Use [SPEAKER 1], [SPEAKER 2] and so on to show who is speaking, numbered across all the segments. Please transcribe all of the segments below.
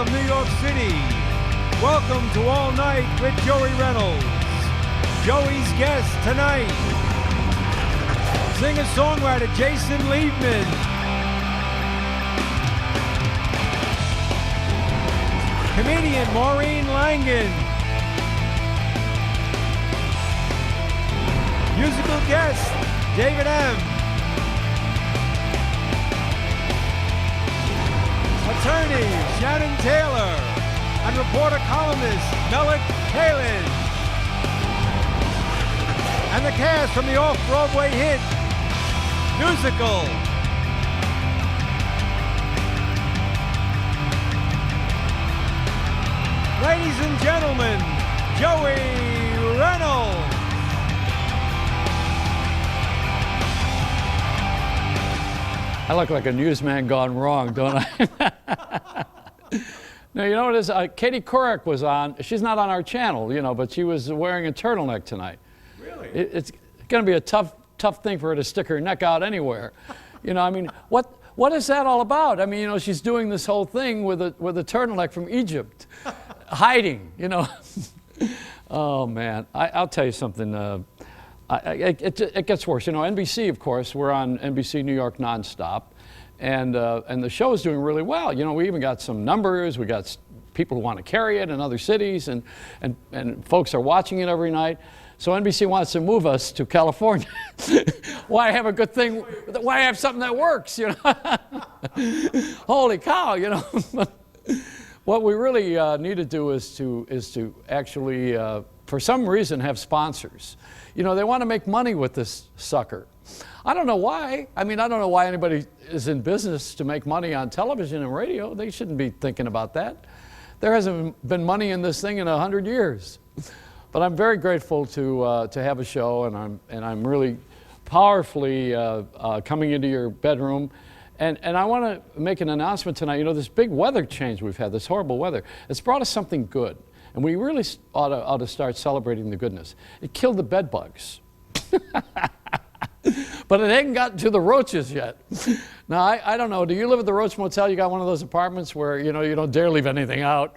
[SPEAKER 1] of New York City, welcome to All Night with Joey Reynolds. Joey's guest tonight, singer-songwriter Jason Liebman. Comedian Maureen Langan. Musical guest David M. Attorney Shannon Taylor. And reporter columnist Melik Kaylan. And the cast from the off-Broadway hit Newsical. Ladies and gentlemen, Joey Reynolds.
[SPEAKER 2] I look like a newsman gone wrong, don't I? No, you know what it is? Katie Couric was on. She's not on our channel, you know, but she was wearing a turtleneck tonight.
[SPEAKER 1] Really?
[SPEAKER 2] It's going to be a tough thing for her to stick her neck out anywhere. You know, I mean, what is that all about? I mean, you know, she's doing this whole thing with a turtleneck from Egypt, hiding, you know. Oh, man. I'll tell you something. It gets worse. You know, NBC, of course, we're on NBC New York Nonstop, and the show is doing really well. You know, we even got some numbers. We got people who want to carry it in other cities, and folks are watching it every night. So NBC wants to move us to California. Why have a good thing? Why have something that works? You know, holy cow! You know, what we really need to do is to actually, for some reason, have sponsors. You know, they want to make money with this sucker. I don't know why. I mean, I don't know why anybody is in business to make money on television and radio. They shouldn't be thinking about that. There hasn't been money in this thing in 100 years. But I'm very grateful to have a show, and I'm really powerfully coming into your bedroom. And I want to make an announcement tonight. You know, this big weather change we've had, this horrible weather, it's brought us something good. And we really ought to start celebrating the goodness. It killed the bed bugs. But it ain't gotten to the roaches yet. Now, I don't know. Do you live at the Roach Motel? You got one of those apartments where, you know, you don't dare leave anything out?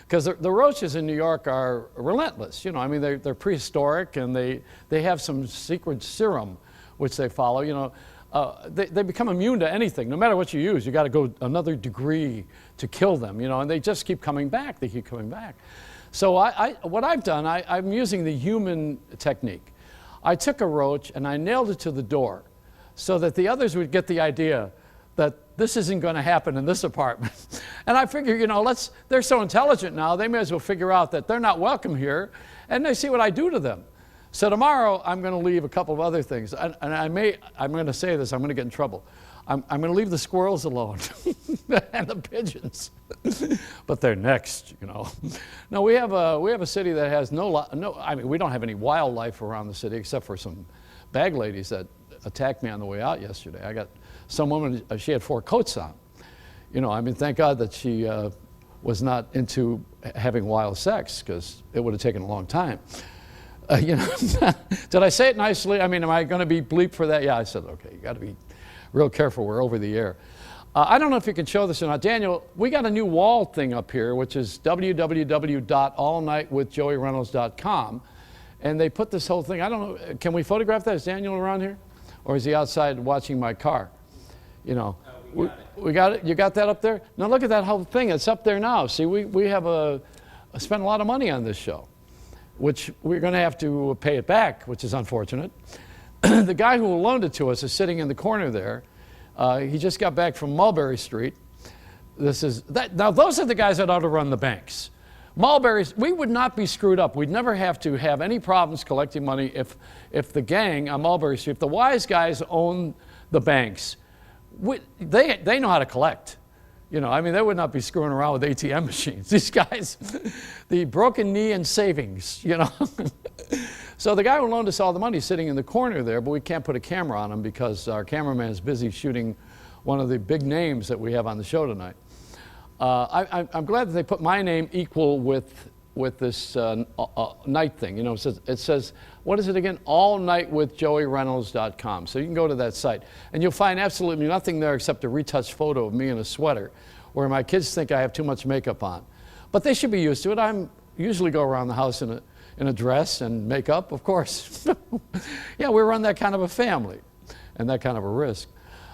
[SPEAKER 2] Because the roaches in New York are relentless. You know, I mean, they're prehistoric, and they have some secret serum which they follow. You know, they become immune to anything. No matter what you use, you got to go another degree to kill them, you know, and they just keep coming back. They keep coming back. So what I've done, I'm using the human technique. I took a roach and I nailed it to the door so that the others would get the idea that this isn't going to happen in this apartment. And I figure, you know, they're so intelligent now, they may as well figure out that they're not welcome here, and they see what I do to them. So tomorrow, I'm going to leave a couple of other things. And I'm going to say this, I'm going to get in trouble. I'm going to leave the squirrels alone and the pigeons. But they're next, you know. No, we have a city that has I mean, we don't have any wildlife around the city except for some bag ladies that attacked me on the way out yesterday. I got some woman, she had 4 coats on. You know, I mean, thank God that she was not into having wild sex, because it would have taken a long time. You know, did I say it nicely? I mean, am I going to be bleeped for that? Yeah, I said, okay, you got to be real careful. We're over the air. I don't know if you can show this or not. Daniel, we got a new wall thing up here, which is www.allnightwithjoeyreynolds.com. And they put this whole thing, I don't know, can we photograph that? Is Daniel around here? Or is he outside watching my car? You know, we got it? You got that up there? Now look at that whole thing. It's up there now. See, we have spent a lot of money on this show, which we're going to have to pay it back, which is unfortunate. The guy who loaned it to us is sitting in the corner there. He just got back from Mulberry Street. Now those are the guys that ought to run the banks. Mulberry's, we would not be screwed up. We'd never have to have any problems collecting money if the gang on Mulberry Street, if the wise guys own the banks, they know how to collect. You know, I mean, they would not be screwing around with ATM machines. These guys, the broken knee and savings, you know. So the guy who loaned us all the money is sitting in the corner there, but we can't put a camera on him because our cameraman is busy shooting one of the big names that we have on the show tonight. I'm glad that they put my name equal with this night thing. You know, it says, what is it again? allnightwithjoeyreynolds.com. So you can go to that site, and you'll find absolutely nothing there except a retouched photo of me in a sweater where my kids think I have too much makeup on. But they should be used to it. I usually go around the house in a dress and makeup, of course. Yeah, we run that kind of a family and that kind of a risk.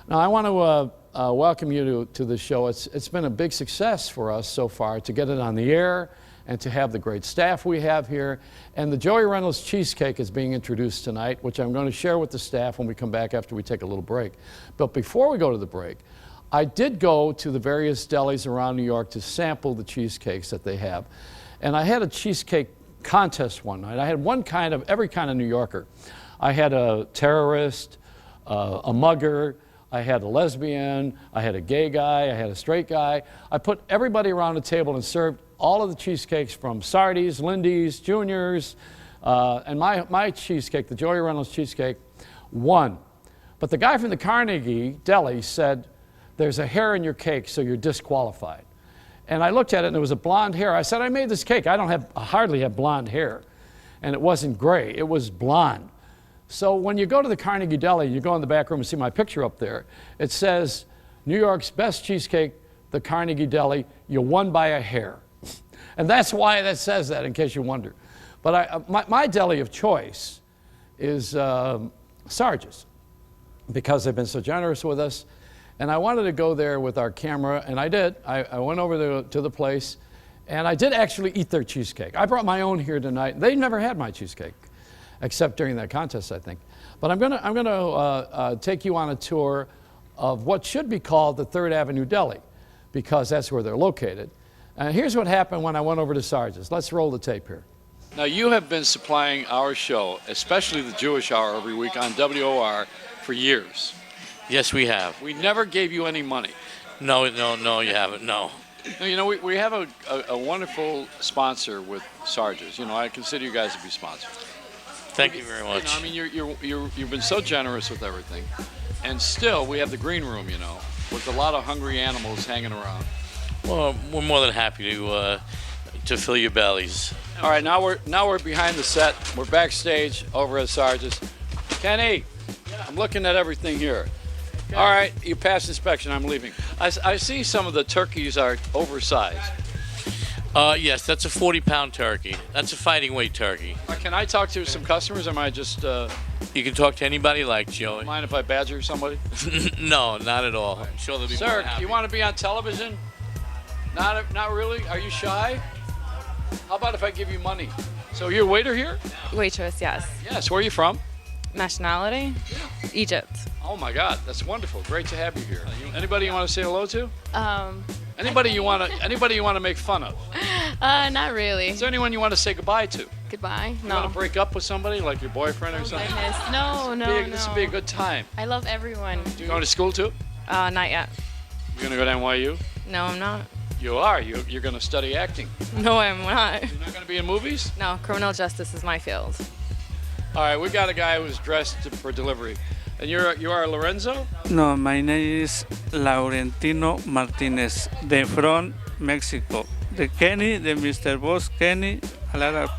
[SPEAKER 2] Now, I want to welcome you to the show. It's been a big success for us so far to get it on the air and to have the great staff we have here. And the Joey Reynolds cheesecake is being introduced tonight, which I'm going to share with the staff when we come back after we take a little break. But before we go to the break, I did go to the various delis around New York to sample the cheesecakes that they have. And I had a cheesecake contest one night. I had every kind of New Yorker. I had a terrorist, a mugger, I had a lesbian, I had a gay guy, I had a straight guy. I put everybody around the table and served all of the cheesecakes from Sardi's, Lindy's, Junior's, and my cheesecake, the Joey Reynolds cheesecake, won. But the guy from the Carnegie Deli said, "There's a hair in your cake, so you're disqualified." And I looked at it, and there was a blonde hair. I said, "I made this cake. I hardly have blonde hair." And it wasn't gray, it was blonde. So when you go to the Carnegie Deli, you go in the back room and see my picture up there, it says, "New York's best cheesecake, the Carnegie Deli, you won by a hair." And that's why that says that, in case you wonder. But my deli of choice is Sarge's, because they've been so generous with us. And I wanted to go there with our camera, and I did. I went over to the place, and I did actually eat their cheesecake. I brought my own here tonight. They never had my cheesecake, except during that contest, I think. But I'm gonna take you on a tour of what should be called the 3rd Avenue Deli, because that's where they're located. Here's what happened when I went over to Sarge's. Let's roll the tape here. Now, you have been supplying our show, especially the Jewish Hour every week on WOR, for years.
[SPEAKER 3] Yes, we have.
[SPEAKER 2] We never gave you any money.
[SPEAKER 3] No, you haven't, no.
[SPEAKER 2] Now, you know, we have a wonderful sponsor with Sarge's. You know, I consider you guys to be sponsors.
[SPEAKER 3] Thank you very much.
[SPEAKER 2] You know, I mean, you've been so generous with everything. And still, we have the green room, you know, with a lot of hungry animals hanging around.
[SPEAKER 3] Well, we're more than happy to fill your bellies.
[SPEAKER 2] All right, now we're behind the set. We're backstage over at Sarge's. Kenny, I'm looking at everything here. Okay. All right, you passed inspection. I'm leaving. I see some of the turkeys are oversized.
[SPEAKER 3] Yes, that's a 40-pound turkey. That's a fighting weight turkey.
[SPEAKER 2] Can I talk to some customers, or am I just...
[SPEAKER 3] You can talk to anybody you like, Joey.
[SPEAKER 2] Mind if I badger somebody?
[SPEAKER 3] No, not at all. I'm sure they'll be
[SPEAKER 2] Sir,
[SPEAKER 3] happy.
[SPEAKER 2] you want to be on television? Not really? Are you shy? How about if I give you money? So you're a waiter here?
[SPEAKER 4] Waitress, yes.
[SPEAKER 2] Yes. Where are you from?
[SPEAKER 4] Nationality? Egypt.
[SPEAKER 2] Oh my God, that's wonderful. Great to have you here. Anybody you want to say hello to? Anybody you want to make fun of?
[SPEAKER 4] Not really.
[SPEAKER 2] Is there anyone you want to say goodbye to?
[SPEAKER 4] Goodbye.
[SPEAKER 2] You
[SPEAKER 4] No.
[SPEAKER 2] want to break up with somebody, like your boyfriend or something?
[SPEAKER 4] Goodness. No.
[SPEAKER 2] This would be a good time.
[SPEAKER 4] I love everyone.
[SPEAKER 2] You going to school too?
[SPEAKER 4] Not yet.
[SPEAKER 2] You're going to go to NYU?
[SPEAKER 4] No, I'm not.
[SPEAKER 2] You are. You're going to study acting.
[SPEAKER 4] No, I'm not.
[SPEAKER 2] You're not going to be in movies?
[SPEAKER 4] No, criminal justice is my field.
[SPEAKER 2] All right, we got a guy who's dressed for delivery. And you are Lorenzo?
[SPEAKER 5] No, my name is Laurentino Martinez, from Mexico. The Kenny, the Mr. Boss Kenny, a lot of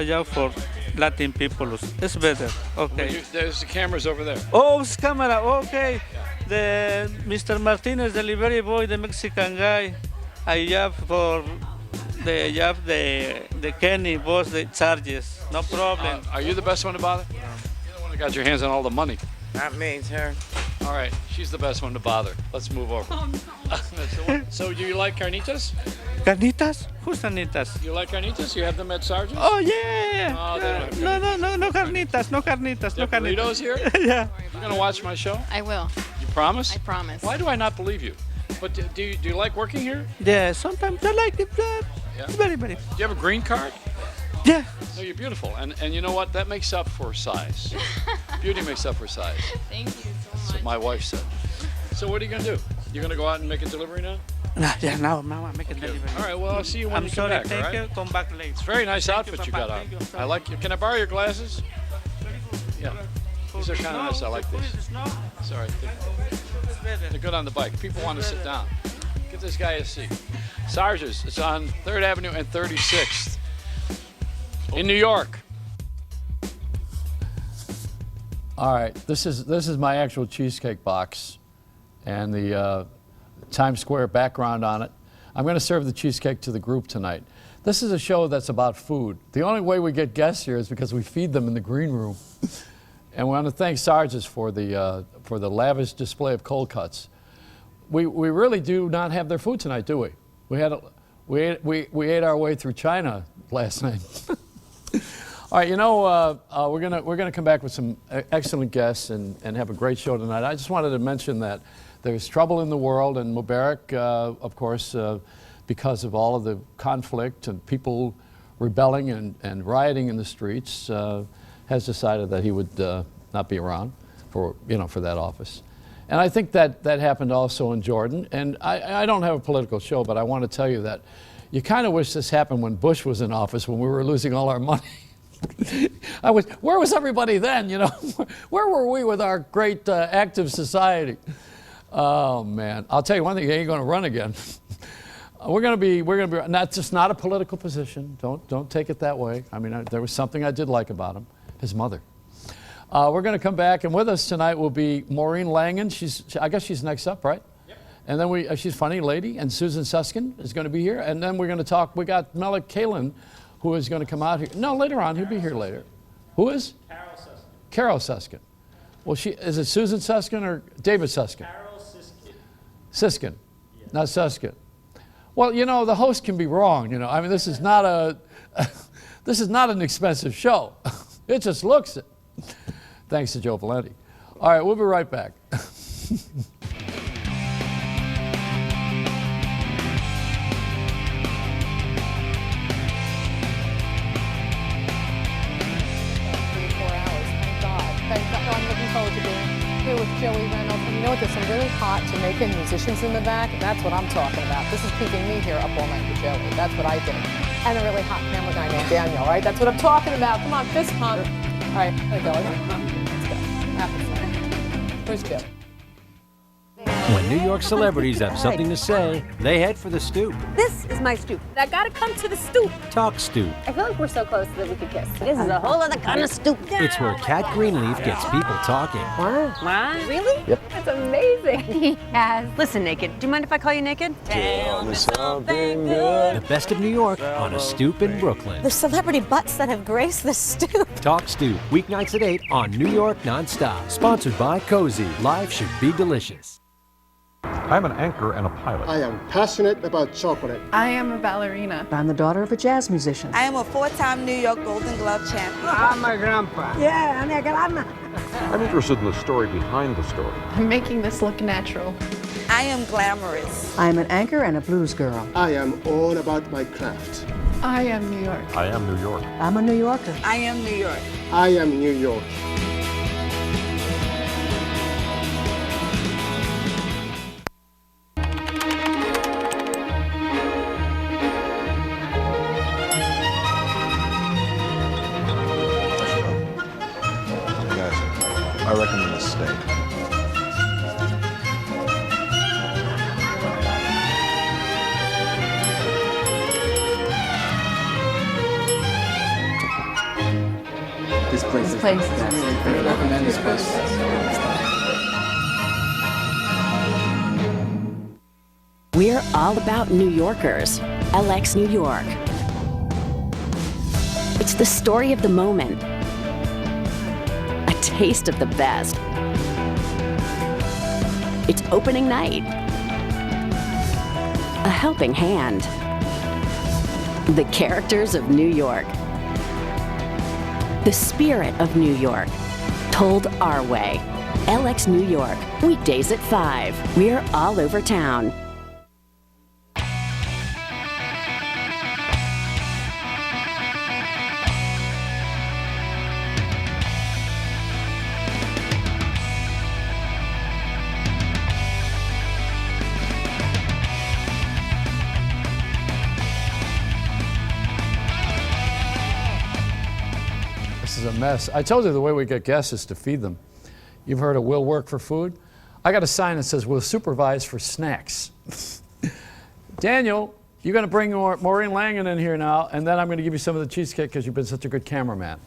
[SPEAKER 5] job for Latin people. It's better. Okay.
[SPEAKER 2] There's the cameras over there.
[SPEAKER 5] Oh, it's camera. Okay. The Mr. Martinez, delivery boy, the Mexican guy. I job for the Kenny boss, the charges. No problem.
[SPEAKER 2] Are you the best one to bother? You're the one that got your hands on all the money.
[SPEAKER 6] Not me, sir.
[SPEAKER 2] All right, she's the best one to bother. Let's move over. Oh, no. So do you like carnitas?
[SPEAKER 5] Carnitas? Who's carnitas?
[SPEAKER 2] You like carnitas? You have them at Sargent's?
[SPEAKER 5] Oh, yeah.
[SPEAKER 2] Oh, they don't have
[SPEAKER 5] No carnitas. No carnitas.
[SPEAKER 2] You have burritos here?
[SPEAKER 5] Yeah.
[SPEAKER 2] You're going to watch my show?
[SPEAKER 4] I will.
[SPEAKER 2] You promise?
[SPEAKER 4] I promise.
[SPEAKER 2] Why do I not believe you? But do you like working here?
[SPEAKER 5] Yeah, sometimes I like it.
[SPEAKER 2] Yeah.
[SPEAKER 5] Very.
[SPEAKER 2] Do you have a green card?
[SPEAKER 5] Yeah.
[SPEAKER 2] No, you're beautiful. And you know what? That makes up for size. Beauty makes up for size.
[SPEAKER 4] Thank you so
[SPEAKER 2] That's
[SPEAKER 4] much.
[SPEAKER 2] what my wife said. So what are you going to do? You're going to go out and make a delivery now?
[SPEAKER 5] Yeah, now I make a delivery.
[SPEAKER 2] All right, well, I'll see you when
[SPEAKER 5] I'm
[SPEAKER 2] you
[SPEAKER 5] sorry,
[SPEAKER 2] come back,
[SPEAKER 5] thank
[SPEAKER 2] all right?
[SPEAKER 5] you. Come back late.
[SPEAKER 2] It's a very nice outfit
[SPEAKER 5] you,
[SPEAKER 2] you
[SPEAKER 5] Papa.
[SPEAKER 2] got on.
[SPEAKER 5] Thank you.
[SPEAKER 2] I like you. Can I borrow your glasses? Yeah. These are kind of nice. I like these. Sorry. They're good on the bike. People want to sit down. Give this guy a seat. Sarge's. It's on 3rd Avenue and 36th in New York. All right, this is my actual cheesecake box, and the Times Square background on it. I'm going to serve the cheesecake to the group tonight. This is a show that's about food. The only way we get guests here is because we feed them in the green room. And we want to thank Sarge's for the lavish display of cold cuts. We really do not have their food tonight, do we? We ate our way through China last night. All right, you know, we're gonna come back with some excellent guests and have a great show tonight. I just wanted to mention that there's trouble in the world, and Mubarak, of course, because of all of the conflict and people rebelling and rioting in the streets, has decided that he would not be around for that office. And I think that happened also in Jordan. And I don't have a political show, but I want to tell you that you kind of wish this happened when Bush was in office, when we were losing all our money. Where was everybody then? You know, where were we with our great active society? Oh man, I'll tell you one thing: he ain't going to run again. We're going to be. That's just not a political position. Don't take it that way. I mean, there was something I did like about him. His mother. We're going to come back, and with us tonight will be Maureen Langan. I guess she's next up, right? Yep. And then she's a funny lady, and Susan Siskind is going to be here. And then we're going to talk. We got Melik Kaylan, who is going to come out here. No, later on. He'll be here later. Who is? Carol Siskind. Carol Siskind. Well, is it Susan Siskind or David Siskind? Carol Siskind. Siskind, yeah. Not Siskind. Well, you know, the host can be wrong. You know, I mean, this is not an expensive show. It just looks it. Thanks to Joe Valenti. All right, we'll be right back.
[SPEAKER 6] I'm looking forward to being here with Joey Reynolds. And you know what? There's some really hot Jamaican musicians in the back. That's what I'm talking about. This is keeping me here up all night with Joey. That's what I do. And a really hot camera guy named Daniel, all right? That's what I'm talking about. Come on, fist pump. All right, there we go. Let's go. Where's Joe?
[SPEAKER 1] When New York celebrities have something to say, they head for the stoop.
[SPEAKER 7] This is my stoop. I gotta come to the stoop.
[SPEAKER 1] Talk Stoop.
[SPEAKER 7] I feel like we're so close that we could kiss. This is a whole other kind of stoop.
[SPEAKER 1] It's where Kat Greenleaf gets people talking.
[SPEAKER 7] What? Really?
[SPEAKER 1] Yep.
[SPEAKER 7] That's amazing. Yes. Listen, Naked. Do you mind if I call you Naked?
[SPEAKER 1] Tell me something good. The best of New York on a stoop in Brooklyn.
[SPEAKER 7] The celebrity butts that have graced the stoop.
[SPEAKER 1] Talk Stoop, weeknights at 8 on New York Nonstop. Sponsored by Cozy. Life should be delicious.
[SPEAKER 8] I'm an anchor and a pilot.
[SPEAKER 9] I am passionate about chocolate.
[SPEAKER 10] I am a ballerina.
[SPEAKER 11] I'm the daughter of a jazz musician.
[SPEAKER 12] I am a 4-time New York Golden Glove champion.
[SPEAKER 9] I'm my grandpa.
[SPEAKER 11] Yeah,
[SPEAKER 8] I'm interested in the story behind the story.
[SPEAKER 10] I'm making this look natural.
[SPEAKER 12] I am glamorous.
[SPEAKER 11] I'm an anchor and a blues girl.
[SPEAKER 9] I am all about my craft.
[SPEAKER 10] I am New York.
[SPEAKER 8] I am New York.
[SPEAKER 11] I'm a New Yorker.
[SPEAKER 12] I am New York.
[SPEAKER 9] I am New York.
[SPEAKER 13] I recommend a steak.
[SPEAKER 9] This place is
[SPEAKER 10] fantastic.
[SPEAKER 9] I recommend this place.
[SPEAKER 14] We're all about New Yorkers. LX New York. It's the story of the moment. A taste of the best. It's opening night. A helping hand. The characters of New York. The spirit of New York. Told our way. LX New York. Weekdays at 5. We're all over town.
[SPEAKER 2] A mess. I told you the way we get guests is to feed them. You've heard of we'll work for food? I got a sign that says we'll supervise for snacks. Daniel, you're going to bring Maureen Langan in here now, and then I'm going to give you some of the cheesecake because you've been such a good cameraman.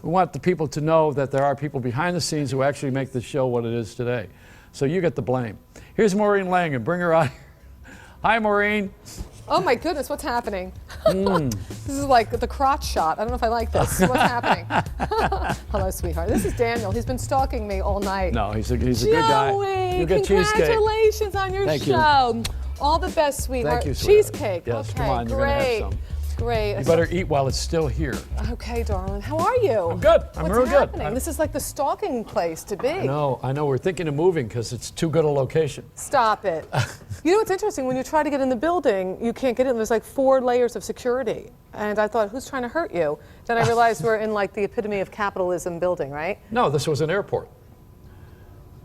[SPEAKER 2] We want the people to know that there are people behind the scenes who actually make this show what it is today. So you get the blame. Here's Maureen Langan. Bring her out here. Hi, Maureen.
[SPEAKER 6] Oh my goodness, what's happening? This is like the crotch shot. I don't know if I like this. What's happening? Hello, sweetheart. This is Daniel. He's been stalking me all night.
[SPEAKER 2] No, he's a good guy.
[SPEAKER 6] Joey,
[SPEAKER 2] You get cheesecake.
[SPEAKER 6] congratulations on your
[SPEAKER 2] Thank you.
[SPEAKER 6] show. All the best, sweetheart.
[SPEAKER 2] Thank you, sweetheart.
[SPEAKER 6] Cheesecake.
[SPEAKER 2] Yes,
[SPEAKER 6] okay,
[SPEAKER 2] come on, you're
[SPEAKER 6] great.
[SPEAKER 2] gonna have some.
[SPEAKER 6] Great.
[SPEAKER 2] You better eat while it's still here.
[SPEAKER 6] Okay, darling. How are you?
[SPEAKER 2] I'm good. I'm real good.
[SPEAKER 6] Happening? This is like the stalking place to be.
[SPEAKER 2] I know. We're thinking of moving because it's too good a location.
[SPEAKER 6] Stop it. You know what's interesting? When you try to get in the building, you can't get in. There's like 4 layers of security. And I thought, who's trying to hurt you? Then I realized we're in like the epitome of capitalism building, right?
[SPEAKER 2] No, this was an airport.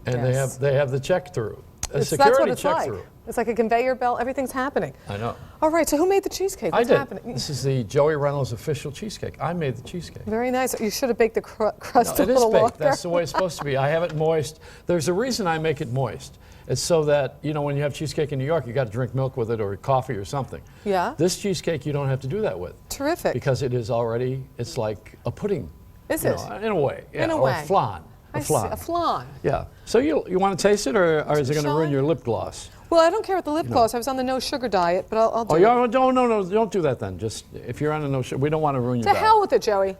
[SPEAKER 2] And
[SPEAKER 6] Yes.
[SPEAKER 2] they have the check through.
[SPEAKER 6] That's
[SPEAKER 2] Security
[SPEAKER 6] what it's
[SPEAKER 2] check
[SPEAKER 6] like.
[SPEAKER 2] through.
[SPEAKER 6] It's like a conveyor belt. Everything's happening.
[SPEAKER 2] I know.
[SPEAKER 6] All right, so who made the cheesecake? What's
[SPEAKER 2] I did.
[SPEAKER 6] happening?
[SPEAKER 2] This is the Joey Reynolds official cheesecake. I made the cheesecake.
[SPEAKER 6] Very nice. You should have baked the crust
[SPEAKER 2] No,
[SPEAKER 6] a
[SPEAKER 2] it is
[SPEAKER 6] little
[SPEAKER 2] baked.
[SPEAKER 6] longer.
[SPEAKER 2] That's the way it's supposed to be. I have it moist. There's a reason I make it moist. It's so that, when you have cheesecake in New York, you got to drink milk with it or coffee or something.
[SPEAKER 6] Yeah.
[SPEAKER 2] This cheesecake you don't have to do that with.
[SPEAKER 6] Terrific.
[SPEAKER 2] Because it is already, it's like a pudding.
[SPEAKER 6] Is it?
[SPEAKER 2] In a way. Yeah,
[SPEAKER 6] In a
[SPEAKER 2] or
[SPEAKER 6] way.
[SPEAKER 2] a flan.
[SPEAKER 6] I see, a flan.
[SPEAKER 2] Yeah. So you want to taste it or is it going to
[SPEAKER 6] Shall
[SPEAKER 2] ruin
[SPEAKER 6] I?
[SPEAKER 2] your lip gloss?
[SPEAKER 6] Well, I don't care with the lip gloss. I was on the no sugar diet, but I'll do
[SPEAKER 2] Oh,
[SPEAKER 6] it.
[SPEAKER 2] yeah, no, don't do that then. Just, if you're on a no sugar, we don't want to ruin your
[SPEAKER 6] To
[SPEAKER 2] diet.
[SPEAKER 6] hell with it, Joey.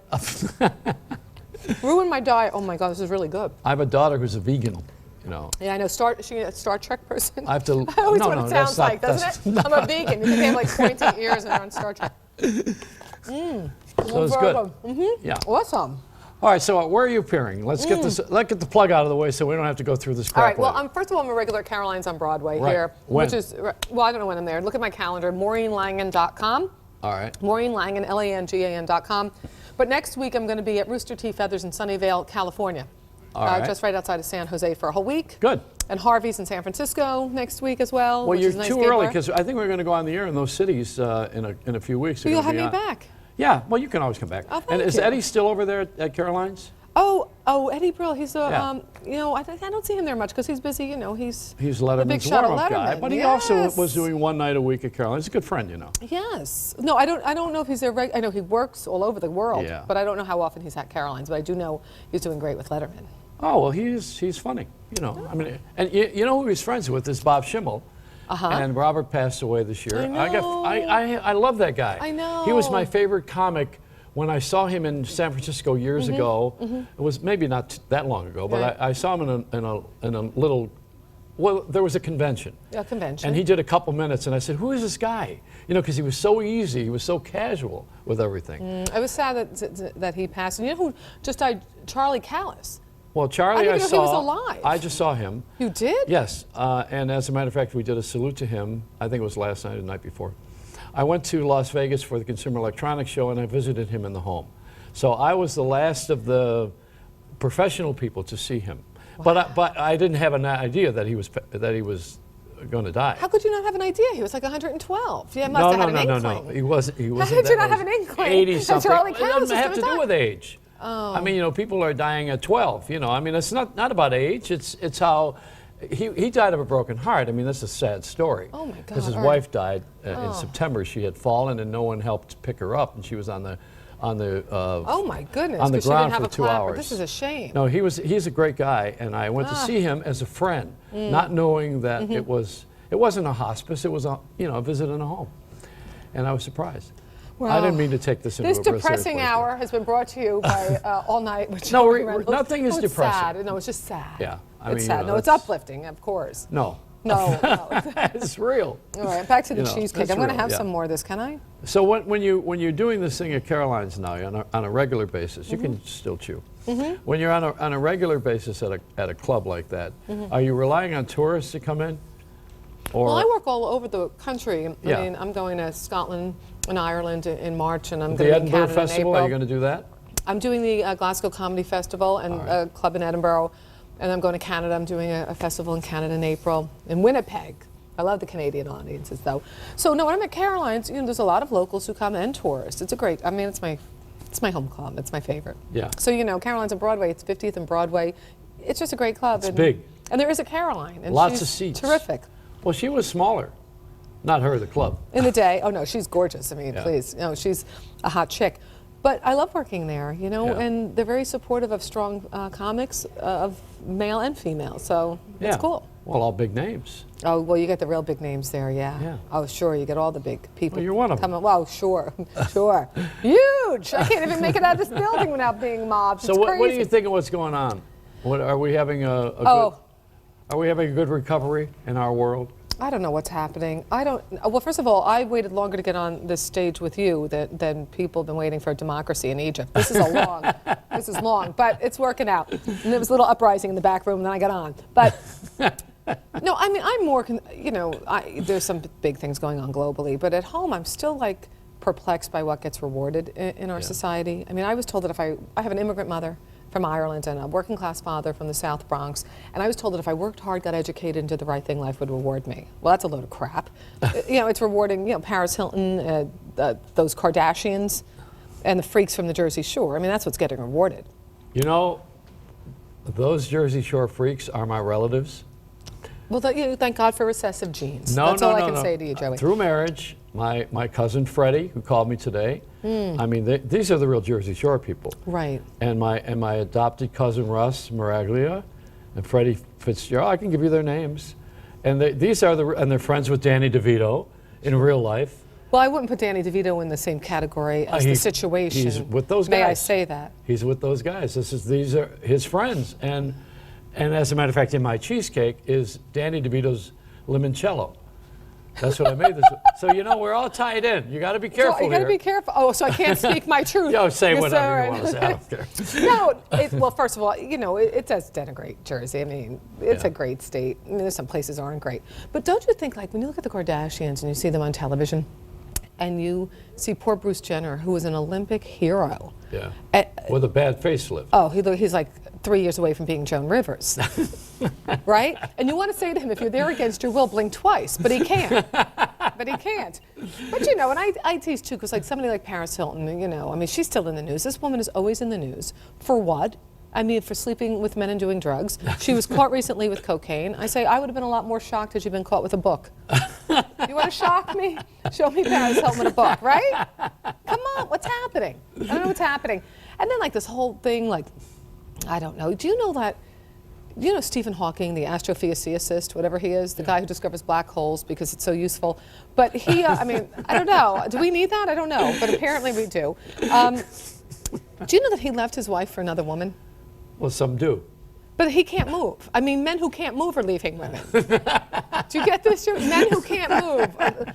[SPEAKER 6] Ruin my diet. Oh my God, this is really good.
[SPEAKER 2] I have a daughter who's a vegan,
[SPEAKER 6] Yeah, I know. She a Star Trek person.
[SPEAKER 2] I have to.
[SPEAKER 6] I always
[SPEAKER 2] no,
[SPEAKER 6] what
[SPEAKER 2] no,
[SPEAKER 6] it
[SPEAKER 2] that's
[SPEAKER 6] sounds
[SPEAKER 2] not-
[SPEAKER 6] like, doesn't
[SPEAKER 2] that's-
[SPEAKER 6] it? I'm a vegan. You think they have like pointy ears and they're on Star Trek.
[SPEAKER 2] So it's good.
[SPEAKER 6] Mm-hmm.
[SPEAKER 2] Yeah.
[SPEAKER 6] Awesome.
[SPEAKER 2] All right, so where are you appearing? Let's get this. Let's get the plug out of the way so we don't have to go through this crap.
[SPEAKER 6] All right. Well,
[SPEAKER 2] later.
[SPEAKER 6] first of all, I'm a regular at Caroline's on Broadway
[SPEAKER 2] Right.
[SPEAKER 6] here,
[SPEAKER 2] When?
[SPEAKER 6] which is well, I don't know when I'm there. Look at my calendar. MaureenLangan.com.
[SPEAKER 2] All right.
[SPEAKER 6] Maureen Langan, LANGAN.com. But next week I'm going to be at Rooster Tea Feathers in Sunnyvale, California.
[SPEAKER 2] All right.
[SPEAKER 6] Just right outside of San Jose for a whole week.
[SPEAKER 2] Good.
[SPEAKER 6] And Harvey's in San Francisco next week as well.
[SPEAKER 2] Well,
[SPEAKER 6] which
[SPEAKER 2] you're
[SPEAKER 6] is a nice
[SPEAKER 2] too
[SPEAKER 6] gay
[SPEAKER 2] early
[SPEAKER 6] bar.
[SPEAKER 2] because I think we're going to go on the air in those cities in a few weeks.
[SPEAKER 6] Well,
[SPEAKER 2] You're
[SPEAKER 6] you'll have
[SPEAKER 2] gonna
[SPEAKER 6] me
[SPEAKER 2] be on-
[SPEAKER 6] back.
[SPEAKER 2] Yeah. Well, you can always come back.
[SPEAKER 6] Oh,
[SPEAKER 2] and
[SPEAKER 6] thank
[SPEAKER 2] is
[SPEAKER 6] you.
[SPEAKER 2] Eddie still over there at Caroline's?
[SPEAKER 6] Oh, Eddie Brill. He's
[SPEAKER 2] Yeah.
[SPEAKER 6] I don't see him there much because he's busy. He's
[SPEAKER 2] He's
[SPEAKER 6] the big
[SPEAKER 2] Letterman's
[SPEAKER 6] shot of
[SPEAKER 2] warm-up guy,
[SPEAKER 6] Letterman.
[SPEAKER 2] but he
[SPEAKER 6] Yes.
[SPEAKER 2] also was doing one night a week at Caroline's. He's a good friend,
[SPEAKER 6] Yes. No, I don't know if he's there. I know he works all over the world,
[SPEAKER 2] Yeah.
[SPEAKER 6] but I don't know how often he's at Caroline's. But I do know he's doing great with Letterman.
[SPEAKER 2] Oh well, he's funny, I mean, and you know who he's friends with is Bob Schimmel. And Robert passed away this year.
[SPEAKER 6] I know.
[SPEAKER 2] I love that guy.
[SPEAKER 6] I know.
[SPEAKER 2] He was my favorite comic when I saw him in San Francisco years ago. It was maybe not that long ago, but
[SPEAKER 6] Right.
[SPEAKER 2] I saw him in a little. Well, there was a convention.
[SPEAKER 6] A convention.
[SPEAKER 2] And he did a couple minutes, and I said, "Who is this guy?" Because he was so easy, he was so casual with everything.
[SPEAKER 6] I was sad that he passed. And you know who just died? Charlie Callis.
[SPEAKER 2] Well, Charlie,
[SPEAKER 6] I
[SPEAKER 2] I
[SPEAKER 6] didn't
[SPEAKER 2] saw.
[SPEAKER 6] know he was alive.
[SPEAKER 2] I just saw him.
[SPEAKER 6] You did?
[SPEAKER 2] Yes, and as a matter of fact, we did a salute to him. I think it was last night or the night before. I went to Las Vegas for the Consumer Electronics Show, and I visited him in the home. So I was the last of the professional people to see him. Wow. But I didn't have an idea that he was going to die.
[SPEAKER 6] How could you not have an idea? He was like 112. You must have had an inkling.
[SPEAKER 2] No. He wasn't.
[SPEAKER 6] How did you not have an inkling?
[SPEAKER 2] 80 something.
[SPEAKER 6] Charlie
[SPEAKER 2] It
[SPEAKER 6] Callis
[SPEAKER 2] doesn't
[SPEAKER 6] was
[SPEAKER 2] have to
[SPEAKER 6] gonna
[SPEAKER 2] do
[SPEAKER 6] die.
[SPEAKER 2] with age.
[SPEAKER 6] Oh.
[SPEAKER 2] I mean, people are dying at 12. I mean, it's not about age. It's how he died of a broken heart. I mean, that's a sad story.
[SPEAKER 6] Oh my God.
[SPEAKER 2] Because his
[SPEAKER 6] All
[SPEAKER 2] wife died in September. She had fallen, and no one helped pick her up, and she was on the
[SPEAKER 6] oh my goodness.
[SPEAKER 2] on the
[SPEAKER 6] 'cause she didn't
[SPEAKER 2] ground
[SPEAKER 6] have
[SPEAKER 2] for
[SPEAKER 6] a
[SPEAKER 2] 2
[SPEAKER 6] plaque.
[SPEAKER 2] hours.
[SPEAKER 6] This is a shame.
[SPEAKER 2] No, he's a great guy, and I went to see him as a friend, not knowing that it wasn't a hospice. It was a visit in a home, and I was surprised.
[SPEAKER 6] Well,
[SPEAKER 2] I didn't mean to take this into
[SPEAKER 6] this
[SPEAKER 2] a serious
[SPEAKER 6] depressing
[SPEAKER 2] place.
[SPEAKER 6] hour has been brought to you by All Night with
[SPEAKER 2] No,
[SPEAKER 6] Joey Reynolds.
[SPEAKER 2] nothing is
[SPEAKER 6] No, it's
[SPEAKER 2] depressing.
[SPEAKER 6] Sad. No, it's just sad.
[SPEAKER 2] Yeah,
[SPEAKER 6] It's sad. No, it's uplifting, of course.
[SPEAKER 2] No.
[SPEAKER 6] No.
[SPEAKER 2] It's real.
[SPEAKER 6] All right, back to the cheesecake.
[SPEAKER 2] it's
[SPEAKER 6] I'm going to
[SPEAKER 2] real,
[SPEAKER 6] have
[SPEAKER 2] yeah.
[SPEAKER 6] some more of this, can I?
[SPEAKER 2] So when you're doing this thing at Caroline's now on a regular basis, you can still chew. When you're on a regular basis at a club like that, are you relying on tourists to come in? Or
[SPEAKER 6] Well, I work all over the country. I
[SPEAKER 2] Yeah.
[SPEAKER 6] mean, I'm going to Scotland and Ireland in March, and I'm
[SPEAKER 2] the
[SPEAKER 6] going to be in
[SPEAKER 2] Edinburgh
[SPEAKER 6] Canada in
[SPEAKER 2] Festival?
[SPEAKER 6] April.
[SPEAKER 2] Are you going to do that?
[SPEAKER 6] I'm doing the Glasgow Comedy Festival and a club in Edinburgh, and I'm going to Canada. I'm doing a festival in Canada in April, in Winnipeg. I love the Canadian audiences, though. So no, when I'm at Caroline's, there's a lot of locals who come and tourists. It's a great. I mean, it's my home club. It's my favorite.
[SPEAKER 2] Yeah.
[SPEAKER 6] So Caroline's on Broadway. It's 50th and Broadway. It's just a great club.
[SPEAKER 2] It's big.
[SPEAKER 6] And there is a Caroline. And
[SPEAKER 2] Lots
[SPEAKER 6] she's
[SPEAKER 2] of seats.
[SPEAKER 6] Terrific.
[SPEAKER 2] Well, she was smaller. Not her, the club.
[SPEAKER 6] In the day. Oh no, she's gorgeous. I mean,
[SPEAKER 2] Yeah.
[SPEAKER 6] please. She's a hot chick. But I love working there, you know,
[SPEAKER 2] Yeah.
[SPEAKER 6] and they're very supportive of strong comics of male and female, so it's cool.
[SPEAKER 2] Well, all big names.
[SPEAKER 6] Oh, well, you get the real big names there, yeah.
[SPEAKER 2] Yeah.
[SPEAKER 6] Oh, sure, you get all the big people.
[SPEAKER 2] Well, you're one of them.
[SPEAKER 6] coming. Well, sure, sure. Huge! I can't even make it out of this building without being mobbed.
[SPEAKER 2] So
[SPEAKER 6] It's
[SPEAKER 2] what do
[SPEAKER 6] crazy.
[SPEAKER 2] you think of what's going on? What, are we having a good recovery in our world?
[SPEAKER 6] I don't know what's happening. Well, first of all, I waited longer to get on this stage with you than people have been waiting for democracy in Egypt. This is this is long, but it's working out. And there was a little uprising in the back room, and then I got on. But no, I mean, I'm more, you know, there's some big things going on globally, but at home, I'm still like perplexed by what gets rewarded in our society. I mean, I was told that if I have an immigrant mother from Ireland and a working class father from the South Bronx, and I was told that if I worked hard, got educated, and did the right thing, life would reward me. Well, that's a load of crap. You know, it's rewarding, you know, Paris Hilton, those Kardashians, and the freaks from the Jersey Shore. I mean, that's what's getting rewarded.
[SPEAKER 2] You know, those Jersey Shore freaks are my relatives.
[SPEAKER 6] Well, you know, thank God for recessive genes.
[SPEAKER 2] No,
[SPEAKER 6] that's all I can say to you, Joey.
[SPEAKER 2] Through marriage, my cousin Freddie, who called me today, I mean, these are the real Jersey Shore people.
[SPEAKER 6] Right.
[SPEAKER 2] And my adopted cousin Russ Maraglia and Freddie Fitzgerald, I can give you their names. And they're friends with Danny DeVito in real life.
[SPEAKER 6] Well, I wouldn't put Danny DeVito in the same category as the situation.
[SPEAKER 2] He's with those guys.
[SPEAKER 6] May I say that?
[SPEAKER 2] He's with those guys. These are his friends. And as a matter of fact, in my cheesecake is Danny DeVito's limoncello. That's what I made this with. So, you know, we're all tied in. You got to be careful
[SPEAKER 6] You got to be careful. Oh, so I can't speak my truth.
[SPEAKER 2] Yo, say
[SPEAKER 6] Yes,
[SPEAKER 2] whatever
[SPEAKER 6] sir.
[SPEAKER 2] you want to say. I don't care.
[SPEAKER 6] No, well, first of all, you know, it does denigrate Jersey. I mean, it's a great state. I mean, there's some places aren't great. But don't you think, like, when you look at the Kardashians and you see them on television, and you see poor Bruce Jenner, who was an Olympic hero.
[SPEAKER 2] Yeah. With a bad facelift.
[SPEAKER 6] Oh, he's like 3 years away from being Joan Rivers. Right? And you want to say to him, if you're there against your will, blink twice. But he can't. But he can't. But, you know, and I tease, too, because, like, somebody like Paris Hilton, you know, I mean, she's still in the news. This woman is always in the news. For what? I mean, for sleeping with men and doing drugs. She was caught recently with cocaine. I say, I would have been a lot more shocked had you been caught with a book. You want to shock me? Show me Paris Hilton with a book, right? Come on, what's happening? I don't know what's happening. And then, like, this whole thing, like, I don't know. Do you know Stephen Hawking, the astrophysicist, whatever he is, the guy who discovers black holes because it's so useful? But he, I mean, I don't know. Do we need that? I don't know. But apparently we do. Do you know that he left his wife for another woman?
[SPEAKER 2] Well, some do.
[SPEAKER 6] But he can't move. I mean, men who can't move are leaving women. Do you get this? Men who can't move.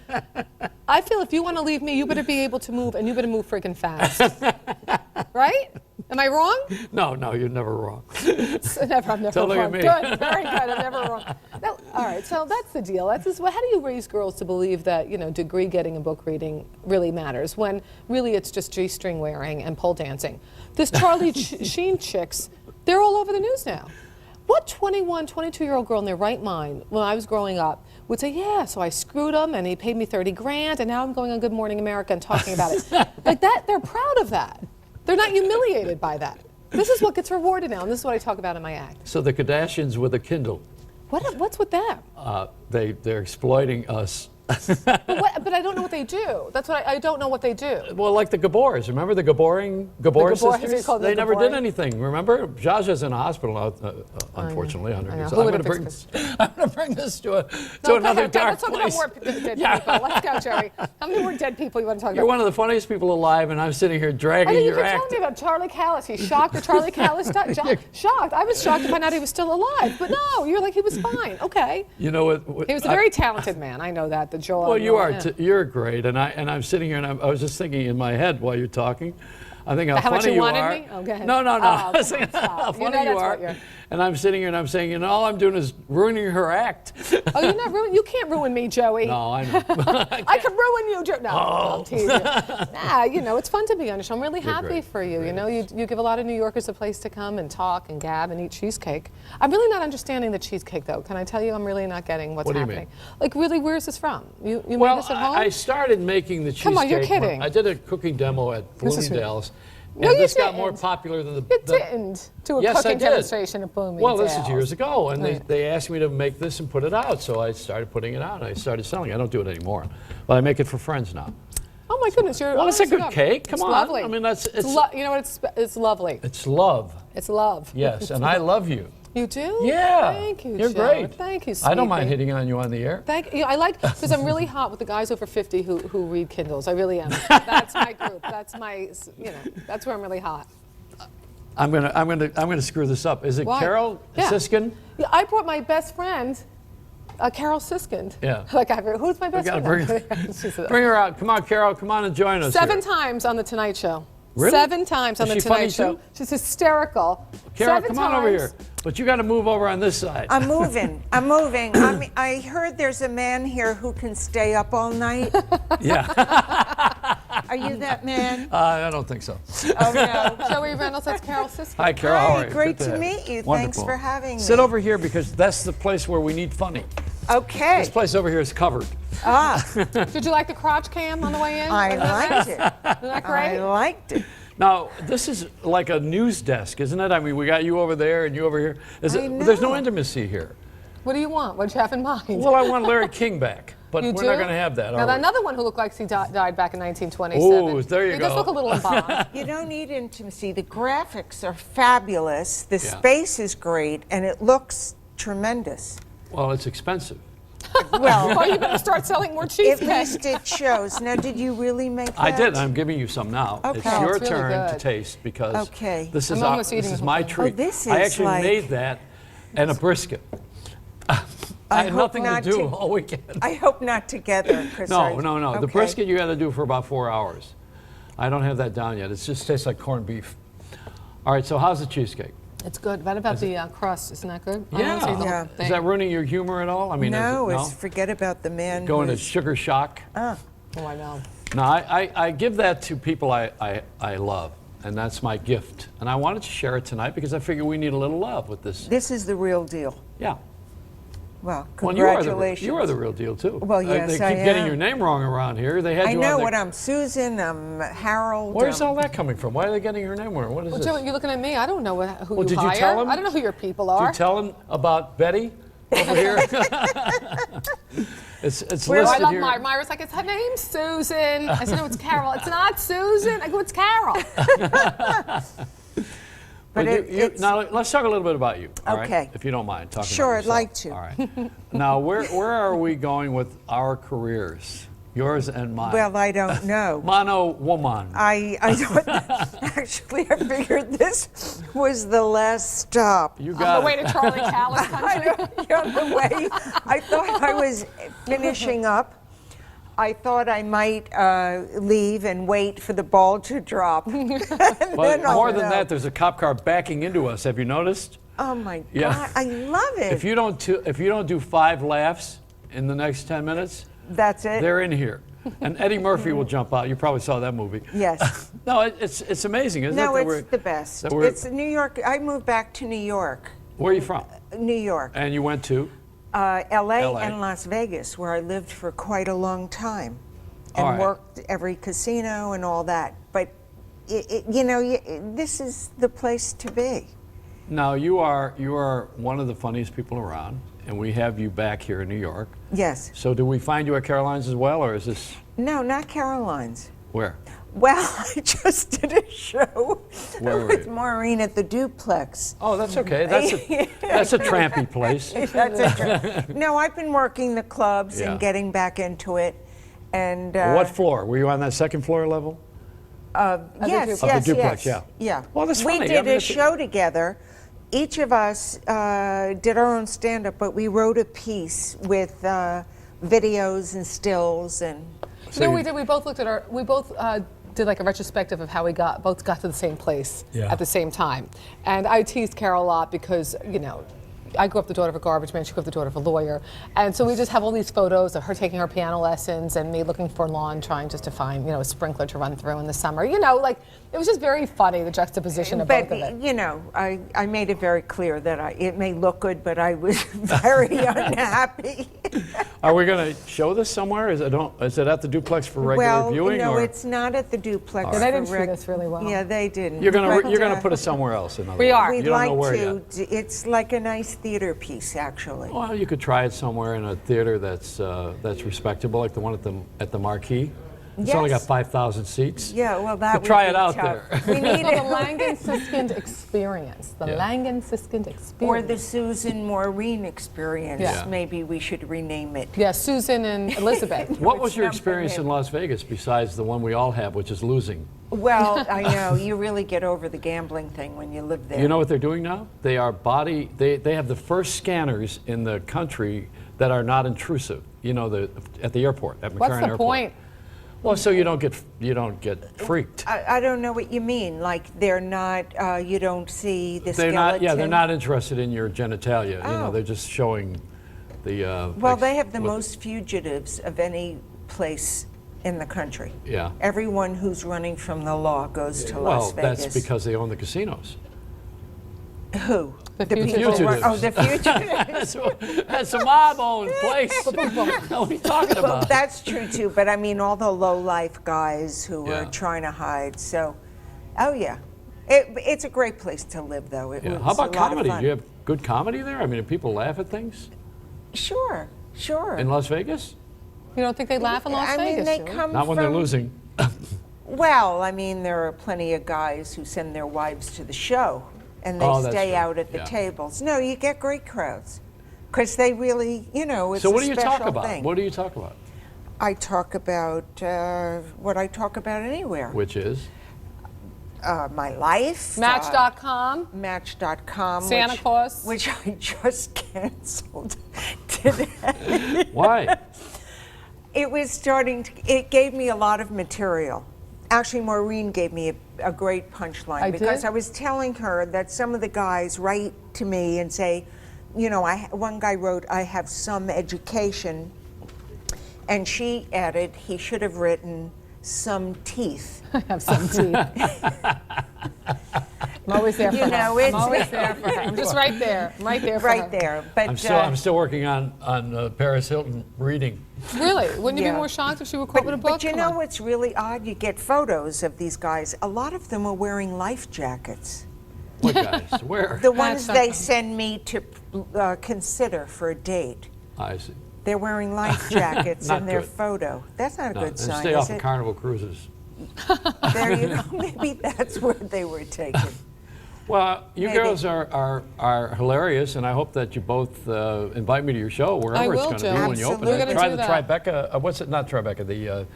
[SPEAKER 6] I feel if you want to leave me, you better be able to move, and you better move friggin' fast. Right? Am I wrong?
[SPEAKER 2] No, you're never wrong.
[SPEAKER 6] I'm never
[SPEAKER 2] Don't look
[SPEAKER 6] wrong.
[SPEAKER 2] at me.
[SPEAKER 6] Good, very good. I'm never wrong. No, all right, so that's the deal. How do you raise girls to believe that, you know, degree getting and book reading really matters when really it's just G-string wearing and pole dancing? This Charlie Sheen chicks, they're all over the news now. What 21, 22-year-old girl in their right mind, when I was growing up, would say, yeah, so I screwed him and he paid me 30 grand and now I'm going on Good Morning America and talking about it. Like that, they're proud of that. They're not humiliated by that. This is what gets rewarded now, and this is what I talk about in my act.
[SPEAKER 2] So the Kardashians with a Kindle.
[SPEAKER 6] What's with that?
[SPEAKER 2] They're exploiting us.
[SPEAKER 6] But I don't know what they do. That's what I don't know what they do.
[SPEAKER 2] Well, like the Gabors. Remember the Gabor sisters? They never did anything. Remember? Jaja's in a hospital, unfortunately, under his. I'm going to bring this to another dark place.
[SPEAKER 6] Let's talk about more dead people. Let's go, Joey. How many more dead people you want to talk about?
[SPEAKER 2] You're one of the funniest people alive, and I'm sitting here dragging your act.
[SPEAKER 6] You keep telling me about Charlie Callis. He's shocked that Charlie Callis died. Shocked. I was shocked to find out he was still alive. But no, you're like, he was fine. Okay.
[SPEAKER 2] You know what?
[SPEAKER 6] He was a very talented man. I know that. Joel.
[SPEAKER 2] Well, you are. You're great, and I'm sitting here, and I was just thinking in my head while you're talking. I think how funny you are.
[SPEAKER 6] How much you wanted me? Oh, go ahead.
[SPEAKER 2] No.
[SPEAKER 6] Oh,
[SPEAKER 2] how funny you are. And I'm sitting here and I'm saying, you know, all I'm doing is ruining her act.
[SPEAKER 6] Oh, you're not ruining. You can't ruin me, Joey.
[SPEAKER 2] No, I know.
[SPEAKER 6] I can ruin you, Joey. No,
[SPEAKER 2] I'm
[SPEAKER 6] teasing. Nah, you know, it's fun to be on the show. I'm really happy
[SPEAKER 2] great.
[SPEAKER 6] for you. You know, you give a lot of New Yorkers a place to come and talk and gab and eat cheesecake. I'm really not understanding the cheesecake, though. Can I tell you, I'm really not getting what's happening.
[SPEAKER 2] What do you mean?
[SPEAKER 6] Like, really, where's this from? You made this at home?
[SPEAKER 2] I started making the cheesecake.
[SPEAKER 6] Come on, you're kidding.
[SPEAKER 2] I did a cooking demo at Bloomingdale's.
[SPEAKER 6] No,
[SPEAKER 2] and this got more popular than the...
[SPEAKER 6] You didn't do a cooking demonstration at Bloomingdale's.
[SPEAKER 2] Well, this is years ago, and they asked me to make this and put it out, so I started putting it out, and I started selling it. I don't do it anymore, but I make it for friends now.
[SPEAKER 6] Oh Oh my goodness, you're.
[SPEAKER 2] Well, it's a good
[SPEAKER 6] up.
[SPEAKER 2] cake. Come
[SPEAKER 6] it's
[SPEAKER 2] on.
[SPEAKER 6] Lovely.
[SPEAKER 2] I mean, that's
[SPEAKER 6] you know what? It's lovely.
[SPEAKER 2] It's love.
[SPEAKER 6] It's love.
[SPEAKER 2] Yes, and I love you.
[SPEAKER 6] You do?
[SPEAKER 2] Yeah.
[SPEAKER 6] Thank you.
[SPEAKER 2] You're
[SPEAKER 6] Joe.
[SPEAKER 2] great.
[SPEAKER 6] Thank you. Sweetie.
[SPEAKER 2] I don't mind hitting on you on the air.
[SPEAKER 6] Thank you. I like because I'm really hot with the guys over 50 who read Kindles. I really am. That's my group. That's my. That's where I'm really hot.
[SPEAKER 2] I'm gonna screw this up. Is it
[SPEAKER 6] Why?
[SPEAKER 2] Carol Siskind?
[SPEAKER 6] Yeah, I brought my best friend. Carol Siskind.
[SPEAKER 2] Yeah.
[SPEAKER 6] Like, who's my best friend?
[SPEAKER 2] Bring her out. Come on, Carol. Come on and join us.
[SPEAKER 6] 7 times on The Tonight Show.
[SPEAKER 2] Really?
[SPEAKER 6] 7 times on The Tonight Show.
[SPEAKER 2] Too?
[SPEAKER 6] She's hysterical.
[SPEAKER 2] Carol, come on over here. But you got to move over on this side.
[SPEAKER 13] I'm moving. I'm moving. I heard there's a man here who can stay up all night.
[SPEAKER 2] Yeah.
[SPEAKER 13] Are you that man?
[SPEAKER 2] I don't think so.
[SPEAKER 13] Oh, no.
[SPEAKER 6] Joey Reynolds, that's Carol Siskind.
[SPEAKER 2] Hi, Carol. How are you?
[SPEAKER 13] Great to meet you.
[SPEAKER 2] Wonderful.
[SPEAKER 13] Thanks for having me.
[SPEAKER 2] Sit over here because that's the place where we need funny.
[SPEAKER 13] Okay.
[SPEAKER 2] This place over here is covered.
[SPEAKER 13] Ah.
[SPEAKER 6] Did you like the crotch cam on the way in?
[SPEAKER 13] I liked it.
[SPEAKER 6] Isn't that great?
[SPEAKER 13] I liked it.
[SPEAKER 2] Now, this is like a news desk, isn't it? I mean, we got you over there and you over here.
[SPEAKER 13] know.
[SPEAKER 2] There's no intimacy here.
[SPEAKER 6] What do you want? What do you have in mind?
[SPEAKER 2] Well, I want Larry King back, but
[SPEAKER 6] You
[SPEAKER 2] we're
[SPEAKER 6] do?
[SPEAKER 2] not going to have that,
[SPEAKER 6] Now,
[SPEAKER 2] are we?
[SPEAKER 6] another one who looked like he died back in 1927.
[SPEAKER 2] Oh, there you
[SPEAKER 6] He
[SPEAKER 2] go.
[SPEAKER 6] does look a little embalmed.
[SPEAKER 13] You don't need intimacy. The graphics are fabulous. The
[SPEAKER 2] Yeah.
[SPEAKER 13] space is great, and it looks tremendous.
[SPEAKER 2] Well, it's expensive.
[SPEAKER 13] Well,
[SPEAKER 6] you better start selling more
[SPEAKER 13] at
[SPEAKER 6] cheesecake.
[SPEAKER 13] least it shows. Now, did you really make that?
[SPEAKER 2] I did. I'm giving you some now.
[SPEAKER 13] Okay.
[SPEAKER 2] It's
[SPEAKER 13] Oh,
[SPEAKER 2] your
[SPEAKER 6] it's really
[SPEAKER 2] turn to
[SPEAKER 6] good.
[SPEAKER 2] taste because
[SPEAKER 13] Okay.
[SPEAKER 2] this
[SPEAKER 6] I'm
[SPEAKER 2] is
[SPEAKER 6] almost
[SPEAKER 2] this
[SPEAKER 6] eating
[SPEAKER 2] is
[SPEAKER 6] the
[SPEAKER 2] my
[SPEAKER 6] whole thing.
[SPEAKER 2] treat.
[SPEAKER 13] Oh, this
[SPEAKER 2] I
[SPEAKER 13] is
[SPEAKER 2] actually
[SPEAKER 13] like-
[SPEAKER 2] made that and a brisket. I had
[SPEAKER 13] hope
[SPEAKER 2] nothing to
[SPEAKER 13] not
[SPEAKER 2] do
[SPEAKER 13] to-
[SPEAKER 2] all weekend.
[SPEAKER 13] I hope not together. 'Cause
[SPEAKER 2] No.
[SPEAKER 13] Okay.
[SPEAKER 2] The brisket you got to do for about 4 hours. I don't have that down yet. It just tastes like corned beef. All right. So how's the cheesecake?
[SPEAKER 6] It's good. What about the crust? Isn't that good?
[SPEAKER 2] Yeah. Is that ruining your humor at all? I mean,
[SPEAKER 13] No,
[SPEAKER 2] is it,
[SPEAKER 13] it's forget about the man.
[SPEAKER 2] going to
[SPEAKER 13] who's-
[SPEAKER 2] sugar shock?
[SPEAKER 6] Oh, I know.
[SPEAKER 2] No, I give that to people I love, and that's my gift. And I wanted to share it tonight because I figure we need a little love with this.
[SPEAKER 13] This is the real deal.
[SPEAKER 2] Yeah.
[SPEAKER 13] Well,
[SPEAKER 2] Well,
[SPEAKER 13] congratulations.
[SPEAKER 2] you are the real deal too.
[SPEAKER 13] Well, yes,
[SPEAKER 2] they keep
[SPEAKER 13] I
[SPEAKER 2] getting
[SPEAKER 13] am.
[SPEAKER 2] your name wrong around here. They had
[SPEAKER 13] I
[SPEAKER 2] you
[SPEAKER 13] know
[SPEAKER 2] on
[SPEAKER 13] what I'm Susan, I'm Harold.
[SPEAKER 2] Where's all that coming from? Why are they getting your name wrong? What is
[SPEAKER 6] Well,
[SPEAKER 2] this?
[SPEAKER 6] Joe, you're looking at me. I don't know who
[SPEAKER 2] Well,
[SPEAKER 6] you
[SPEAKER 2] did
[SPEAKER 6] hire.
[SPEAKER 2] you tell him?
[SPEAKER 6] I don't know who your people
[SPEAKER 2] Did
[SPEAKER 6] are.
[SPEAKER 2] you tell him about Betty over here? it's
[SPEAKER 6] Well, I
[SPEAKER 2] listed
[SPEAKER 6] love
[SPEAKER 2] here.
[SPEAKER 6] Myra's like, it's her name, Susan. I said, no, it's Carol. It's not Susan. I go, it's Carol.
[SPEAKER 2] But now let's talk a little bit about you. All right?
[SPEAKER 13] Okay.
[SPEAKER 2] If you don't mind talking.
[SPEAKER 13] Sure,
[SPEAKER 2] about
[SPEAKER 13] I'd like to.
[SPEAKER 2] All right. Now, where are we going with our careers? Yours and mine.
[SPEAKER 13] Well, I don't know.
[SPEAKER 2] Mono woman.
[SPEAKER 13] I don't. Actually, I figured this was the last stop.
[SPEAKER 2] You
[SPEAKER 6] On
[SPEAKER 2] got
[SPEAKER 6] the way to Charlie Callis country.
[SPEAKER 13] On the way, I thought I was finishing up. I thought I might leave and wait for the ball to drop.
[SPEAKER 2] But more than that, there's a cop car backing into us. Have you noticed?
[SPEAKER 13] Oh my
[SPEAKER 2] Yeah.
[SPEAKER 13] God, I love it.
[SPEAKER 2] If you don't do 5 laughs in the next 10 minutes,
[SPEAKER 13] that's it.
[SPEAKER 2] they're in here. And Eddie Murphy will jump out. You probably saw that movie.
[SPEAKER 13] Yes.
[SPEAKER 2] No, it's amazing, isn't it?
[SPEAKER 13] No,
[SPEAKER 2] that
[SPEAKER 13] it's the best.
[SPEAKER 2] that we're-
[SPEAKER 13] It's New York. I moved back to New York.
[SPEAKER 2] Where are you from?
[SPEAKER 13] New York.
[SPEAKER 2] And you went to?
[SPEAKER 13] LA and Las Vegas, where I lived for quite a long time and
[SPEAKER 2] All right.
[SPEAKER 13] worked every casino and all that. But, this is the place to be.
[SPEAKER 2] Now, you are one of the funniest people around, and we have you back here in New York.
[SPEAKER 13] Yes.
[SPEAKER 2] So do we find you at Caroline's as well, or is this
[SPEAKER 13] No, not Caroline's.
[SPEAKER 2] where?
[SPEAKER 13] Well, I just did a show
[SPEAKER 2] Where were
[SPEAKER 13] with
[SPEAKER 2] you?
[SPEAKER 13] Maureen at the Duplex.
[SPEAKER 2] Oh, that's okay. That's a trampy place.
[SPEAKER 13] No, I've been working the clubs
[SPEAKER 2] Yeah.
[SPEAKER 13] and getting back into it. And
[SPEAKER 2] What floor? Were you on that second floor level?
[SPEAKER 13] yes,
[SPEAKER 2] Of the duplex,
[SPEAKER 13] yes.
[SPEAKER 2] yeah. Well, that's
[SPEAKER 13] we
[SPEAKER 2] funny. I
[SPEAKER 13] did
[SPEAKER 2] mean,
[SPEAKER 13] a
[SPEAKER 2] it's-
[SPEAKER 13] show together. Each of us did our own stand-up, but we wrote a piece with videos and stills and.
[SPEAKER 6] No, we did. We both looked at we both did like a retrospective of how we both got to the same place at the same time. And I teased Carol a lot because, I grew up the daughter of a garbage man, she grew up the daughter of a lawyer. And so we just have all these photos of her taking her piano lessons and me looking for lawn, trying just to find, a sprinkler to run through in the summer. It was just very funny, the juxtaposition of both of it.
[SPEAKER 13] I made it very clear that it may look good, but I was very unhappy.
[SPEAKER 2] Are we going to show this somewhere? Is it at the duplex for regular viewing?
[SPEAKER 13] No,
[SPEAKER 2] or?
[SPEAKER 13] it's not at the duplex.
[SPEAKER 2] All right.
[SPEAKER 6] They didn't shoot us really well.
[SPEAKER 13] Yeah, they didn't.
[SPEAKER 2] You're going
[SPEAKER 13] But,
[SPEAKER 2] to put it somewhere else. In other
[SPEAKER 6] We
[SPEAKER 2] words.
[SPEAKER 6] are.
[SPEAKER 2] You
[SPEAKER 13] We'd
[SPEAKER 2] don't
[SPEAKER 13] like
[SPEAKER 2] know where
[SPEAKER 13] to.
[SPEAKER 2] yet.
[SPEAKER 13] It's like a nice theater piece, actually.
[SPEAKER 2] Well, you could try it somewhere in a theater that's respectable, like the one at the Marquee. It's only got 5,000 seats.
[SPEAKER 13] Yeah, well, that
[SPEAKER 2] but
[SPEAKER 13] would
[SPEAKER 2] try
[SPEAKER 13] be
[SPEAKER 2] it out
[SPEAKER 13] tough.
[SPEAKER 2] there.
[SPEAKER 13] We need
[SPEAKER 6] the Langan Siskind experience. The Langan Siskind experience.
[SPEAKER 13] Or the Susan Maureen experience.
[SPEAKER 6] Yeah.
[SPEAKER 13] Maybe we should rename it.
[SPEAKER 6] Yeah, Susan and Elizabeth.
[SPEAKER 2] What was your experience in Las Vegas besides the one we all have, which is losing?
[SPEAKER 13] Well, I know. You really get over the gambling thing when you live there.
[SPEAKER 2] You know what they're doing now? They are they have the first scanners in the country that are not intrusive. You know, at the airport, at McCarran
[SPEAKER 6] What's the
[SPEAKER 2] Airport.
[SPEAKER 6] point?
[SPEAKER 2] Well, so you don't get freaked.
[SPEAKER 13] I don't know what you mean. Like they're not. You don't see the
[SPEAKER 2] They're
[SPEAKER 13] skeleton.
[SPEAKER 2] not. Yeah, they're not interested in your genitalia.
[SPEAKER 13] Oh.
[SPEAKER 2] You know, they're just showing the.
[SPEAKER 13] Well, they have the most fugitives of any place in the country.
[SPEAKER 2] Yeah.
[SPEAKER 13] Everyone who's running from the law goes to Las Vegas.
[SPEAKER 2] Well, that's because they own the casinos.
[SPEAKER 13] Who?
[SPEAKER 6] The
[SPEAKER 13] people
[SPEAKER 2] fugitives.
[SPEAKER 13] who are, oh, the fugitives.
[SPEAKER 2] That's a mob-owned place. What are you talking
[SPEAKER 13] Well,
[SPEAKER 2] about?
[SPEAKER 13] that's true too. But I mean, all the low-life guys who are trying to hide. So, oh yeah, it's a great place to live, though. It was
[SPEAKER 2] How about
[SPEAKER 13] a lot of
[SPEAKER 2] comedy?
[SPEAKER 13] fun.
[SPEAKER 2] Do you have good comedy there? I mean, do people laugh at things
[SPEAKER 13] Sure, sure.
[SPEAKER 2] in Las Vegas?
[SPEAKER 6] You don't think they laugh in Las
[SPEAKER 13] I
[SPEAKER 6] Vegas?
[SPEAKER 13] mean, they
[SPEAKER 6] do
[SPEAKER 13] come
[SPEAKER 2] Not when
[SPEAKER 13] from,
[SPEAKER 2] they're losing.
[SPEAKER 13] Well, I mean, there are plenty of guys who send their wives to the show, and they
[SPEAKER 2] Oh, that's
[SPEAKER 13] stay
[SPEAKER 2] true.
[SPEAKER 13] out at the
[SPEAKER 2] Yeah.
[SPEAKER 13] tables. No, you get great crowds, because they really, you know, it's
[SPEAKER 2] So what
[SPEAKER 13] a
[SPEAKER 2] do you
[SPEAKER 13] special
[SPEAKER 2] talk about?
[SPEAKER 13] thing.
[SPEAKER 2] What do you talk about?
[SPEAKER 13] I talk about what I talk about anywhere.
[SPEAKER 2] Which is?
[SPEAKER 13] My life.
[SPEAKER 6] Match.com.
[SPEAKER 13] Match.com.
[SPEAKER 6] Santa Claus.
[SPEAKER 13] Which I just canceled today.
[SPEAKER 2] Why?
[SPEAKER 13] It was starting to, it gave me a lot of material. Actually, Maureen gave me a great punchline because I was telling her that some of the guys write to me and say, you know, one guy wrote, I have some education, and she added, he should have written some teeth.
[SPEAKER 6] I have some teeth. I'm always there for her. I'm always there for her. I'm just right there. I'm right there for her.
[SPEAKER 13] Right there. But
[SPEAKER 2] I'm still working on Paris Hilton reading.
[SPEAKER 6] Really? Wouldn't you be more shocked if she were quoted a book?
[SPEAKER 13] But you know what's really odd? You get photos of these guys. A lot of them are wearing life jackets.
[SPEAKER 2] What guys? Where?
[SPEAKER 13] The ones they send me to consider for a date.
[SPEAKER 2] I see.
[SPEAKER 13] They're wearing life jackets in their
[SPEAKER 2] good.
[SPEAKER 13] photo. That's not a good
[SPEAKER 2] and
[SPEAKER 13] sign,
[SPEAKER 2] stay
[SPEAKER 13] is
[SPEAKER 2] off
[SPEAKER 13] it?
[SPEAKER 2] of Carnival Cruises.
[SPEAKER 13] There you go. Maybe that's where they were taken.
[SPEAKER 2] Well, you
[SPEAKER 13] Maybe.
[SPEAKER 2] girls are hilarious, and I hope that you both invite me to your show wherever it's going to be when you open it. Try the Tribeca. What's it? Not Tribeca. The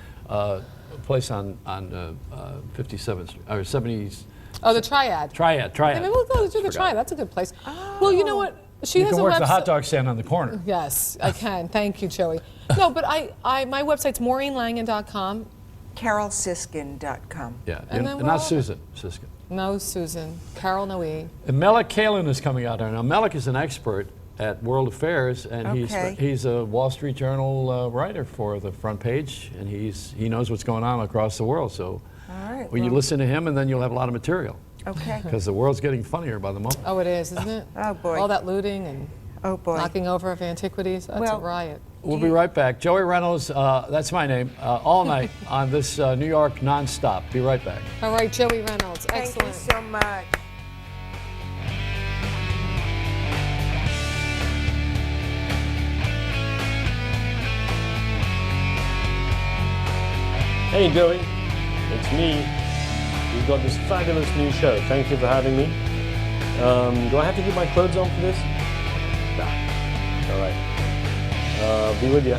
[SPEAKER 2] place on 57th Street or 70s.
[SPEAKER 6] Oh, the Triad.
[SPEAKER 2] Triad.
[SPEAKER 6] Hey, maybe we'll go to the Triad. That's a good place. Well, you know what? She
[SPEAKER 2] you
[SPEAKER 6] has
[SPEAKER 2] can
[SPEAKER 6] a
[SPEAKER 2] work
[SPEAKER 6] website.
[SPEAKER 2] the hot dog stand on the corner.
[SPEAKER 6] Yes, I can. Thank you, Joey. No, but my website's MaureenLangan.com.
[SPEAKER 13] CarolSiskind.com.
[SPEAKER 2] Yeah,
[SPEAKER 6] And
[SPEAKER 2] and
[SPEAKER 6] then
[SPEAKER 2] not Susan Siskind.
[SPEAKER 14] No Susan. Carol, no E.
[SPEAKER 2] And Melik Kaylan is coming out there. Now, Melik is an expert at world affairs, and
[SPEAKER 13] Okay.
[SPEAKER 2] he's a Wall Street Journal writer for the front page, and he knows what's going on across the world. So
[SPEAKER 13] All right,
[SPEAKER 2] well, you listen to him, and then you'll have a lot of material.
[SPEAKER 13] Okay.
[SPEAKER 2] Because the world's getting funnier by the moment.
[SPEAKER 14] Oh, it is, isn't it?
[SPEAKER 13] Oh, boy.
[SPEAKER 14] All that looting and knocking over of antiquities. That's a riot.
[SPEAKER 2] We'll be right back. Joey Reynolds, that's my name, all night on this New York Nonstop. Be right back.
[SPEAKER 14] All right, Joey Reynolds. Excellent.
[SPEAKER 13] Thank you so much.
[SPEAKER 15] Hey Joey, it's me. We've got this fabulous new show. Thank you for having me. Do I have to keep my clothes on for this? Nah. All right. Be with you.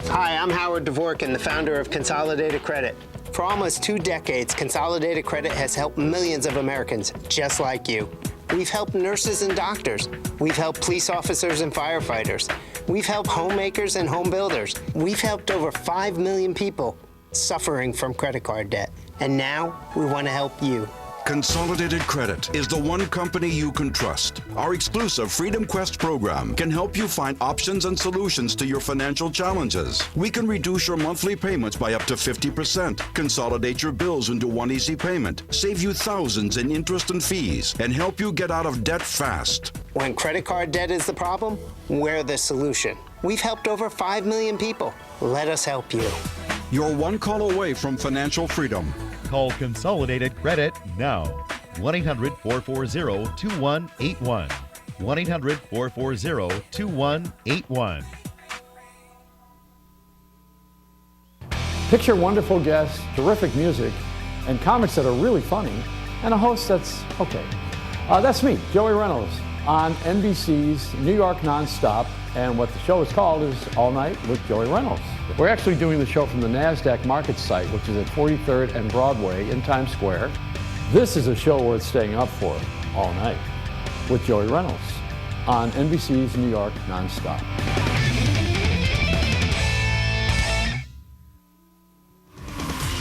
[SPEAKER 16] Hi, I'm Howard Dvorkin, the founder of Consolidated Credit. For almost 2 decades, Consolidated Credit has helped millions of Americans just like you. We've helped nurses and doctors. We've helped police officers and firefighters. We've helped homemakers and home builders. We've helped over 5 million people suffering from credit card debt. And now we want to help you.
[SPEAKER 17] Consolidated Credit is the one company you can trust. Our exclusive Freedom Quest program can help you find options and solutions to your financial challenges. We can reduce your monthly payments by up to 50%, consolidate your bills into one easy payment, save you thousands in interest and fees, and help you get out of debt fast.
[SPEAKER 16] When credit card debt is the problem, we're the solution. We've helped over 5 million people. Let us help you.
[SPEAKER 17] You're one call away from financial freedom.
[SPEAKER 18] Call Consolidated Credit now. 1-800-440-2181. 1-800-440-2181.
[SPEAKER 2] Picture wonderful guests, terrific music, and comics that are really funny, and a host that's okay. That's me, Joey Reynolds, on NBC's New York Nonstop, and what the show is called is All Night with Joey Reynolds. We're actually doing the show from the NASDAQ market site, which is at 43rd and Broadway in Times Square. This is a show worth staying up for all night with Joey Reynolds on NBC's New York Nonstop.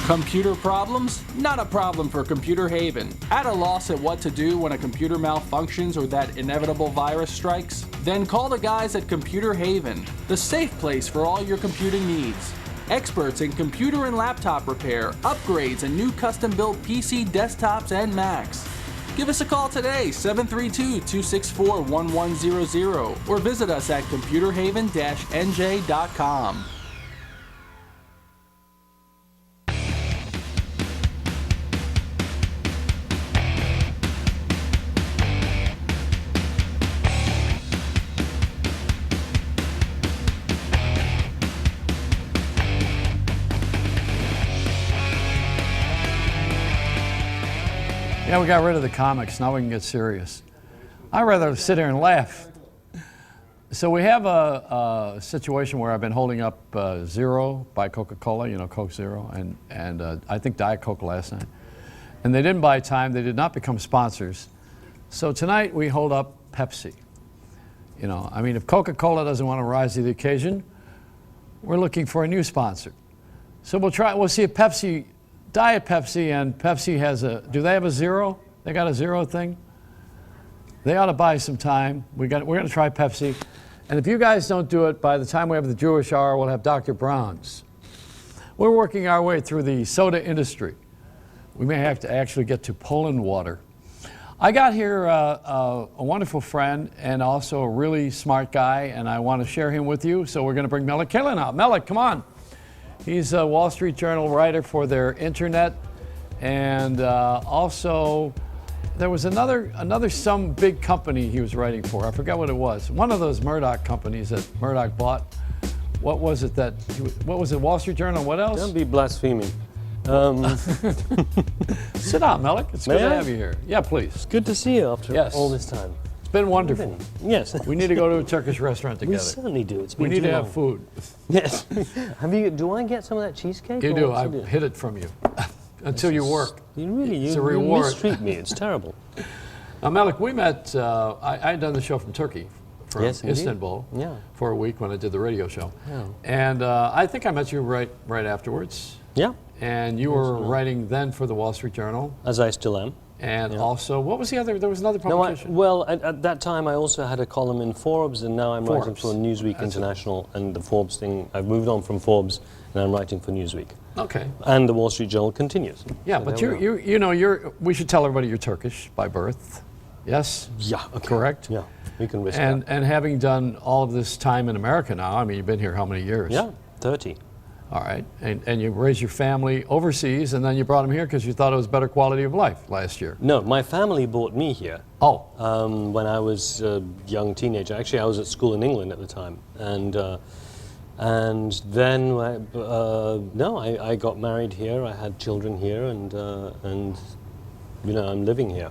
[SPEAKER 19] Computer problems? Not a problem for Computer Haven. At a loss at what to do when a computer malfunctions or that inevitable virus strikes? Then call the guys at Computer Haven, the safe place for all your computing needs. Experts in computer and laptop repair, upgrades, and new custom-built PC, desktops, and Macs. Give us a call today, 732-264-1100, or visit us at computerhaven-nj.com.
[SPEAKER 2] Yeah, we got rid of the comics. Now we can get serious. I'd rather sit here and laugh. So we have a situation where I've been holding up Zero by Coca-Cola, you know, Coke Zero, and I think Diet Coke last night. And they didn't buy time. They did not become sponsors. So tonight we hold up Pepsi. You know, I mean, if Coca-Cola doesn't want to rise to the occasion, we're looking for a new sponsor. So we'll see if Diet Pepsi and Pepsi has do they have a Zero? They got a Zero thing? They ought to buy some time. We're going to try Pepsi. And if you guys don't do it, by the time we have the Jewish Hour, we'll have Dr. Brown's. We're working our way through the soda industry. We may have to actually get to Poland water. I got here a wonderful friend and also a really smart guy, and I want to share him with you. So we're going to bring Melik Kaylan out. Melik, come on. He's a Wall Street Journal writer for their internet, and also there was some big company he was writing for. I forgot what it was. One of those Murdoch companies that Murdoch bought. What was it? Wall Street Journal? What else?
[SPEAKER 15] Don't be blaspheming.
[SPEAKER 2] Sit down, Melik. It's good to have you here. Yeah, please.
[SPEAKER 15] It's good to see you after all this time.
[SPEAKER 2] It's been wonderful.
[SPEAKER 15] Yes.
[SPEAKER 2] We need to go to a Turkish restaurant together.
[SPEAKER 15] We certainly do. It's been
[SPEAKER 2] we need
[SPEAKER 15] too
[SPEAKER 2] to
[SPEAKER 15] long.
[SPEAKER 2] have food.
[SPEAKER 15] Yes. Do I get some of that cheesecake?
[SPEAKER 2] You do. I hid it from you until you work. It's a reward.
[SPEAKER 15] You mistreat me. It's terrible.
[SPEAKER 2] Now, Melik, we met. I had done the show from Turkey, from Istanbul, for a week when I did the radio show. Yeah. And I think I met you right afterwards.
[SPEAKER 15] Yeah.
[SPEAKER 2] And you were writing then for the Wall Street Journal.
[SPEAKER 15] As I still am.
[SPEAKER 2] And also, what was the other? There was another publication.
[SPEAKER 15] At that time, I also had a column in Forbes, and now I'm writing for Newsweek International and the Forbes thing. I've moved on from Forbes, and I'm writing for Newsweek.
[SPEAKER 2] Okay.
[SPEAKER 15] And the Wall Street Journal continues.
[SPEAKER 2] Yeah, so but we should tell everybody you're Turkish by birth. Yes.
[SPEAKER 15] Yeah. Okay.
[SPEAKER 2] Correct.
[SPEAKER 15] Yeah. We can risk
[SPEAKER 2] that. And having done all of this time in America now, I mean, you've been here how many years?
[SPEAKER 15] Yeah, 30.
[SPEAKER 2] All right, and you raised your family overseas, and then you brought them here because you thought it was better quality of life last year.
[SPEAKER 15] No, my family brought me here.
[SPEAKER 2] Oh.
[SPEAKER 15] When I was a young teenager. Actually, I was at school in England at the time, and then I got married here. I had children here, and I'm living here.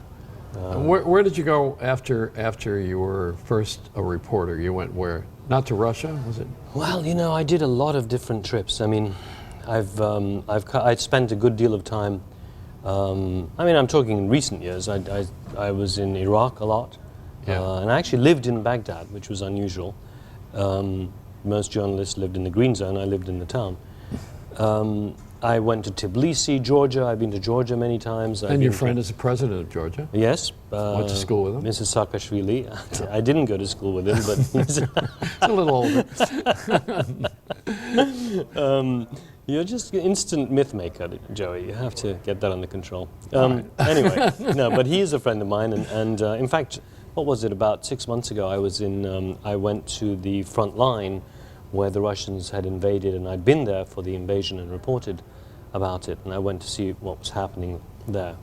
[SPEAKER 2] Where did you go after you were first a reporter? You went where? Not to Russia, was it?
[SPEAKER 15] Well, I did a lot of different trips. I mean, I'd spent a good deal of time. I'm talking in recent years. I was in Iraq a lot, and I actually lived in Baghdad, which was unusual. Most journalists lived in the green zone. I lived in the town. I went to Tbilisi, Georgia. I've been to Georgia many times.
[SPEAKER 2] And your friend is the president of Georgia?
[SPEAKER 15] Yes.
[SPEAKER 2] Went to school with him?
[SPEAKER 15] Mrs. Saakashvili. I didn't go to school with him, but he's
[SPEAKER 2] a little older.
[SPEAKER 15] You're just an instant myth maker, Joey. You have to get that under control. Anyway, no, but he is a friend of mine, and in fact, what was it, about 6 months ago, I went to the front line where the Russians had invaded, and I'd been there for the invasion and reported about it, and I went to see what was happening there.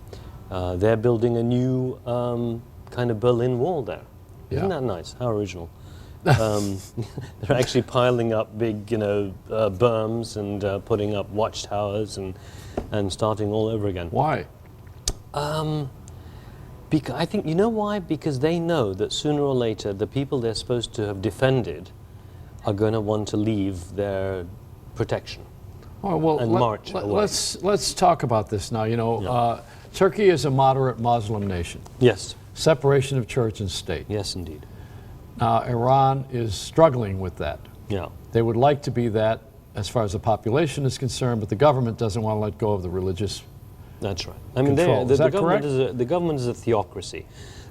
[SPEAKER 15] They're building a new kind of Berlin Wall there. Isn't that nice? How original. They're actually piling up big, berms and putting up watchtowers and starting all over again.
[SPEAKER 2] Why?
[SPEAKER 15] Because I think, you know why? Because they know that sooner or later the people they're supposed to have defended are going to want to leave their protection and march away.
[SPEAKER 2] Let's talk about this now. Turkey is a moderate Muslim nation.
[SPEAKER 15] Yes.
[SPEAKER 2] Separation of church and state.
[SPEAKER 15] Yes, indeed.
[SPEAKER 2] Now, Iran is struggling with that.
[SPEAKER 15] Yeah.
[SPEAKER 2] They would like to be that as far as the population is concerned, but the government doesn't want to let go of the religious.
[SPEAKER 15] That's right. I mean, the government is a theocracy.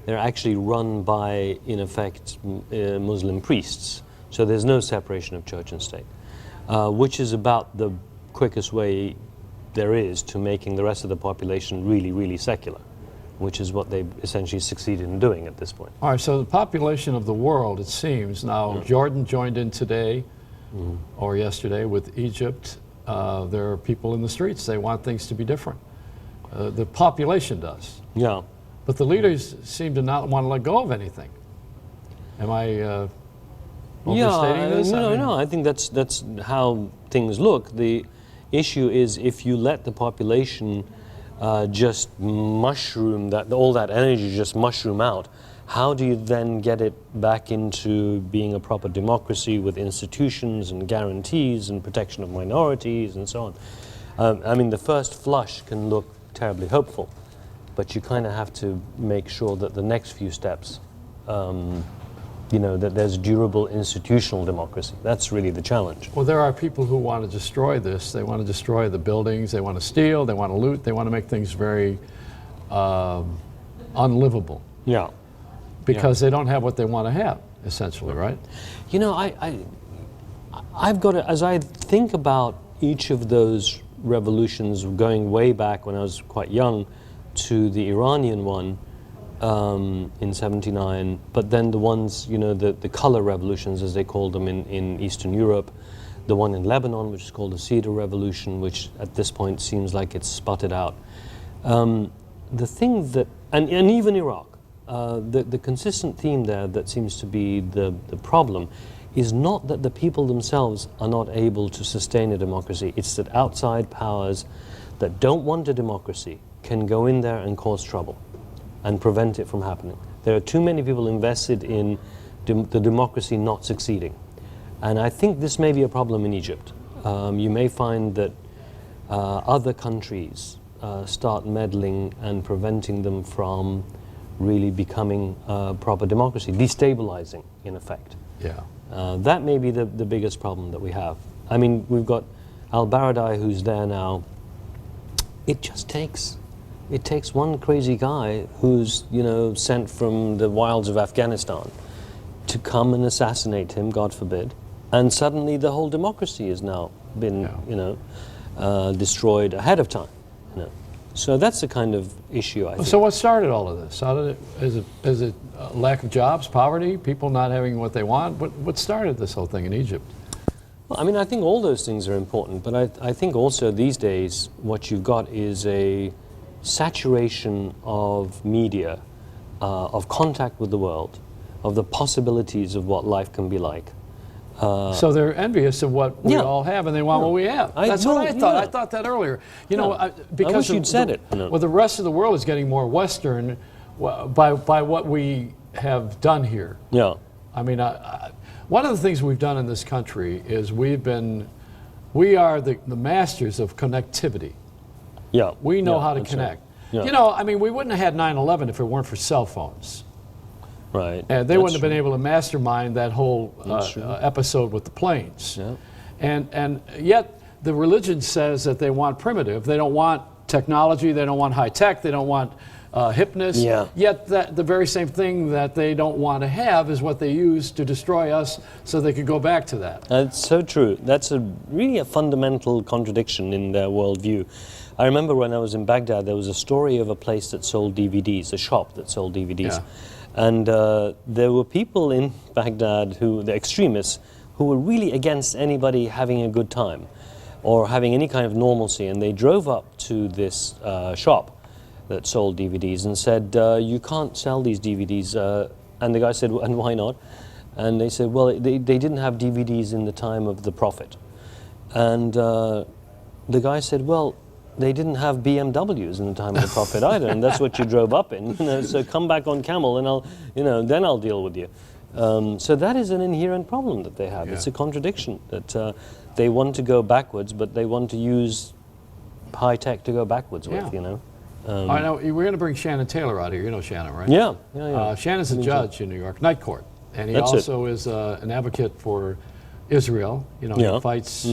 [SPEAKER 15] They're actually run by, in effect, Muslim priests. So there's no separation of church and state, which is about the quickest way there is to making the rest of the population really, really secular, which is what they essentially succeeded in doing at this point.
[SPEAKER 2] All right, so the population of the world, it seems, now Jordan joined in today or yesterday with Egypt. There are people in the streets, they want things to be different. The population does.
[SPEAKER 15] Yeah.
[SPEAKER 2] But the leaders seem to not want to let go of anything. Am I overstating this?
[SPEAKER 15] No, I think that's how things look. The issue is if you let the population just mushroom, all that energy just mushroom out, how do you then get it back into being a proper democracy with institutions and guarantees and protection of minorities and so on? I mean, the first flush can look terribly hopeful, but you kind of have to make sure that the next few steps, that there's durable institutional democracy. That's really the challenge.
[SPEAKER 2] Well, there are people who want to destroy this. They want to destroy the buildings, they want to steal, they want to loot, they want to make things very unlivable.
[SPEAKER 15] Yeah.
[SPEAKER 2] Because they don't have what they want to have, essentially, right?
[SPEAKER 15] You know, I've got to, as I think about each of those revolutions going way back when I was quite young to the Iranian one in '79, but then the ones, the color revolutions as they called them in Eastern Europe, the one in Lebanon which is called the Cedar Revolution, which at this point seems like it's sputtered out. The thing that, and even Iraq, the consistent theme there that seems to be the problem is not that the people themselves are not able to sustain a democracy, it's that outside powers that don't want a democracy can go in there and cause trouble and prevent it from happening. There are too many people invested in the democracy not succeeding. And I think this may be a problem in Egypt. You may find that other countries start meddling and preventing them from really becoming a proper democracy, destabilizing in effect.
[SPEAKER 2] Yeah.
[SPEAKER 15] That may be the biggest problem that we have. I mean, we've got al-Baradei who's there now. It takes one crazy guy who's, sent from the wilds of Afghanistan to come and assassinate him, God forbid, and suddenly the whole democracy has now been, destroyed ahead of time. So that's the kind of issue, I think.
[SPEAKER 2] So what started all of this? How did is it lack of jobs, poverty, people not having what they want? What started this whole thing in Egypt?
[SPEAKER 15] Well, I mean, I think all those things are important, but I think also these days what you've got is a saturation of media, of contact with the world, of the possibilities of what life can be like.
[SPEAKER 2] So they're envious of what we all have, and they want what we have. That's what I thought. I thought that earlier. Because
[SPEAKER 15] I wish you'd said it.
[SPEAKER 2] Well, the rest of the world is getting more Western by what we have done here.
[SPEAKER 15] Yeah.
[SPEAKER 2] I mean, one of the things we've done in this country is we are the masters of connectivity.
[SPEAKER 15] Yeah.
[SPEAKER 2] We know how to connect.
[SPEAKER 15] Right. Yeah.
[SPEAKER 2] I mean, we wouldn't have had 9/11 if it weren't for cell phones.
[SPEAKER 15] Right.
[SPEAKER 2] And they wouldn't have been able to mastermind that whole episode with the planes.
[SPEAKER 15] Yeah.
[SPEAKER 2] And yet the religion says that they want primitive. They don't want technology. They don't want high tech. They don't want hipness.
[SPEAKER 15] Yeah.
[SPEAKER 2] Yet the very same thing that they don't want to have is what they use to destroy us so they could go back to that.
[SPEAKER 15] That's so true. That's really a fundamental contradiction in their worldview. I remember when I was in Baghdad, there was a story of a place that sold DVDs, a shop that sold DVDs.
[SPEAKER 2] Yeah.
[SPEAKER 15] And there were people in Baghdad, the extremists, who were really against anybody having a good time or having any kind of normalcy. And they drove up to this shop that sold DVDs and said, you can't sell these DVDs. And the guy said, and why not? And they said, well, they didn't have DVDs in the time of the Prophet. And the guy said, well, they didn't have BMWs in the time of the Prophet either, and that's what you drove up in. So come back on camel, and then I'll deal with you. So that is an inherent problem that they have. Yeah. It's a contradiction that they want to go backwards, but they want to use high tech to go backwards with.
[SPEAKER 2] I know we're going to bring Shannon Taylor out here. You know Shannon, right?
[SPEAKER 15] Yeah.
[SPEAKER 2] Shannon's a judge in New York, night court, and he also is an advocate for Israel. He fights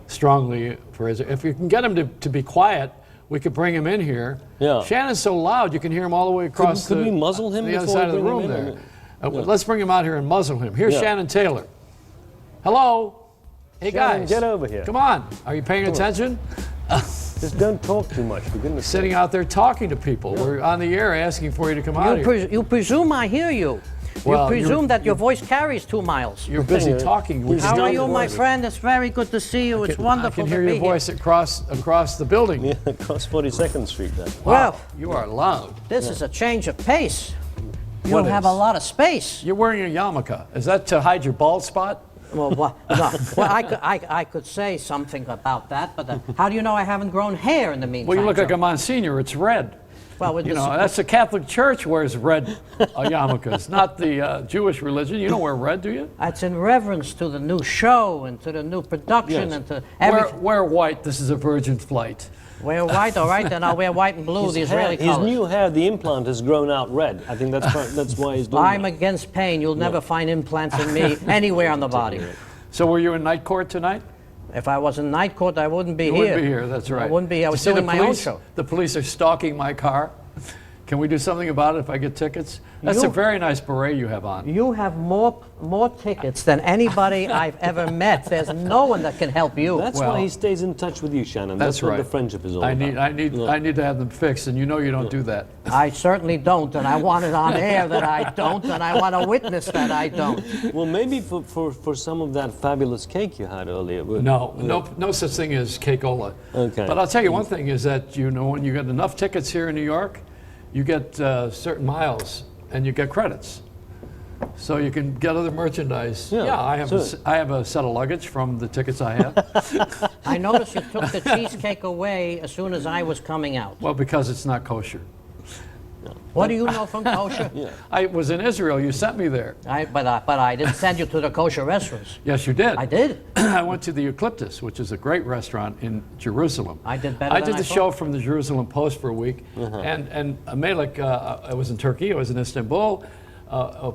[SPEAKER 2] strongly for Israel. If you can get him to be quiet, we could bring him in here. Yeah. Shannon's so loud you can hear him all the way across
[SPEAKER 15] could we muzzle him
[SPEAKER 2] the other side of the room there. Let's bring him out here and muzzle him. Here's Shannon Taylor. Hello. Hey,
[SPEAKER 15] Shannon,
[SPEAKER 2] guys.
[SPEAKER 15] get over here.
[SPEAKER 2] Come on. Are you paying attention?
[SPEAKER 15] Just don't talk too much, for goodness sake.
[SPEAKER 2] Sitting out there talking to people. Yeah. We're on the air asking for you to come out here.
[SPEAKER 20] You presume I hear you.
[SPEAKER 2] Well,
[SPEAKER 20] you presume that your voice carries 2 miles.
[SPEAKER 2] You're busy talking.
[SPEAKER 20] How are you, my friend? It's very good to see you. It's wonderful to be here.
[SPEAKER 2] I can hear your voice across the building.
[SPEAKER 15] Yeah, across 42nd Street there.
[SPEAKER 2] Wow, well, you are loud.
[SPEAKER 20] This is a change of pace. You don't have a lot of space.
[SPEAKER 2] You're wearing a yarmulke. Is that to hide your bald spot?
[SPEAKER 20] Well, I could say something about that, but how do you know I haven't grown hair in the meantime?
[SPEAKER 2] Well, you look like a Monsignor. It's red.
[SPEAKER 20] Well,
[SPEAKER 2] that's the Catholic Church wears red yarmulkes, not the Jewish religion. You don't wear red, do you?
[SPEAKER 20] It's in reverence to the new show and to the new production and to everything.
[SPEAKER 2] Wear white. This is a virgin flight.
[SPEAKER 20] Wear white, all right, then I'll wear white and blue, the Israeli colors.
[SPEAKER 15] His new hair, the implant has grown out red. I think that's why he's doing
[SPEAKER 20] I'm against pain. You'll never find implants in me anywhere on the body.
[SPEAKER 2] So were you in night court tonight?
[SPEAKER 20] If I was in night court, I wouldn't be here.
[SPEAKER 2] You wouldn't be here, that's right.
[SPEAKER 20] I wouldn't be here. I was doing my own show.
[SPEAKER 2] The police are stalking my car. Can we do something about it if I get tickets? That's a very nice beret you have on.
[SPEAKER 20] You have more tickets than anybody I've ever met. There's no one that can help you.
[SPEAKER 15] That's why he stays in touch with you, Shannon. That's
[SPEAKER 2] right.
[SPEAKER 15] What the friendship is all about.
[SPEAKER 2] I need to have them fixed, and you know you don't do that.
[SPEAKER 20] I certainly don't, and I want it on air that I don't, and I want to witness that I don't.
[SPEAKER 15] Well, maybe for some of that fabulous cake you had earlier.
[SPEAKER 2] No such thing as cakeola.
[SPEAKER 15] Okay.
[SPEAKER 2] But I'll tell you one thing is that when you get enough tickets here in New York, you get certain miles and you get credits, so you can get other merchandise. I have a set of luggage from the tickets I had.
[SPEAKER 20] I noticed you took the cheesecake away as soon as I was coming out.
[SPEAKER 2] Well, because it's not kosher.
[SPEAKER 20] What do you know from kosher?
[SPEAKER 2] I was in Israel. You sent me there.
[SPEAKER 20] But I didn't send you to the kosher restaurants.
[SPEAKER 2] Yes, you did.
[SPEAKER 20] I did.
[SPEAKER 2] I went to the Eucalyptus, which is a great restaurant in Jerusalem.
[SPEAKER 20] I did better.
[SPEAKER 2] I did the show from the Jerusalem Post for a week, and Melik, I was in Turkey. I was in Istanbul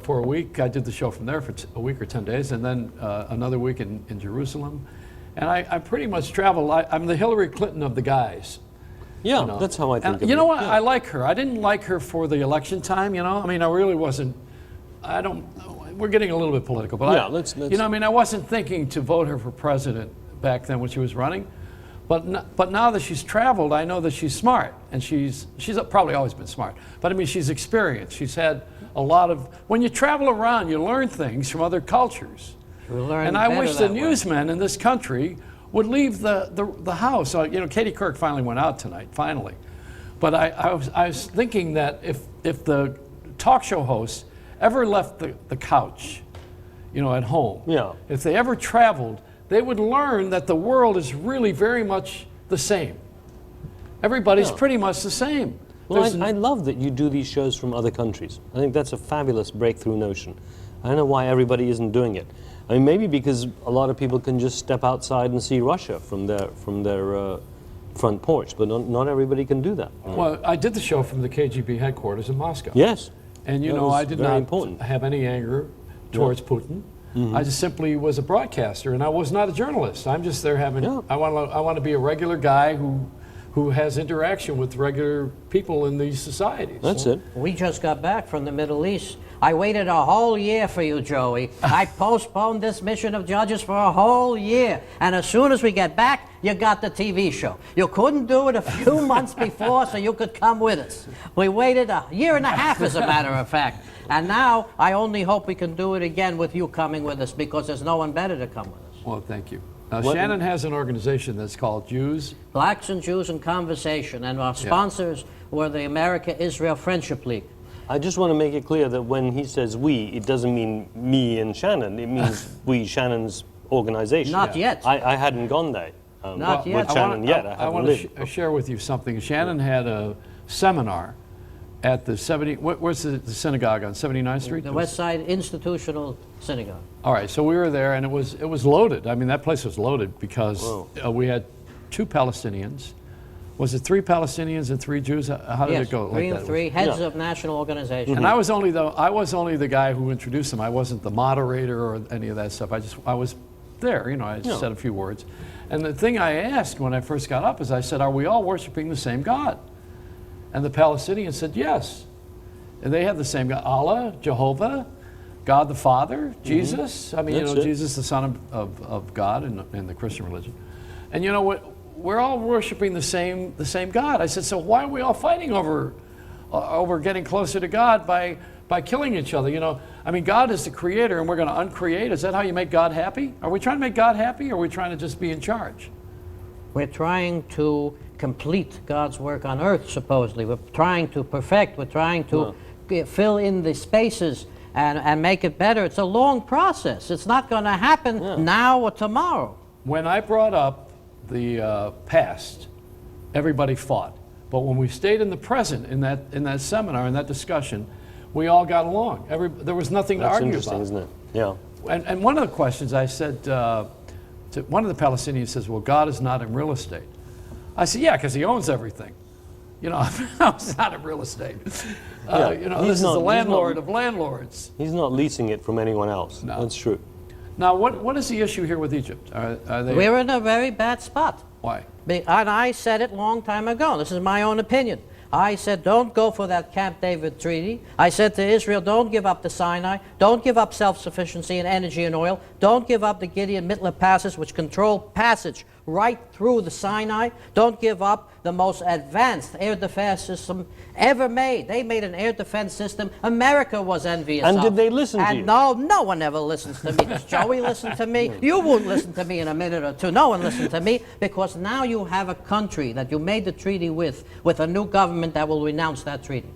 [SPEAKER 2] for a week. I did the show from there for a week or 10 days, and then another week in Jerusalem. And I pretty much travel. I'm the Hillary Clinton of the guys.
[SPEAKER 15] Yeah, that's how I think of it.
[SPEAKER 2] You know what? I like her. I didn't like her for the election time, I mean, I really wasn't. We're getting a little bit political, but I wasn't thinking to vote her for president back then when she was running. But now that she's traveled, I know that she's smart, and she's probably always been smart. But I mean, she's experienced. She's had a lot of. When you travel around, you learn things from other cultures. And I wish the newsmen in this country would leave the house. Katie Couric finally went out tonight, finally. But I was thinking that if the talk show hosts ever left the couch, at home, if they ever traveled, they would learn that the world is really very much the same. Everybody's pretty much the same.
[SPEAKER 15] Well, I love that you do these shows from other countries. I think that's a fabulous breakthrough notion. I don't know why everybody isn't doing it. I mean, maybe because a lot of people can just step outside and see Russia from their front porch, but not everybody can do that.
[SPEAKER 2] Well, I did the show from the KGB headquarters in Moscow.
[SPEAKER 15] Yes.
[SPEAKER 2] And I did not have any anger towards Putin. I just simply was a broadcaster, and I was not a journalist. I'm just there having. I want to be a regular guy who has interaction with regular people in these societies.
[SPEAKER 15] That's it.
[SPEAKER 20] We just got back from the Middle East. I waited a whole year for you, Joey. I postponed this mission of judges for a whole year. And as soon as we get back, you got the TV show. You couldn't do it a few months before, so you could come with us. We waited a year and a half, as a matter of fact. And now I only hope we can do it again with you coming with us, because there's no one better to come with us.
[SPEAKER 2] Well, thank you. Now, Shannon has an organization that's called Jews.
[SPEAKER 20] Blacks and Jews in Conversation, and our sponsors were the America-Israel Friendship League.
[SPEAKER 15] I just want to make it clear that when he says we, it doesn't mean me and Shannon. It means we, Shannon's organization.
[SPEAKER 20] Not yet.
[SPEAKER 15] I hadn't gone there.
[SPEAKER 20] Not yet.
[SPEAKER 15] With Shannon yet.
[SPEAKER 2] I want to share with you something. Shannon had a seminar at the where's the synagogue on 79th Street?
[SPEAKER 20] The West Side Institutional Synagogue.
[SPEAKER 2] All right, so we were there, and it was loaded. I mean, that place was loaded because we had 2 Palestinians. Was it 3 Palestinians and 3 Jews? How did it go?
[SPEAKER 20] 3 and 3 heads of national organizations.
[SPEAKER 2] And I was only the guy who introduced them. I wasn't the moderator or any of that stuff. I was there. You know, I said a few words. And the thing I asked when I first got up is I said, "Are we all worshiping the same God?" And the Palestinians said, "Yes." And they have the same God: Allah, Jehovah, God the Father, Jesus. I mean, Jesus, the Son of God in the Christian religion. And you know what? We're all worshiping the same God. I said, so why are we all fighting over getting closer to God by killing each other? You know, I mean, God is the creator, and we're going to uncreate. Is that how you make God happy? Are we trying to make God happy, or are we trying to just be in charge?
[SPEAKER 20] We're trying to complete God's work on earth, supposedly. We're trying to perfect. We're trying to fill in the spaces and make it better. It's a long process. It's not going to happen now or tomorrow.
[SPEAKER 2] When I brought up the past, everybody fought. But when we stayed in the present, in that seminar, in that discussion, we all got along. There was nothing to argue about.
[SPEAKER 15] That's interesting, isn't it? Yeah.
[SPEAKER 2] And one of the questions I said to one of the Palestinians says, well, God is not in real estate. I said, yeah, because he owns everything. You know, it's not in real estate. You know, this is the landlord of landlords.
[SPEAKER 15] He's not leasing it from anyone else. No. That's true.
[SPEAKER 2] Now, what is the issue here with Egypt? Are they...
[SPEAKER 20] We're in a very bad spot.
[SPEAKER 2] Why?
[SPEAKER 20] And I said it a long time ago. This is my own opinion. I said, don't go for that Camp David treaty. I said to Israel, don't give up the Sinai. Don't give up self-sufficiency in energy and oil. Don't give up the Gideon-Mittler passes, which control passage right through the Sinai. Don't give up the most advanced air defense system ever made. They made an air defense system America was envious of.
[SPEAKER 15] And did they listen to you?
[SPEAKER 20] No one ever listens to me. Does Joey listen to me? You won't listen to me in a minute or two. No one listened to me, because now you have a country that you made the treaty with a new government that will renounce that treaty.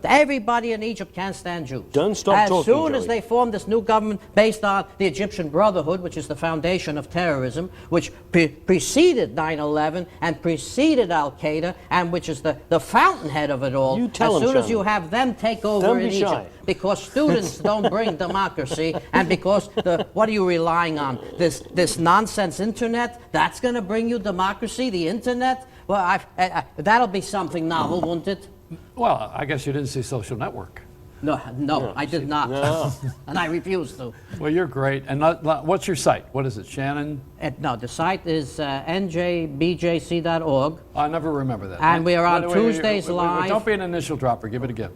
[SPEAKER 20] Everybody in Egypt can't stand Jews.
[SPEAKER 15] Don't stop talking,
[SPEAKER 20] As soon as they form this new government based on the Egyptian Brotherhood, which is the foundation of terrorism, which preceded 9/11 and preceded Al-Qaeda, and which is the fountainhead of it all, as soon as you have them take over in Egypt, because students don't bring democracy, and because what are you relying on? This nonsense internet? That's going to bring you democracy, the internet? Well, that'll be something novel, won't it?
[SPEAKER 2] Well, I guess you didn't see Social Network.
[SPEAKER 20] No, I did not.
[SPEAKER 15] No.
[SPEAKER 20] And I refuse to.
[SPEAKER 2] Well, you're great. And what's your site? What is it, Shannon?
[SPEAKER 20] No, the site is njbjc.org.
[SPEAKER 2] I never remember that.
[SPEAKER 20] And we are on Tuesdays live.
[SPEAKER 2] Don't be an initial dropper. Give it again.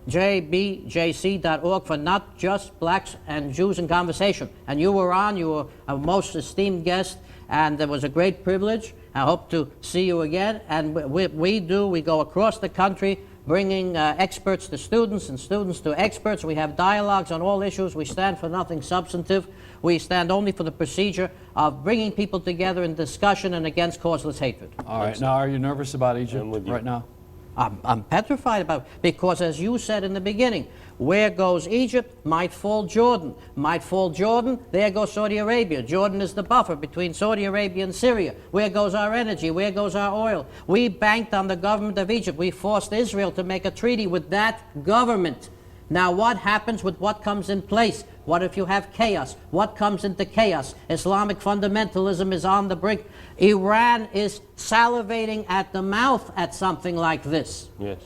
[SPEAKER 20] njbjc.org for Not Just Blacks and Jews in Conversation. And you were on. You were a most esteemed guest. And it was a great privilege. I hope to see you again. And we go across the country bringing experts to students and students to experts. We have dialogues on all issues. We stand for nothing substantive. We stand only for the procedure of bringing people together in discussion and against causeless hatred.
[SPEAKER 2] All right. Now, are you nervous about Egypt right now?
[SPEAKER 20] I'm petrified about it, because as you said in the beginning, where goes Egypt, might fall Jordan. Might fall Jordan, there goes Saudi Arabia. Jordan is the buffer between Saudi Arabia and Syria. Where goes our energy? Where goes our oil? We banked on the government of Egypt. We forced Israel to make a treaty with that government. Now what happens with what comes in place? What if you have chaos? What comes into chaos? Islamic fundamentalism is on the brink. Iran is salivating at the mouth at something like this.
[SPEAKER 15] Yes.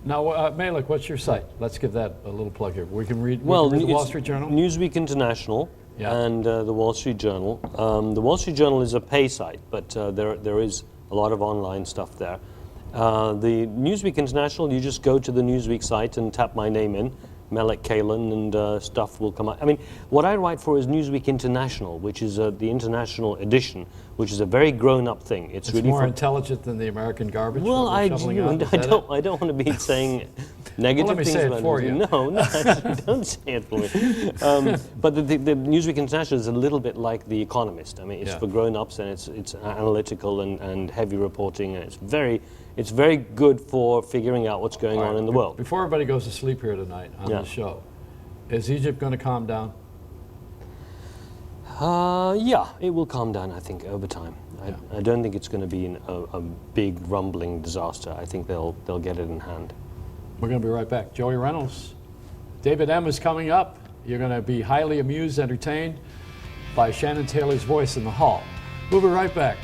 [SPEAKER 2] Now, Melik, what's your site? Let's give that a little plug here. We can read the Wall Street Journal?
[SPEAKER 15] Newsweek International and the Wall Street Journal. The Wall Street Journal is a pay site, but there is a lot of online stuff there. The Newsweek International, you just go to the Newsweek site and tap my name in, Melik Kaylan, and stuff will come out. I mean, what I write for is Newsweek International, which is the international edition, which is a very grown-up thing. It's really
[SPEAKER 2] more intelligent than the American garbage.
[SPEAKER 15] Well, I don't want to be saying negative
[SPEAKER 2] Well, let me
[SPEAKER 15] things
[SPEAKER 2] say it
[SPEAKER 15] about
[SPEAKER 2] for
[SPEAKER 15] Newsweek.
[SPEAKER 2] you.
[SPEAKER 15] No, don't say it for me. But the Newsweek International is a little bit like The Economist. I mean, it's for grown-ups, and it's analytical and heavy reporting, and it's very good for figuring out what's going on in the world.
[SPEAKER 2] Before everybody goes to sleep here tonight on the show, is Egypt going to calm down?
[SPEAKER 15] Yeah, it will calm down, I think, over time. I don't think it's going to be a big rumbling disaster. I think they'll get it in hand.
[SPEAKER 2] We're going to be right back. Joey Reynolds, David M. is coming up. You're going to be highly amused, entertained by Shannon Taylor's voice in the hall. We'll be right back.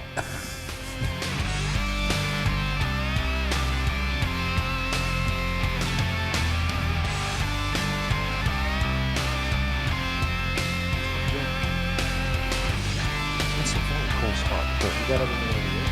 [SPEAKER 15] That's a very cool spot. You got everything over here.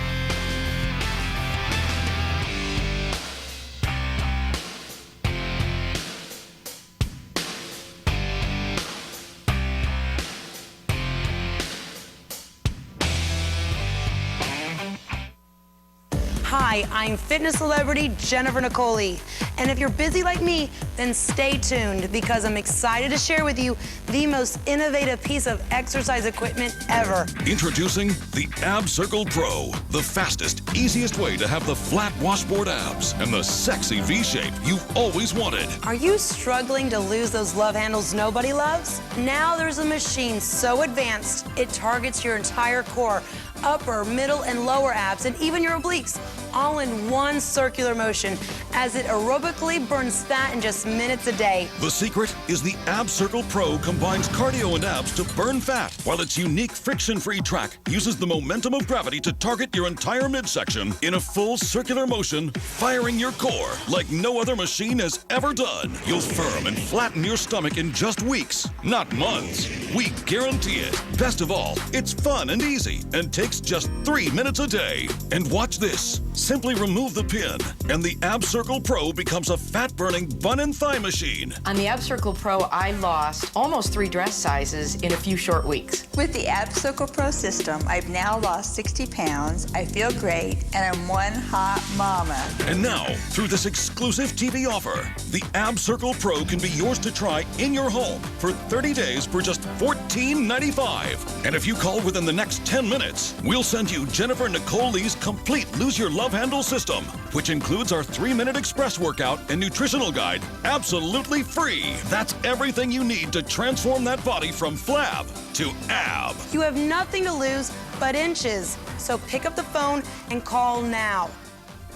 [SPEAKER 21] Hi, I'm fitness celebrity Jennifer Nicoli. And if you're busy like me, then stay tuned because I'm excited to share with you the most innovative piece of exercise equipment ever.
[SPEAKER 22] Introducing the Ab Circle Pro, the fastest, easiest way to have the flat washboard abs and the sexy V shape you've always wanted.
[SPEAKER 21] Are you struggling to lose those love handles nobody loves? Now there's a machine so advanced, it targets your entire core, upper, middle, and lower abs, and even your obliques, all in one circular motion, as it aerobically burns fat in just minutes a day.
[SPEAKER 22] The secret is the Ab Circle Pro combines cardio and abs to burn fat, while its unique friction-free track uses the momentum of gravity to target your entire midsection in a full circular motion, firing your core like no other machine has ever done. You'll firm and flatten your stomach in just weeks, not months. We guarantee it. Best of all, it's fun and easy and takes just 3 minutes a day. And watch this. Simply remove the pin, and the Ab Circle Pro becomes a fat-burning bun and thigh machine.
[SPEAKER 23] On the Ab Circle Pro, I lost almost 3 dress sizes in a few short weeks.
[SPEAKER 12] With the Ab Circle Pro system, I've now lost 60 pounds, I feel great, and I'm one hot mama.
[SPEAKER 22] And now, through this exclusive TV offer, the Ab Circle Pro can be yours to try in your home for 30 days for just $14.95. And if you call within the next 10 minutes, we'll send you Jennifer Nicoli's complete Lose Your Love Handle system, which includes our 3-minute express workout and nutritional guide, absolutely free. That's everything you need to transform that body from flab to ab.
[SPEAKER 21] You have nothing to lose but inches, so pick up the phone and call now.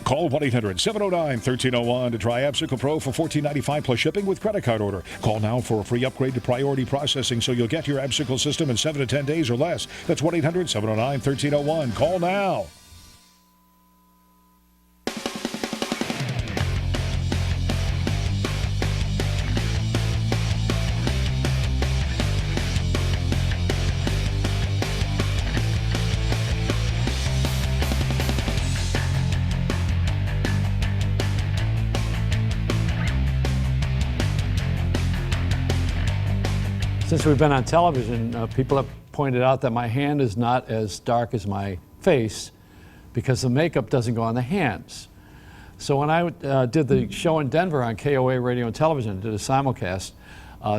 [SPEAKER 24] Call 1-800-709-1301 to try Ab Circle Pro for $14.95 plus shipping with credit card order. Call now for a free upgrade to priority processing so you'll get your Ab Circle system in 7 to 10 days or less. That's 1-800-709-1301. Call now.
[SPEAKER 2] Since we've been on television, people have pointed out that my hand is not as dark as my face because the makeup doesn't go on the hands. So when I did the show in Denver on KOA Radio and Television, did a simulcast,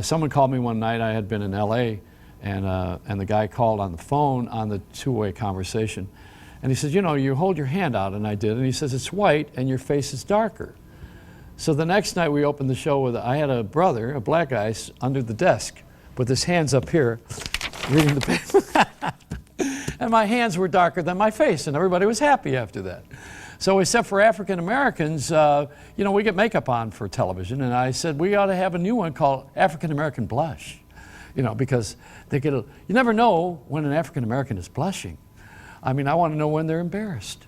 [SPEAKER 2] someone called me one night. I had been in LA, and the guy called on the phone on the two-way conversation. And he said, you know, you hold your hand out, and I did. And he says, it's white, and your face is darker. So the next night we opened the show with, I had a brother, a black guy, under the desk with his hands up here, reading the paper. And my hands were darker than my face, and everybody was happy after that. So except for African Americans, you know, we get makeup on for television, and I said we ought to have a new one called African American Blush, you know, because they get you never know when an African American is blushing. I mean, I want to know when they're embarrassed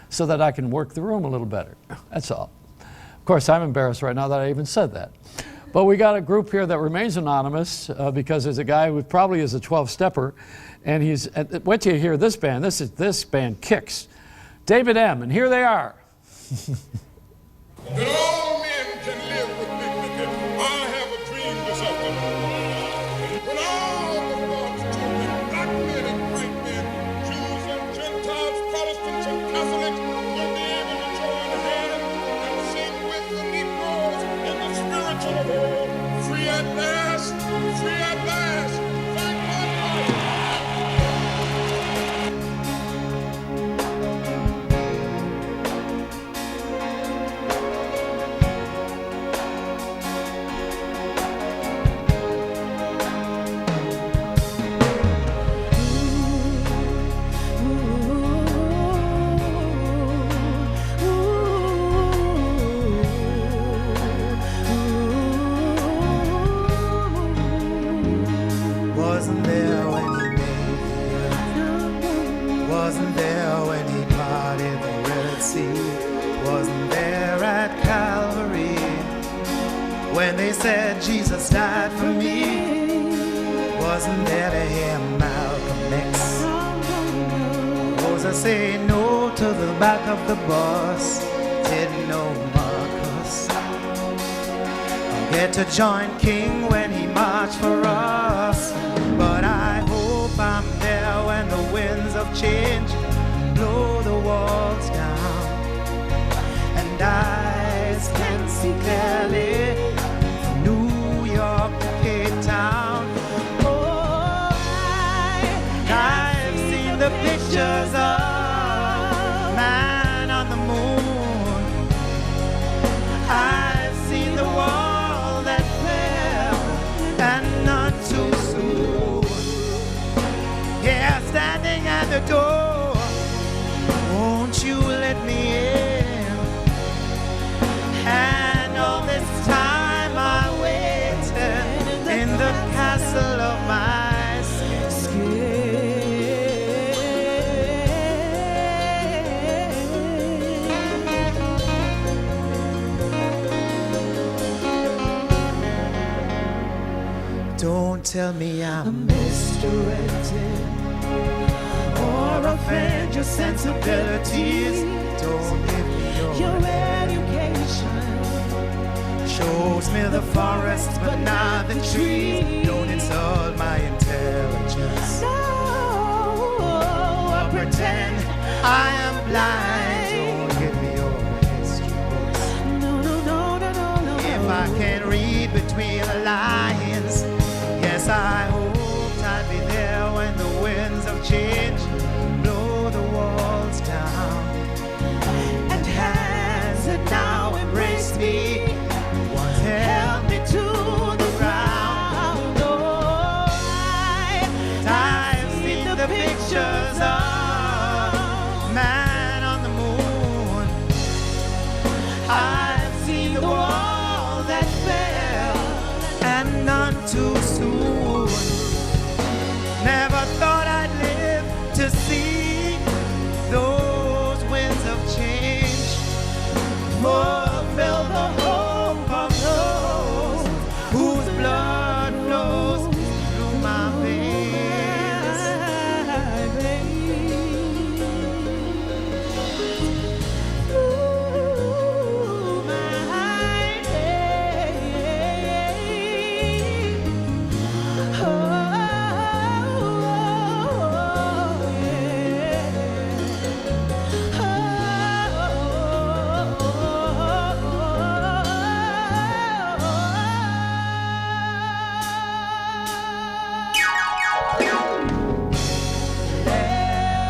[SPEAKER 2] so that I can work the room a little better. That's all. Of course, I'm embarrassed right now that I even said that. But we got a group here that remains anonymous because there's a guy who probably is a 12-stepper, and he's, wait till you hear this band. This band kicks. David M., and here they are.
[SPEAKER 25] That all men can live with dignity. I have a dream this afternoon. When all of God's children, black men and white men, Jews and Gentiles, Protestants and Catholics, will be able to join hands and sing with the Negroes
[SPEAKER 1] Wasn't there when he parted the Red Sea. Wasn't there at Calvary when they said Jesus died for me. Wasn't there to hear Malcolm X. Rosa say no to the back of the bus. Didn't know Marcus. I'll get to join King when he marched for us. But I hope I'm there when the winds of change blow the walls down. And eyes can see clearly from New York to Cape Town. Oh, I've seen the pictures of man on the moon. I've seen the wall that fell and none too soon. Yeah, standing at the door, won't you let me in? And all this time I waited in the castle of my skin. Don't tell me I'm misdirected or offend your sensibilities. Don't give me your education. Shows me the forest but not the trees. Don't insult my intelligence. No, or pretend I am blind. Don't give me your history books. No. If I can read between the lines, yes, I hoped I'd be there when the winds of change blow the walls down. And hands that now embrace me once held me to the ground. Oh, I've seen the pictures of man on the moon. I've seen the wall that fell and none too soon. Never thought I'd live to see those winds of change fulfill the hope of those whose blood flows through my veins. Through my veins.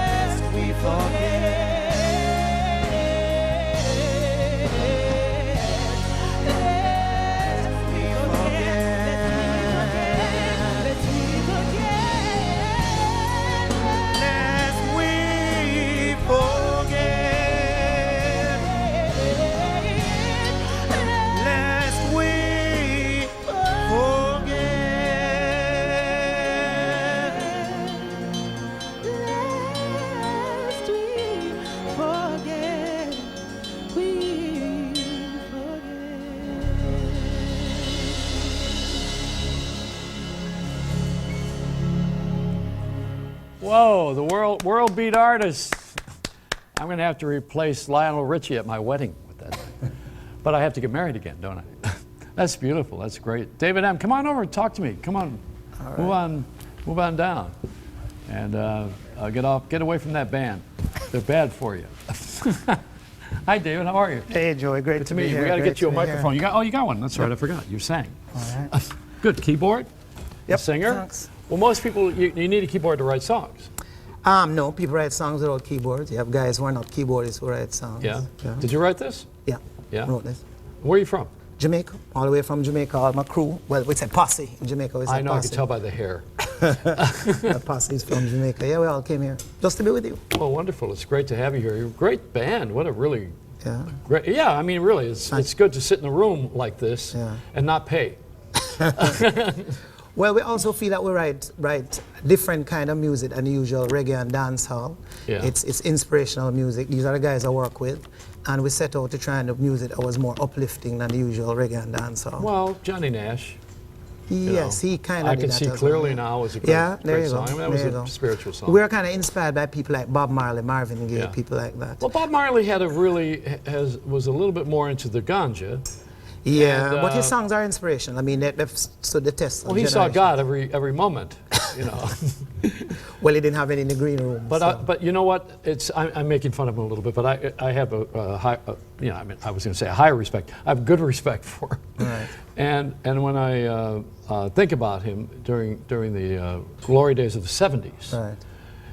[SPEAKER 1] Lest we forget, lest we forget, lest we forget, lest we forget, lest we
[SPEAKER 2] Whoa, the world beat artist. I'm going to have to replace Lionel Richie at my wedding with that. But I have to get married again, don't I? That's beautiful. That's great. David M., come on over and talk to me. Come on.
[SPEAKER 1] Right.
[SPEAKER 2] Move on down. And get away from that band. They're bad for you. Hi, David. How are you?
[SPEAKER 1] Hey, Joey. Great to
[SPEAKER 2] meet
[SPEAKER 1] be
[SPEAKER 2] you.
[SPEAKER 1] here.
[SPEAKER 2] We got to
[SPEAKER 1] Great
[SPEAKER 2] get you a
[SPEAKER 1] to be
[SPEAKER 2] microphone.
[SPEAKER 1] here.
[SPEAKER 2] You got one. That's right. I forgot. You sang.
[SPEAKER 1] All right.
[SPEAKER 2] Good. Keyboard?
[SPEAKER 1] Yep.
[SPEAKER 2] A singer?
[SPEAKER 1] Thanks.
[SPEAKER 2] Well, most people, you need a keyboard to write songs.
[SPEAKER 1] No, people write songs without keyboards. You have guys who are not keyboardists who write songs.
[SPEAKER 2] Yeah. Did you write this?
[SPEAKER 1] Yeah.
[SPEAKER 2] Yeah.
[SPEAKER 1] Wrote this.
[SPEAKER 2] Where are you from?
[SPEAKER 1] Jamaica, all the way from Jamaica. All my crew. Well, we say posse in Jamaica. We say
[SPEAKER 2] I know.
[SPEAKER 1] posse.
[SPEAKER 2] I can tell by the hair.
[SPEAKER 1] My posse is from Jamaica. Yeah, we all came here just to be with you.
[SPEAKER 2] Well, wonderful. It's great to have you here. You're a great band. What a really
[SPEAKER 1] great.
[SPEAKER 2] Yeah, I mean, really, it's good to sit in a room like this and not pay.
[SPEAKER 1] Well, we also feel that we write different kind of music than the usual reggae and dancehall.
[SPEAKER 2] Yeah.
[SPEAKER 1] It's inspirational music. These are the guys I work with, and we set out to try and do music that was more uplifting than the usual reggae and dancehall.
[SPEAKER 2] Well, Johnny Nash.
[SPEAKER 1] Yes, he kind of.
[SPEAKER 2] I can see clearly now as a great song. I mean, that was a spiritual song.
[SPEAKER 1] We're kind of inspired by people like Bob Marley, Marvin Gaye, people like that.
[SPEAKER 2] Well, Bob Marley was a little bit more into the ganja.
[SPEAKER 1] Yeah,
[SPEAKER 2] and,
[SPEAKER 1] but his songs are inspirational. I mean, they've stood the test.
[SPEAKER 2] Well, he saw God every moment, you know.
[SPEAKER 1] Well, he didn't have any in the green room.
[SPEAKER 2] But but you know what? I'm making fun of him a little bit, but I have a high, you know, I mean, I was going to say a higher respect. I have good respect for him.
[SPEAKER 1] Right.
[SPEAKER 2] And when I think about him during the glory days of the 70s,
[SPEAKER 1] right.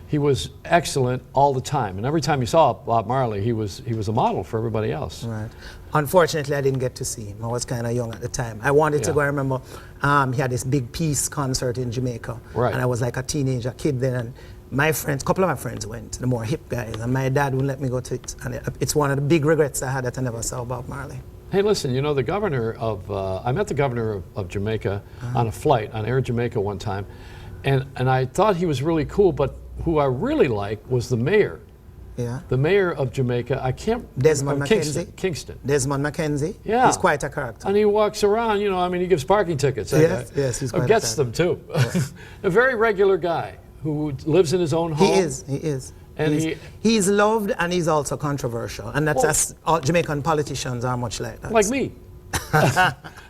[SPEAKER 2] He was excellent all the time, and every time you saw Bob Marley, he was a model for everybody else.
[SPEAKER 1] Right. Unfortunately, I didn't get to see him. I was kind of young at the time. I wanted to go. I remember he had this big peace concert in Jamaica,
[SPEAKER 2] right.
[SPEAKER 1] And I was like a teenager kid then. And my friends, a couple of my friends went, the more hip guys, and my dad wouldn't let me go to it. And it's one of the big regrets I had that I never saw Bob Marley.
[SPEAKER 2] Hey, listen, you know, the governor of, I met the governor of Jamaica on a flight, on Air Jamaica one time, and I thought he was really cool, but who I really liked was the mayor.
[SPEAKER 1] Yeah.
[SPEAKER 2] The mayor of Jamaica, I can't...
[SPEAKER 1] Desmond McKenzie?
[SPEAKER 2] Kingston.
[SPEAKER 1] Desmond McKenzie?
[SPEAKER 2] Yeah.
[SPEAKER 1] He's quite a character.
[SPEAKER 2] And he walks around, you know, I mean, he gives parking tickets.
[SPEAKER 1] Yes, he's quite
[SPEAKER 2] gets them, too. A very regular guy who lives in his own home.
[SPEAKER 1] He is. And he's loved, and he's also controversial. And that's all Jamaican politicians are much like that.
[SPEAKER 2] Like me.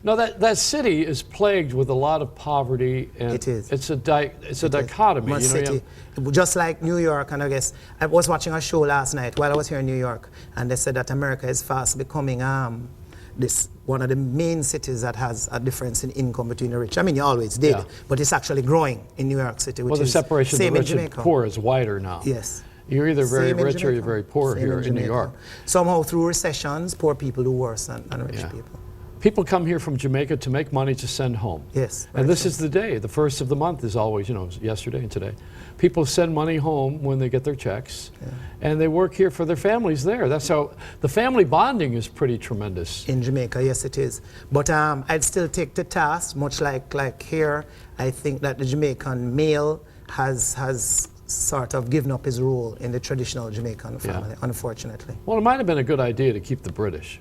[SPEAKER 2] No, that city is plagued with a lot of poverty, and
[SPEAKER 1] it is.
[SPEAKER 2] It's a dichotomy.
[SPEAKER 1] Much
[SPEAKER 2] you know,
[SPEAKER 1] city, just like New York, and I guess I was watching a show last night while I was here in New York, and they said that America is fast becoming one of the main cities that has a difference in income between the rich. I mean, you always did, but it's actually growing in New York City. Which
[SPEAKER 2] the separation of the rich and poor is wider now.
[SPEAKER 1] Yes.
[SPEAKER 2] You're either very rich or you're very poor here in New York.
[SPEAKER 1] Somehow through recessions, poor people do worse than rich people.
[SPEAKER 2] People come here from Jamaica to make money to send home.
[SPEAKER 1] Yes.
[SPEAKER 2] And this is the day. The first of the month is always, you know, yesterday and today. People send money home when they get their checks, and they work here for their families there. That's how the family bonding is pretty tremendous.
[SPEAKER 1] In Jamaica, yes, it is. But I'd still take the task, much like here. I think that the Jamaican male has sort of given up his role in the traditional Jamaican family, unfortunately.
[SPEAKER 2] Well, it might have been a good idea to keep the British.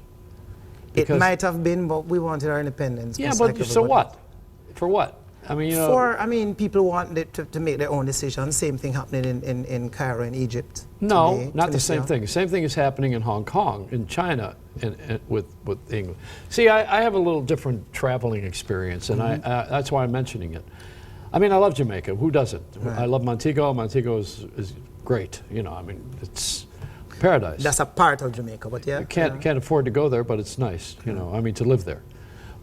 [SPEAKER 1] It might have been, but we wanted our independence.
[SPEAKER 2] Yeah, but so what? For what? I mean, you know.
[SPEAKER 1] People wanted to make their own decisions. Same thing happening in Cairo in Egypt.
[SPEAKER 2] No,
[SPEAKER 1] today,
[SPEAKER 2] not the same thing. The same thing is happening in Hong Kong, in China, and with England. See, I have a little different traveling experience, and that's why I'm mentioning it. I mean, I love Jamaica. Who doesn't?
[SPEAKER 1] Right.
[SPEAKER 2] I love Montego. Montego is great. You know, I mean, it's paradise.
[SPEAKER 1] That's a part of Jamaica, but yeah.
[SPEAKER 2] You can't afford to go there, but it's nice, you know, I mean, to live there.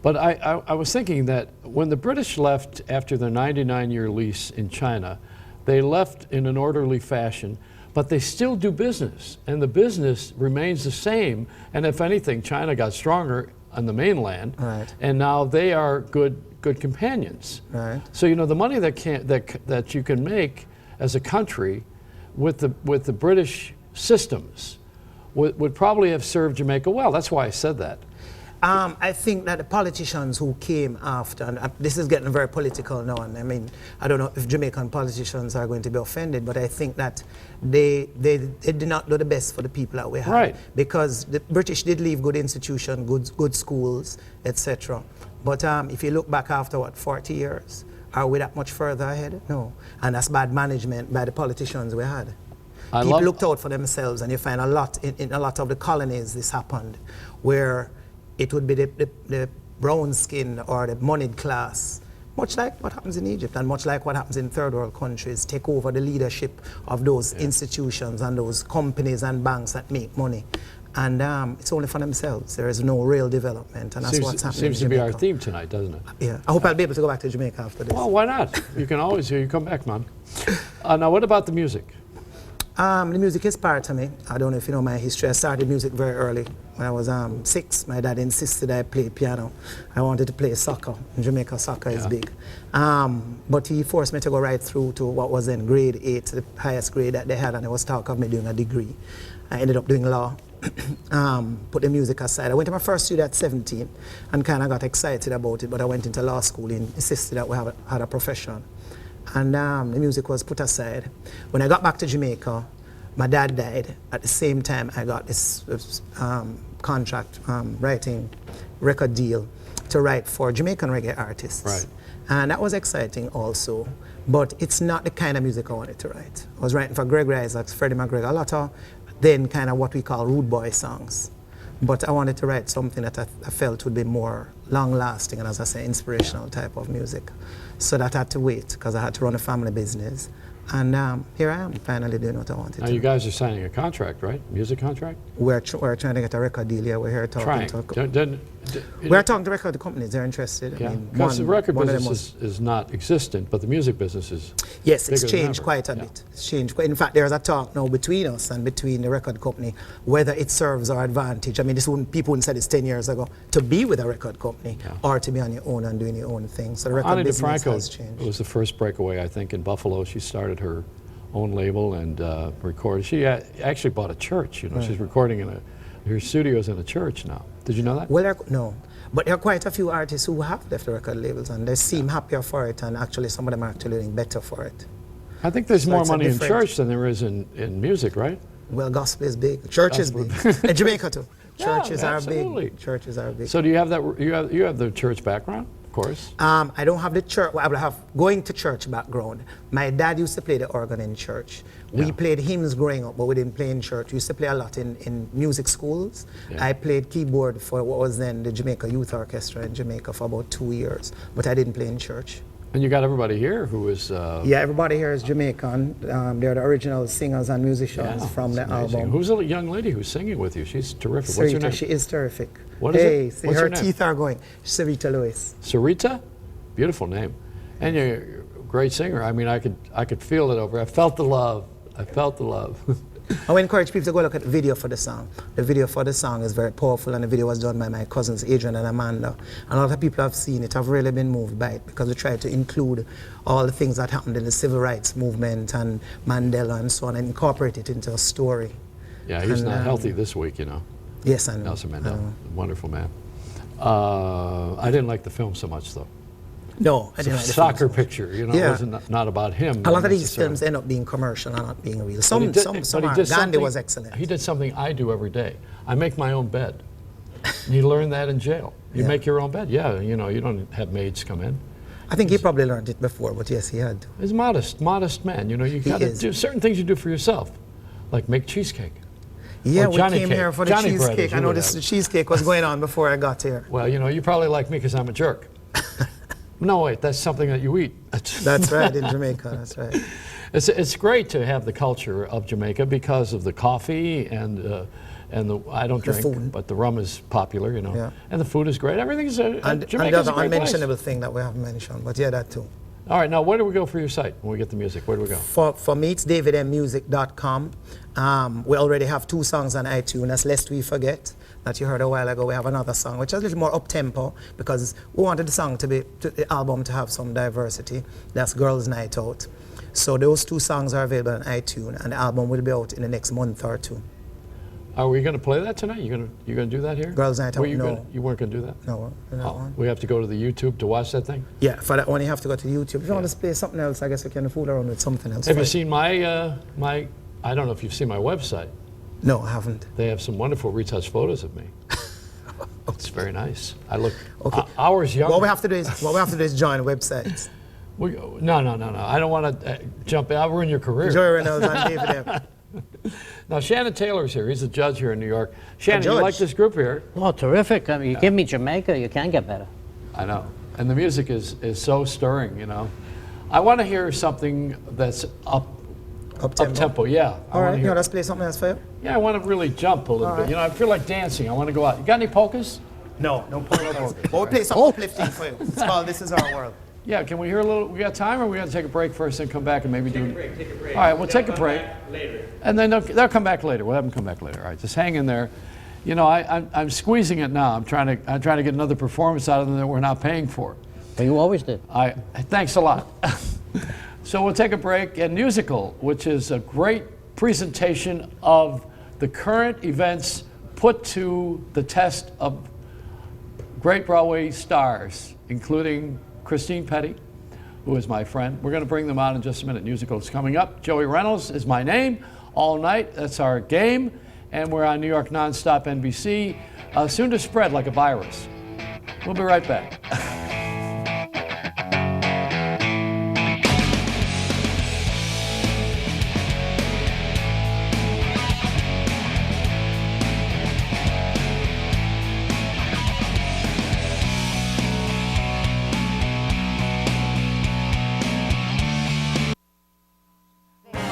[SPEAKER 2] But I was thinking that when the British left after their 99-year lease in China, they left in an orderly fashion, but they still do business, and the business remains the same. And if anything, China got stronger on the mainland, and now they are good companions.
[SPEAKER 1] Right.
[SPEAKER 2] So you know, the money that you can make as a country with the British systems would probably have served Jamaica well. That's why I said that.
[SPEAKER 1] I think that the politicians who came after, and this is getting very political now, and I mean, I don't know if Jamaican politicians are going to be offended, but I think that they did not do the best for the people that we had.
[SPEAKER 2] Right.
[SPEAKER 1] Because the British did leave good institutions, good schools, etc. But if you look back after, 40 years, are we that much further ahead? No. And that's bad management by the politicians we had. People looked out for themselves, and you find a lot in a lot of the colonies this happened, where it would be the brown skin or the moneyed class, much like what happens in Egypt and much like what happens in third world countries, take over the leadership of those institutions and those companies and banks that make money. And it's only for themselves. There is no real development, and that's what's happening.
[SPEAKER 2] Seems to be our theme tonight, doesn't it?
[SPEAKER 1] Yeah. I hope I'll be able to go back to Jamaica after this.
[SPEAKER 2] Well, why not? You can always you come back, man. Now, what about the music?
[SPEAKER 1] The music is part of me. I don't know if you know my history. I started music very early. When I was 6, my dad insisted I play piano. I wanted to play soccer. In Jamaica, soccer is big. But he forced me to go right through to what was in grade 8, the highest grade that they had, and there was talk of me doing a degree. I ended up doing law,
[SPEAKER 3] put the music aside. I went to my first studio at 17 and kind of got excited about it, but I went into law school and insisted that we had a profession. And the music was put aside. When I got back to Jamaica, my dad died. At the same time, I got this contract, writing record deal to write for Jamaican reggae artists.
[SPEAKER 2] Right.
[SPEAKER 3] And that was exciting also, but it's not the kind of music I wanted to write. I was writing for Gregory Isaacs, Freddie McGregor, a lot of then kind of what we call rude boy songs. But I wanted to write something that I felt would be more long-lasting and, as I say, inspirational type of music. So that I had to wait because I had to run a family business. And here I am, finally doing what I wanted
[SPEAKER 2] Now
[SPEAKER 3] to.
[SPEAKER 2] you guys are signing a contract, right? Music contract?
[SPEAKER 3] We're trying to get a record deal here. We're here talking to...
[SPEAKER 2] We're
[SPEAKER 3] We're talking to record companies. They're interested.
[SPEAKER 2] Yeah,
[SPEAKER 3] I mean,
[SPEAKER 2] because the record
[SPEAKER 3] one of them
[SPEAKER 2] business is not existent, but the music business is
[SPEAKER 3] Yes, it's
[SPEAKER 2] bigger than
[SPEAKER 3] changed
[SPEAKER 2] ever.
[SPEAKER 3] quite a bit. It's changed. In fact, there's a talk now between us and between the record company whether it serves our advantage. I mean, people wouldn't say this 10 years ago, to be with a record company or to be on your own and doing your own thing. So the record
[SPEAKER 2] Ani
[SPEAKER 3] business
[SPEAKER 2] DeFranco
[SPEAKER 3] has changed.
[SPEAKER 2] was the first breakaway, I think, in Buffalo. She started her own label and recorded. She actually bought a church. You know,
[SPEAKER 3] Right.
[SPEAKER 2] she's recording in her studio's in a church now. Did you know that?
[SPEAKER 3] Well, no. But there are quite a few artists who have left the record labels and they seem happier for it, and actually some of them are actually doing better for it.
[SPEAKER 2] I think there's
[SPEAKER 3] So
[SPEAKER 2] more
[SPEAKER 3] it's a
[SPEAKER 2] money in
[SPEAKER 3] different-
[SPEAKER 2] church than there is in music, right?
[SPEAKER 3] Well, gospel is big. Church is big. In Jamaica too. Churches are
[SPEAKER 2] absolutely.
[SPEAKER 3] big. Churches are big.
[SPEAKER 2] So do you have that? You have the church background, of course.
[SPEAKER 3] I don't have the church. Well, I would have going to church background. My dad used to play the organ in church. We played hymns growing up, but we didn't play in church. We used to play a lot in music schools.
[SPEAKER 2] Yeah.
[SPEAKER 3] I played keyboard for what was then the Jamaica Youth Orchestra in Jamaica for about 2 years, but I didn't play in church.
[SPEAKER 2] And you got everybody here who is.
[SPEAKER 3] Yeah, everybody here is Jamaican. They're the original singers and musicians from the
[SPEAKER 2] amazing.
[SPEAKER 3] album.
[SPEAKER 2] Who's the young lady who's singing with you? She's terrific. What's her
[SPEAKER 3] Sarita,
[SPEAKER 2] name?
[SPEAKER 3] she is terrific.
[SPEAKER 2] What is
[SPEAKER 3] hey,
[SPEAKER 2] it?
[SPEAKER 3] see,
[SPEAKER 2] What's
[SPEAKER 3] her
[SPEAKER 2] her name?
[SPEAKER 3] teeth are going. Sarita Lewis.
[SPEAKER 2] Sarita? Beautiful name. And you're a great singer. I mean, I could feel it over. I felt the love. I felt the love.
[SPEAKER 3] I would encourage people to go look at the video for the song. The video for the song is very powerful, and the video was done by my cousins Adrian and Amanda. And a lot of people have seen it, have really been moved by it, because we tried to include all the things that happened in the civil rights movement and Mandela and so on, and incorporate it into a story.
[SPEAKER 2] Yeah, he's
[SPEAKER 3] And,
[SPEAKER 2] not healthy this week, you know.
[SPEAKER 3] Yes, I know.
[SPEAKER 2] Nelson
[SPEAKER 3] I
[SPEAKER 2] Mandela,
[SPEAKER 3] know.
[SPEAKER 2] wonderful man. I didn't like the film so much, though.
[SPEAKER 3] No, I
[SPEAKER 2] It's
[SPEAKER 3] didn't
[SPEAKER 2] a
[SPEAKER 3] like the
[SPEAKER 2] soccer
[SPEAKER 3] film so much.
[SPEAKER 2] picture, you know. It
[SPEAKER 3] Yeah.
[SPEAKER 2] wasn't not about him.
[SPEAKER 3] A lot of these
[SPEAKER 2] necessarily.
[SPEAKER 3] films end up being commercial and not being real.
[SPEAKER 2] But
[SPEAKER 3] Some
[SPEAKER 2] he did-
[SPEAKER 3] are.
[SPEAKER 2] but he did
[SPEAKER 3] Gandhi
[SPEAKER 2] something-
[SPEAKER 3] was excellent.
[SPEAKER 2] He did something I do every day. I make my own bed. You learn that in jail. You
[SPEAKER 3] Yeah.
[SPEAKER 2] make your own bed. Yeah, you know, you don't have maids come in.
[SPEAKER 3] I think he probably learned it before, but yes, he had to.
[SPEAKER 2] He's a modest man. You know, you got to
[SPEAKER 3] is.
[SPEAKER 2] do certain things you do for yourself, like make cheesecake.
[SPEAKER 3] Yeah,
[SPEAKER 2] Or
[SPEAKER 3] we
[SPEAKER 2] Johnny
[SPEAKER 3] came
[SPEAKER 2] cake.
[SPEAKER 3] here for the
[SPEAKER 2] Johnny bread,
[SPEAKER 3] cheesecake.
[SPEAKER 2] as
[SPEAKER 3] I
[SPEAKER 2] you
[SPEAKER 3] know
[SPEAKER 2] would
[SPEAKER 3] this
[SPEAKER 2] have.
[SPEAKER 3] cheesecake was going on before I got here.
[SPEAKER 2] Well, you know, you probably like me because I'm a jerk. No, wait, that's something that you eat.
[SPEAKER 3] That's right, in Jamaica, that's right.
[SPEAKER 2] It's great to have the culture of Jamaica because of the coffee and the I don't
[SPEAKER 3] The
[SPEAKER 2] drink,
[SPEAKER 3] food.
[SPEAKER 2] but the rum is popular, you know.
[SPEAKER 3] Yeah.
[SPEAKER 2] And the food is great. Everything's
[SPEAKER 3] And the
[SPEAKER 2] Jamaica's a
[SPEAKER 3] other
[SPEAKER 2] great place.
[SPEAKER 3] unmentionable thing that we haven't mentioned, but yeah, that too.
[SPEAKER 2] All right, now where do we go for your site when we get the music? Where do we go?
[SPEAKER 3] For me, it's davidmmusic.com. We already have 2 songs on iTunes. That's Lest We Forget, that you heard a while ago. We have another song, which is a little more up-tempo, because we wanted the album to have some diversity. That's Girls Night Out. So those 2 songs are available on iTunes, and the album will be out in the next month or 2.
[SPEAKER 2] Are we going to play that tonight? You gonna do that here?
[SPEAKER 3] Girls Night Out,
[SPEAKER 2] You weren't going to do that?
[SPEAKER 3] No, that one.
[SPEAKER 2] We have to go to the YouTube to watch that thing?
[SPEAKER 3] Yeah, for that one you have to go to YouTube. If you want to play something else, I guess we can fool around with something else.
[SPEAKER 2] Have you seen my I don't know if you've seen my website.
[SPEAKER 3] No, I haven't.
[SPEAKER 2] They have some wonderful retouched photos of me. It's very nice. I look
[SPEAKER 3] Okay.
[SPEAKER 2] hours younger.
[SPEAKER 3] What we have to do is join websites.
[SPEAKER 2] No. I don't want to jump in. I'll ruin your career.
[SPEAKER 3] Joy Reynolds and David M.
[SPEAKER 2] Now, Shannon Taylor's here. He's a judge here in New York. Shannon, you
[SPEAKER 20] judge.
[SPEAKER 2] like this group here?
[SPEAKER 20] Oh, terrific. I mean, you give me Jamaica, you can't get better.
[SPEAKER 2] I know. And the music is so stirring, you know. I want to hear something that's up-tempo. Yeah.
[SPEAKER 3] All right, let's play something else for you.
[SPEAKER 2] Yeah, I want to really jump a little
[SPEAKER 3] All
[SPEAKER 2] bit.
[SPEAKER 3] right.
[SPEAKER 2] You know, I feel like dancing. I want to go out. You got any polkas?
[SPEAKER 3] No polkas. But we'll play something uplifting for you. It's called This Is Our World.
[SPEAKER 2] Yeah, can we hear a little? We got time, or we got to take a break first and come back and maybe do.
[SPEAKER 4] Take a break.
[SPEAKER 2] All right, we'll take a break.
[SPEAKER 4] Later.
[SPEAKER 2] And then they'll come back later. We'll have them come back later. All right, just hang in there. You know, I'm squeezing it now. I'm trying to get another performance out of them that we're not paying for.
[SPEAKER 20] But you always did.
[SPEAKER 2] Thanks a lot. So we'll take a break. And Newsical, which is a great presentation of the current events put to the test of great Broadway stars, including Christine Pedi, who is my friend. We're going to bring them out in just a minute. Newsical is coming up. Joey Reynolds is my name. All night, that's our game. And we're on New York Nonstop NBC, soon to spread like a virus. We'll be right back.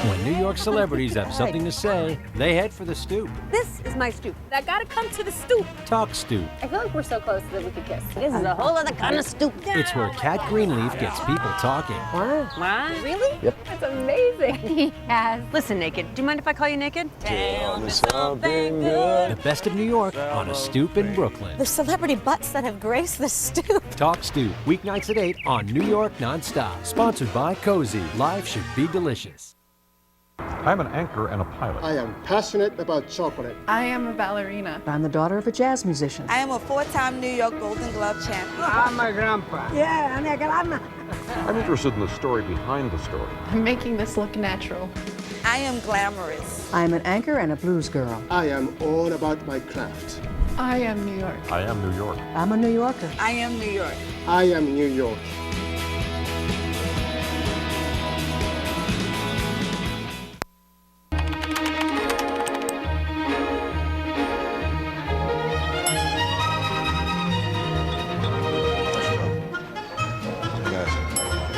[SPEAKER 4] When New York celebrities have something to say, they head for the stoop.
[SPEAKER 5] This is my stoop. I gotta come to the stoop.
[SPEAKER 4] Talk Stoop.
[SPEAKER 5] I feel like we're so close that we could kiss. This is a whole other kind of stoop.
[SPEAKER 4] It's where Kat Greenleaf gets people talking.
[SPEAKER 5] What? Really?
[SPEAKER 4] Yep.
[SPEAKER 5] That's amazing. Yes. Listen, Naked. Do you mind if I call you Naked?
[SPEAKER 4] Tell me something good. The best of New York on a stoop in Brooklyn.
[SPEAKER 5] The celebrity butts that have graced the stoop.
[SPEAKER 4] Talk Stoop, weeknights at 8 on New York Nonstop. Sponsored by Cozy. Life should be delicious.
[SPEAKER 7] I'm an anchor and a pilot.
[SPEAKER 9] I am passionate about chocolate.
[SPEAKER 10] I am a ballerina.
[SPEAKER 8] I'm the daughter of a jazz musician.
[SPEAKER 11] I am a 4-time New York Golden Glove champion.
[SPEAKER 8] I'm my grandpa. Yeah,
[SPEAKER 7] I'm interested in the story behind the story.
[SPEAKER 10] I'm making this look natural.
[SPEAKER 11] I am glamorous.
[SPEAKER 8] I'm an anchor and a blues girl.
[SPEAKER 9] I am all about my craft.
[SPEAKER 10] I am New York.
[SPEAKER 7] I am New York.
[SPEAKER 8] I'm a New Yorker.
[SPEAKER 11] I am New York.
[SPEAKER 9] I am New York.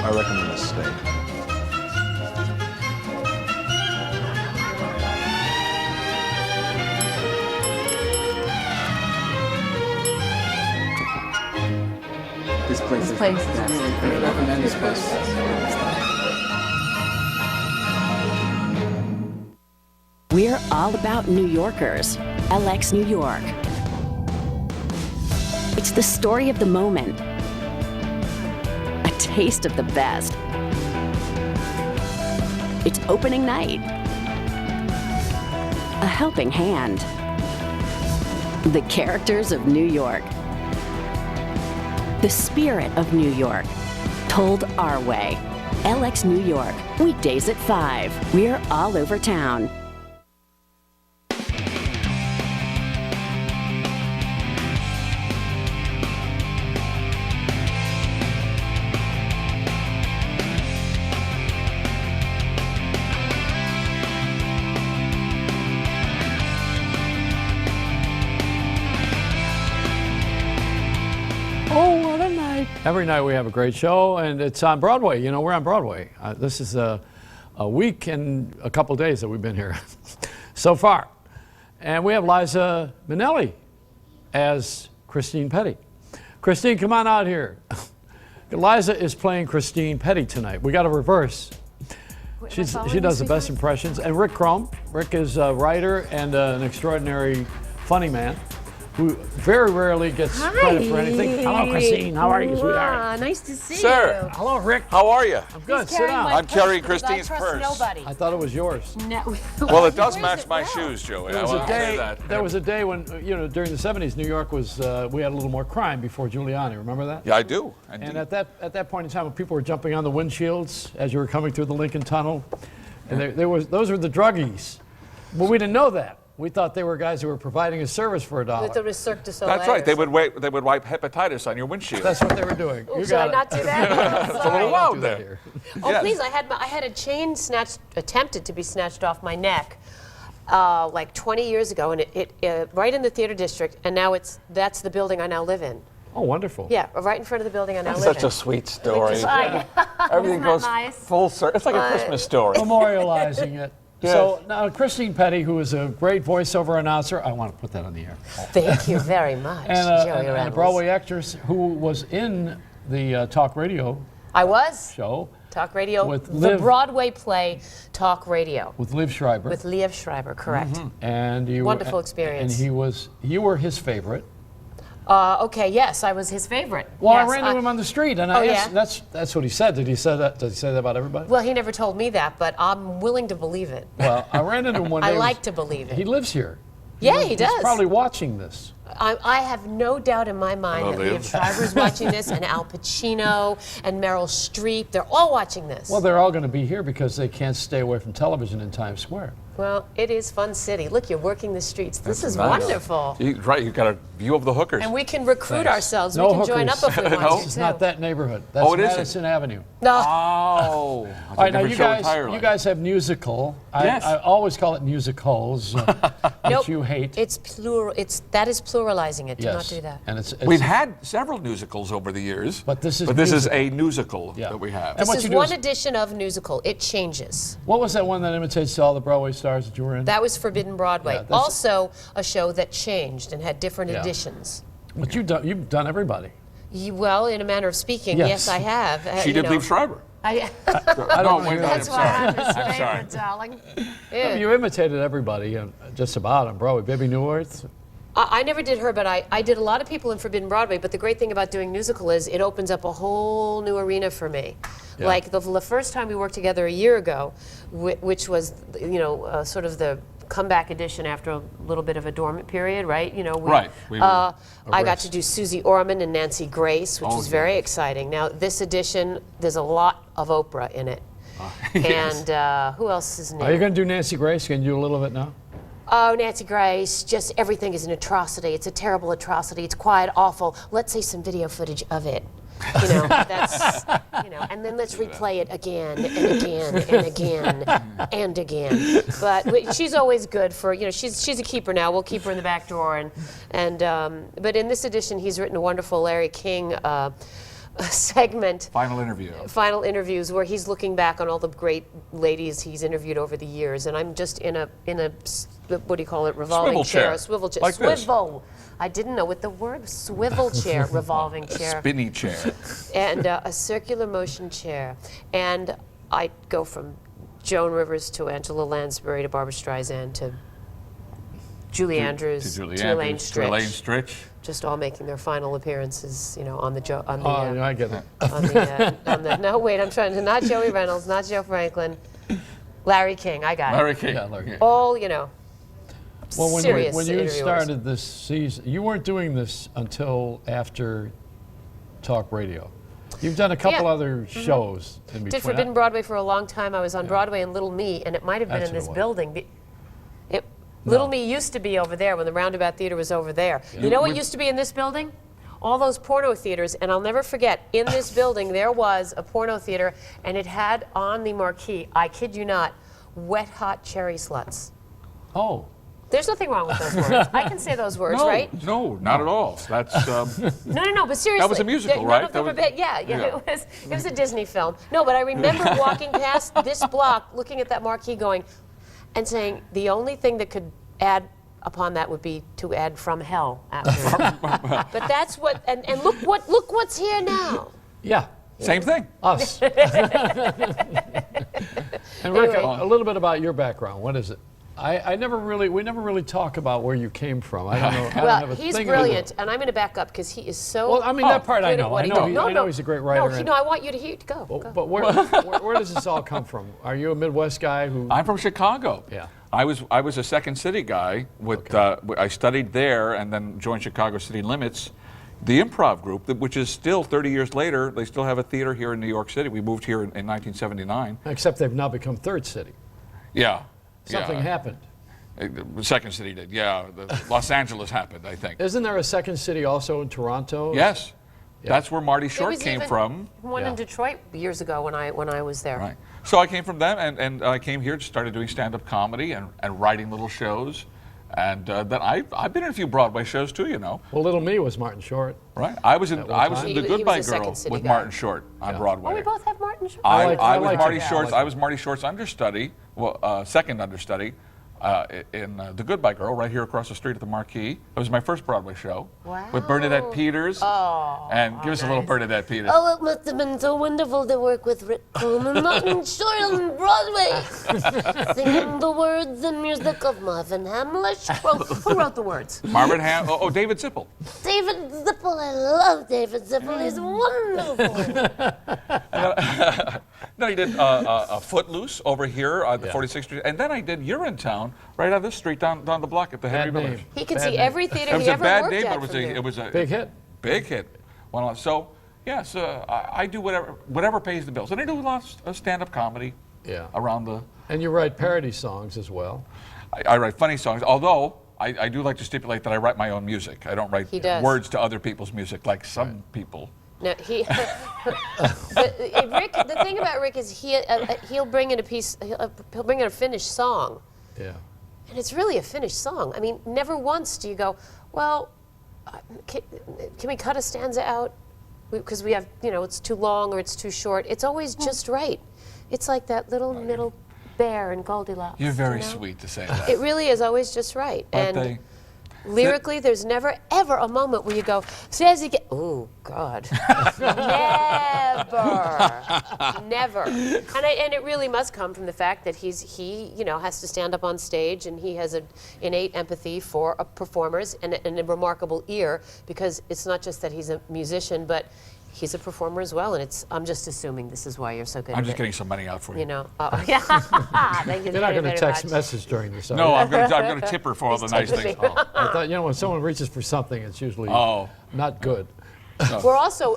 [SPEAKER 7] I recommend a steak.
[SPEAKER 9] This place is
[SPEAKER 19] I recommend this place.
[SPEAKER 14] We're all about New Yorkers. LX New York. It's the story of the moment. A taste of the best. It's opening night. A helping hand. The characters of New York. The spirit of New York. Told our way. LX New York. Weekdays at 5. We're all over town.
[SPEAKER 2] Every night we have a great show, and it's on Broadway. You know, we're on Broadway. This is a week and a couple days that we've been here so far. And we have Liza Minnelli as Christine Pedi. Christine, come on out here. Liza is playing Christine Pedi tonight. We got a reverse. She does the best impressions. And Rick Crom. Rick is a writer and an extraordinary funny man who very rarely gets credit for anything. Hello, Christine. How are you, sweetheart?
[SPEAKER 5] Nice to see
[SPEAKER 26] Sir.
[SPEAKER 5] you.
[SPEAKER 2] Hello, Rick.
[SPEAKER 26] How are you?
[SPEAKER 2] I'm good. Sit down.
[SPEAKER 26] I'm carrying Christine's purse.
[SPEAKER 5] Nobody.
[SPEAKER 2] I thought it was yours.
[SPEAKER 5] No.
[SPEAKER 26] Well, it does match my shoes, Joey.
[SPEAKER 2] There
[SPEAKER 26] I
[SPEAKER 2] was
[SPEAKER 26] want
[SPEAKER 2] a
[SPEAKER 26] to say
[SPEAKER 2] day.
[SPEAKER 26] that.
[SPEAKER 2] There was a day when, you know, during the '70s, New York was. We had a little more crime before Giuliani. Remember that?
[SPEAKER 26] Yeah, I do.
[SPEAKER 2] And at that point in time, when people were jumping on the windshields as you were coming through the Lincoln Tunnel, and those were the druggies. But we didn't know that. We thought they were guys who were providing a service for $1.
[SPEAKER 5] With the Cirque du Soleil.
[SPEAKER 26] That's right. They would wipe hepatitis on your windshield.
[SPEAKER 2] That's what they were doing.
[SPEAKER 5] Ooh, should I not do that?
[SPEAKER 26] It's a little loud there.
[SPEAKER 5] Oh, please! I had a chain attempted to be snatched off my neck, like 20 years ago, and it right in the theater district, and now that's the building I now live in.
[SPEAKER 2] Oh, wonderful.
[SPEAKER 5] Yeah, right in front of the building I now
[SPEAKER 26] That's
[SPEAKER 5] live in.
[SPEAKER 26] such a sweet story.
[SPEAKER 5] Everything
[SPEAKER 26] Everything goes full circle. It's like a Christmas story.
[SPEAKER 2] Memorializing it.
[SPEAKER 26] Yes.
[SPEAKER 2] So now Christine Pedi, who is a great voiceover announcer, I want to put that on the air.
[SPEAKER 5] Thank you very much,
[SPEAKER 2] and
[SPEAKER 5] Joey
[SPEAKER 2] a
[SPEAKER 5] Reynolds.
[SPEAKER 2] Broadway actress who was in the talk radio show.
[SPEAKER 5] Talk radio,
[SPEAKER 2] with
[SPEAKER 5] the Broadway play Talk Radio.
[SPEAKER 2] With Liev Schreiber.
[SPEAKER 5] With Liev Schreiber, correct.
[SPEAKER 2] Mm-hmm. And
[SPEAKER 5] wonderful experience.
[SPEAKER 2] And you were his favorite.
[SPEAKER 5] Okay, yes, I was his favorite.
[SPEAKER 2] Well,
[SPEAKER 5] yes,
[SPEAKER 2] I ran into him on the street, and I asked,
[SPEAKER 5] yeah?
[SPEAKER 2] that's what he said. Did he say that? Did he say that about everybody?
[SPEAKER 5] Well, he never told me that, but I'm willing to believe it.
[SPEAKER 2] Well, I ran into him one day.
[SPEAKER 5] I like to believe it.
[SPEAKER 2] He lives here.
[SPEAKER 5] Yeah, he does.
[SPEAKER 2] He's probably watching this.
[SPEAKER 5] I have no doubt in my mind that Liev Schreiber's watching this, and Al Pacino, and Meryl Streep. They're all watching this.
[SPEAKER 2] Well, they're all going to be here because they can't stay away from television in Times Square.
[SPEAKER 5] Well, it is Fun City. Look, you're working the streets. This is
[SPEAKER 26] nice.
[SPEAKER 5] wonderful.
[SPEAKER 26] Right, you've got a view of the hookers.
[SPEAKER 5] And we can recruit ourselves.
[SPEAKER 2] No
[SPEAKER 5] we can join up
[SPEAKER 2] hookers.
[SPEAKER 5] if we want to,
[SPEAKER 2] It's
[SPEAKER 5] too.
[SPEAKER 2] not that neighborhood. That's
[SPEAKER 26] Oh, it isn't?
[SPEAKER 2] Madison Avenue.
[SPEAKER 5] No.
[SPEAKER 26] Oh.
[SPEAKER 2] All right, now you guys have Newsical.
[SPEAKER 26] Yes.
[SPEAKER 2] I always call it musicals, which you hate.
[SPEAKER 5] It's plural. That is pluralizing it. Do not
[SPEAKER 2] Yes.
[SPEAKER 5] do that.
[SPEAKER 2] And it's
[SPEAKER 26] We've had several musicals over the years,
[SPEAKER 2] but this is
[SPEAKER 26] a musical that we have.
[SPEAKER 5] This is one edition of Newsical. It changes.
[SPEAKER 2] What was that one that imitates all the Broadway stars that you were in?
[SPEAKER 5] That was Forbidden Broadway.
[SPEAKER 2] Yeah,
[SPEAKER 5] also a show that changed and had different
[SPEAKER 2] Yeah.
[SPEAKER 5] editions.
[SPEAKER 2] But you've done everybody.
[SPEAKER 5] Well, in a manner of speaking, yes, I have.
[SPEAKER 26] She did Liev Schreiber.
[SPEAKER 5] That's why I'm his
[SPEAKER 26] I'm sorry.
[SPEAKER 5] favorite, darling.
[SPEAKER 2] Yeah. You imitated everybody, just about on Broadway. Baby Newirth.
[SPEAKER 5] I never did her, but I did a lot of people in Forbidden Broadway. But the great thing about doing musical is it opens up a whole new arena for me.
[SPEAKER 2] Yeah.
[SPEAKER 5] Like the first time we worked together a year ago, which was sort of the comeback edition after a little bit of a dormant period, right? I got to do Susie Orman and Nancy Grace, which was very exciting. Now this edition, there's a lot of Oprah in it.
[SPEAKER 2] Yes.
[SPEAKER 5] And who else is new?
[SPEAKER 2] Are you going to do Nancy Grace? Can you do a little bit now?
[SPEAKER 5] Oh, Nancy Grace, just everything is an atrocity. It's a terrible atrocity. It's quiet, awful. Let's see some video footage of it. That's, and then let's replay it again and again and again and again. But she's always good for, she's a keeper now. We'll keep her in the back drawer. But in this edition, he's written a wonderful Larry King segment.
[SPEAKER 26] Final interview.
[SPEAKER 5] Final interviews where he's looking back on all the great ladies he's interviewed over the years. And I'm just in a what do you call it, revolving
[SPEAKER 26] Swivel chair.
[SPEAKER 5] Swivel chair.
[SPEAKER 26] Like this.
[SPEAKER 5] Swivel. I didn't know what the word was. Swivel chair, revolving chair.
[SPEAKER 26] Spinny chair.
[SPEAKER 5] And a circular motion chair. And I go from Joan Rivers to Angela Lansbury to Barbara Streisand to Julie Andrews to Elaine Stritch. Just all making their final appearances, on the
[SPEAKER 2] I get it.
[SPEAKER 5] no, wait, I'm trying to, not Joey Reynolds, not Joe Franklin, Larry King, I got
[SPEAKER 26] Larry
[SPEAKER 5] it.
[SPEAKER 26] King.
[SPEAKER 2] Yeah, Larry King.
[SPEAKER 5] All,
[SPEAKER 2] Well,
[SPEAKER 5] serious
[SPEAKER 2] when you
[SPEAKER 5] interviewers.
[SPEAKER 2] started this season, you weren't doing this until after talk radio. You've done a couple other shows in between.
[SPEAKER 5] Did Forbidden Broadway for a long time. I was on Broadway in Little Me, and it might have been in this building. Little Me used to be over there when the Roundabout Theater was over there.
[SPEAKER 2] Yeah.
[SPEAKER 5] You know what used to be in this building? All those porno theaters, and I'll never forget, in this building there was a porno theater, and it had on the marquee, I kid you not, wet hot cherry sluts.
[SPEAKER 2] Oh.
[SPEAKER 5] There's nothing wrong with those words. I can say those words, right?
[SPEAKER 26] No, not at all. That's
[SPEAKER 5] No, but seriously.
[SPEAKER 26] That was a musical, right?
[SPEAKER 5] It was a Disney film. No, but I remember walking past this block, looking at that marquee going, and saying, the only thing that could add upon that would be to add From Hell after. But that's what, and look what's here now.
[SPEAKER 2] Yeah.
[SPEAKER 26] Same thing.
[SPEAKER 2] Us. And Rick, a little bit about your background. What is it? We never really talk about where you came from. I don't know.
[SPEAKER 5] Well, he's brilliant, and I'm going to back up because he is so.
[SPEAKER 2] Well, I mean that part I know. I know he's a great writer.
[SPEAKER 5] No, I want you to go.
[SPEAKER 2] But where does this all come from? Are you a Midwest guy who?
[SPEAKER 26] I'm from Chicago.
[SPEAKER 2] Yeah.
[SPEAKER 26] I was a Second City guy. I studied there and then joined Chicago City Limits, the improv group, which is still 30 years later. They still have a theater here in New York City. We moved here in 1979.
[SPEAKER 2] Except they've now become Third City.
[SPEAKER 26] Yeah.
[SPEAKER 2] Something happened.
[SPEAKER 26] Second City did, yeah. Los Angeles happened, I think.
[SPEAKER 2] Isn't there a Second City also in Toronto?
[SPEAKER 26] Yes. Yeah. That's where Marty Short came from.
[SPEAKER 5] One in Detroit years ago when I was there.
[SPEAKER 26] Right. So I came from them, and I came here, started doing stand-up comedy and writing little shows. And then I've been in a few Broadway shows too,
[SPEAKER 2] Well, Little Me was Martin Short.
[SPEAKER 26] Right. I was in The Goodbye Girl with Martin Short on Broadway.
[SPEAKER 5] Oh, we both have Martin Short.
[SPEAKER 26] I was Marty Short's understudy, second understudy. In The Goodbye Girl, right here across the street at the Marquee. It was my first Broadway show with Bernadette Peters. And give us a little Bernadette Peters.
[SPEAKER 21] Oh, it must have been so wonderful to work with Rick Crom and Martin Short on Broadway, singing the words and music of Marvin Hamlish.
[SPEAKER 5] Who wrote the words?
[SPEAKER 26] Marvin David Zippel.
[SPEAKER 21] David Zippel, I love David Zippel. He's wonderful.
[SPEAKER 26] Then I did a Footloose over here on the 46th Street, and then I did Urinetown right on this street down the block at the Henry Village.
[SPEAKER 5] He can see every theater he ever
[SPEAKER 26] bad
[SPEAKER 5] worked
[SPEAKER 26] name,
[SPEAKER 5] at
[SPEAKER 26] but
[SPEAKER 5] from
[SPEAKER 26] it was a
[SPEAKER 2] big hit.
[SPEAKER 26] Big hit. Well, so yes, I do whatever pays the bills, and I do a lot of stand-up comedy.
[SPEAKER 2] Yeah.
[SPEAKER 26] Around the.
[SPEAKER 2] And you write parody songs as well.
[SPEAKER 26] I write funny songs, although I do like to stipulate that I write my own music. I don't write words to other people's music like some people.
[SPEAKER 5] No, he. Rick, the thing about Rick is he'll bring in a piece. He'll bring in a finished song.
[SPEAKER 2] Yeah.
[SPEAKER 5] And it's really a finished song. I mean, never once do you go, well, can we cut a stanza out because we have, it's too long or it's too short. It's always just right. It's like that little middle bear in Goldilocks.
[SPEAKER 26] You're very sweet to say that.
[SPEAKER 5] It really is always just right. And lyrically, there's never, ever a moment where you go, says again. Oh, God. Never. And it really must come from the fact that he has to stand up on stage, and he has an innate empathy for performers and a remarkable ear, because it's not just that he's a musician, but he's a performer as well, and I'm just assuming this is why you're so good at it.
[SPEAKER 26] I'm just getting some money out for you.
[SPEAKER 5] Yeah. Thank you.
[SPEAKER 2] You're not going to text message during this.
[SPEAKER 26] No, I'm going to tip her for all the nice things.
[SPEAKER 2] I thought, when someone reaches for something, it's usually not good.
[SPEAKER 5] We're also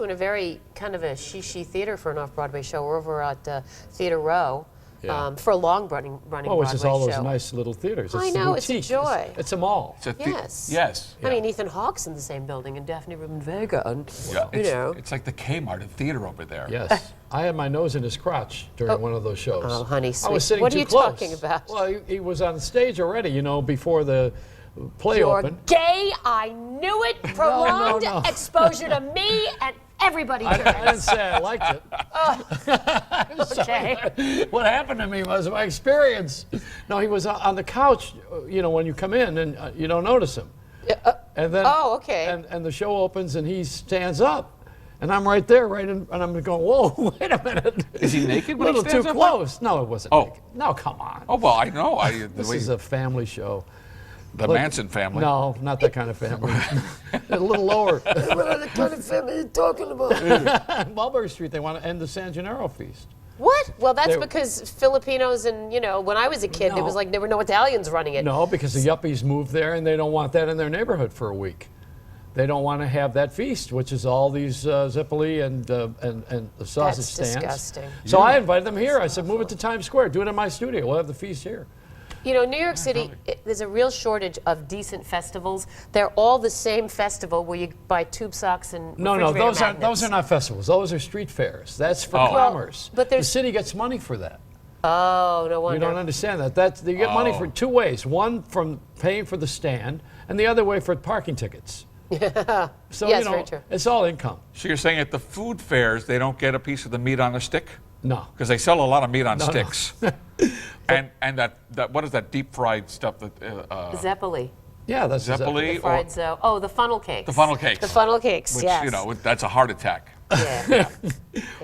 [SPEAKER 5] in a very kind of a she theater for an off-Broadway show. We're over at Theater Row.
[SPEAKER 2] Yeah.
[SPEAKER 5] For a long running Broadway
[SPEAKER 2] which is all
[SPEAKER 5] show.
[SPEAKER 2] those nice little theaters.
[SPEAKER 5] I know, it's a joy.
[SPEAKER 2] It's a mall.
[SPEAKER 5] Yes.
[SPEAKER 26] Yes.
[SPEAKER 5] I mean, Ethan Hawke's in the same building, and Daphne Rubin Vega, and
[SPEAKER 26] it's like the Kmart of theater over there.
[SPEAKER 2] Yes. I had my nose in his crotch during one of those shows.
[SPEAKER 5] Oh, honey, sweet.
[SPEAKER 2] I was sitting
[SPEAKER 5] what
[SPEAKER 2] too
[SPEAKER 5] are you
[SPEAKER 2] close.
[SPEAKER 5] talking about?
[SPEAKER 2] Well, he was on stage already, before the play
[SPEAKER 5] You're
[SPEAKER 2] opened.
[SPEAKER 5] gay. I knew it. Prolonged exposure to me and everybody.
[SPEAKER 2] I didn't say I liked it.
[SPEAKER 5] Okay.
[SPEAKER 2] What happened to me was my experience. No, he was on the couch, when you come in and you don't notice him. And then,
[SPEAKER 5] okay.
[SPEAKER 2] And the show opens and he stands up. And I'm right there, and I'm going, whoa, wait a minute.
[SPEAKER 26] Is he naked
[SPEAKER 2] A
[SPEAKER 26] when he
[SPEAKER 2] little
[SPEAKER 26] stands
[SPEAKER 2] too
[SPEAKER 26] up?
[SPEAKER 2] close. No, it wasn't naked. No, come on.
[SPEAKER 26] Oh, well, I know.
[SPEAKER 2] This is a family show.
[SPEAKER 26] The Manson family?
[SPEAKER 2] No, not that kind of family. A little lower.
[SPEAKER 5] What kind of family are you talking about?
[SPEAKER 2] Mulberry Street, they want to end the San Gennaro feast.
[SPEAKER 5] What? Well, that's because Filipinos and, when I was a kid, it was like there were no Italians running it.
[SPEAKER 2] No, because the yuppies moved there and they don't want that in their neighborhood for a week. They don't want to have that feast, which is all these Zipoli and the sausage stands.
[SPEAKER 5] That's disgusting.
[SPEAKER 2] So I invited them here. I said, move it to Times Square. Do it in my studio. We'll have the feast here.
[SPEAKER 5] New York City, there's a real shortage of decent festivals. They're all the same festival where you buy tube socks and
[SPEAKER 2] No, those
[SPEAKER 5] magnets.
[SPEAKER 2] are not festivals. Those are street fairs. That's for commerce.
[SPEAKER 5] But
[SPEAKER 2] the city gets money for that.
[SPEAKER 5] Oh, no wonder.
[SPEAKER 2] You don't understand that. You get money for two ways. One from paying for the stand, and the other way for parking tickets. So,
[SPEAKER 5] yes, very true.
[SPEAKER 2] It's all income.
[SPEAKER 26] So you're saying at the food fairs, they don't get a piece of the meat on a stick?
[SPEAKER 2] No.
[SPEAKER 26] Because they sell a lot of meat on sticks.
[SPEAKER 2] No.
[SPEAKER 26] and that what is that deep fried stuff that
[SPEAKER 5] Zepoli.
[SPEAKER 2] Yeah, that's
[SPEAKER 26] Zepoli.
[SPEAKER 5] The fried the funnel cakes.
[SPEAKER 26] The funnel cakes.
[SPEAKER 5] The funnel cakes,
[SPEAKER 26] which,
[SPEAKER 5] yes.
[SPEAKER 26] That's a heart attack.
[SPEAKER 5] Yeah.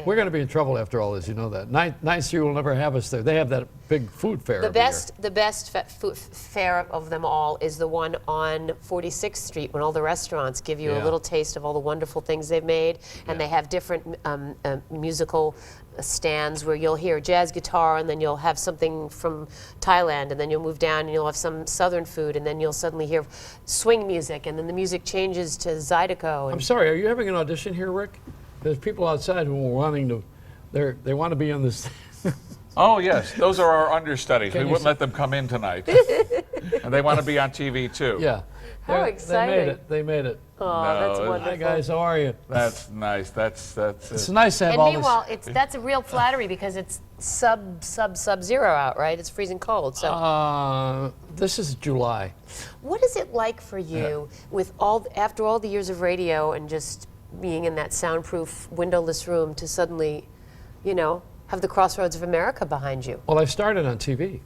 [SPEAKER 2] We're going to be in trouble after all this, you know that. Ninth Street will never have us there. They have that big food fair
[SPEAKER 5] The best food fair of them all is the one on 46th Street, when all the restaurants give you a little taste of all the wonderful things they've made, and they have different musical stands where you'll hear jazz guitar, and then you'll have something from Thailand, and then you'll move down and you'll have some southern food, and then you'll suddenly hear swing music, and then the music changes to Zydeco.
[SPEAKER 2] I'm sorry, are you having an audition here, Rick? There's people outside who are wanting to, they want to be on this.
[SPEAKER 26] Oh, yes. Those are our understudies. We wouldn't let them come in tonight. And they want to be on TV, too.
[SPEAKER 2] Yeah.
[SPEAKER 5] How exciting.
[SPEAKER 2] They made it.
[SPEAKER 5] Oh, that's wonderful.
[SPEAKER 2] Hi, guys. How are you?
[SPEAKER 26] That's nice.
[SPEAKER 2] It's nice to have all this.
[SPEAKER 5] And meanwhile, that's a real flattery because it's sub-zero out, right? It's freezing cold. So.
[SPEAKER 2] This is July.
[SPEAKER 5] What is it like for you after all the years of radio and just being in that soundproof, windowless room to suddenly, have the crossroads of America behind you?
[SPEAKER 2] Well, I started on TV.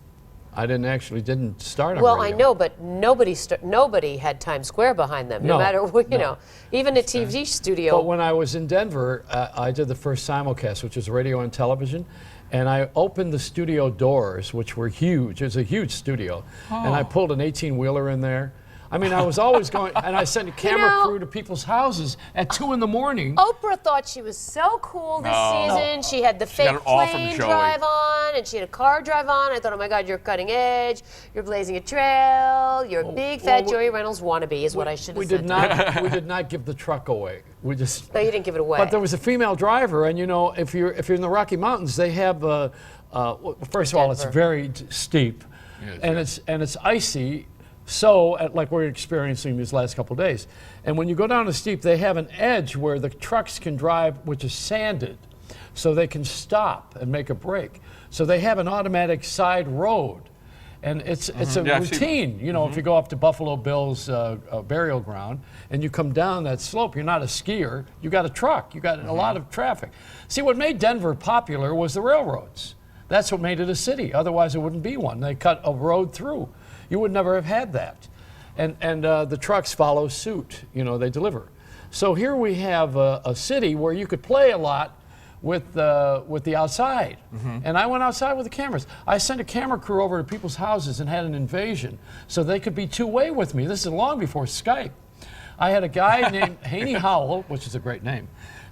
[SPEAKER 2] I didn't start on
[SPEAKER 5] radio.
[SPEAKER 2] radio.
[SPEAKER 5] I know, but nobody had Times Square behind them. No matter what, even a TV studio.
[SPEAKER 2] But when I was in Denver, I did the first simulcast, which was radio and television, and I opened the studio doors, which were huge. It was a huge studio, and I pulled an 18-wheeler in there. I mean, I was always going, and I sent a camera crew to people's houses at 2 in the morning.
[SPEAKER 5] Oprah thought she was so cool this season. She had the fake plane drive on, and she had a car drive on. I thought, oh my God, you're cutting edge. You're blazing a trail. You're a big, fat Joey Reynolds wannabe, is what I should have said.
[SPEAKER 2] We did not give the truck away. We just.
[SPEAKER 5] No, you didn't give it away.
[SPEAKER 2] But there was a female driver, and you know, if you're in the Rocky Mountains, they have. First of all, it's very steep, and it's icy. So, like we're experiencing these last couple of days. And when you go down the steep, they have an edge where the trucks can drive, which is sanded, so they can stop and make a break. So they have an automatic side road. And it's a routine, you know, if you go up to Buffalo Bill's burial ground and you come down that slope, you're not a skier, you got a truck, you got a lot of traffic. See, what made Denver popular was the railroads. That's what made it a city. Otherwise, it wouldn't be one. They cut a road through. You would never have had that. And the trucks follow suit. You know, they deliver. So here we have a city where you could play a lot with the outside. And I went outside with the cameras. I sent a camera crew over to people's houses and had an invasion so they could be two-way with me. This is long before Skype. I had a guy named Haney Howell, which is a great name.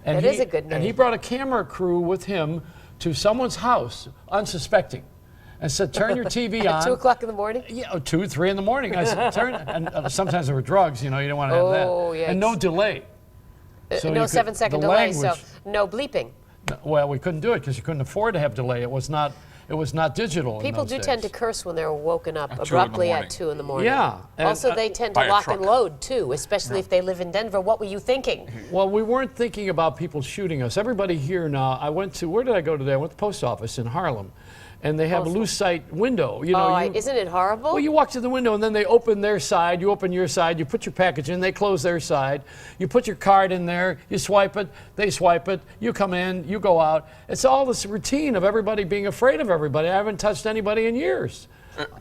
[SPEAKER 2] And
[SPEAKER 5] is a good name.
[SPEAKER 2] And he brought a camera crew with him to someone's house, unsuspecting, and said, turn your TV on.
[SPEAKER 5] At 2 o'clock in the morning?
[SPEAKER 2] Yeah, 2, 3 in the morning. I said, turn it. And sometimes there were drugs, you know, you don't want to have that.
[SPEAKER 5] Yikes.
[SPEAKER 2] And no delay.
[SPEAKER 5] So no 7-second delay, so no bleeping.
[SPEAKER 2] Well, we couldn't do it because you couldn't afford to have delay. It was not digital.
[SPEAKER 5] People
[SPEAKER 2] in those
[SPEAKER 5] do
[SPEAKER 2] days.
[SPEAKER 5] tend to curse when they're woken up abruptly at 2 in the morning.
[SPEAKER 2] Yeah.
[SPEAKER 5] Also, they tend to lock and load, too, especially if they live in Denver. What were you thinking?
[SPEAKER 2] Well, we weren't thinking about people shooting us. Everybody here now, where did I go today? I went to the post office in Harlem. And they have a loose sight window. You know,
[SPEAKER 5] isn't it horrible?
[SPEAKER 2] Well, you walk to the window and then they open their side, you open your side, you put your package in, they close their side, you put your card in there, you swipe it, they swipe it, you come in, you go out. It's all this routine of everybody being afraid of everybody. I haven't touched anybody in years.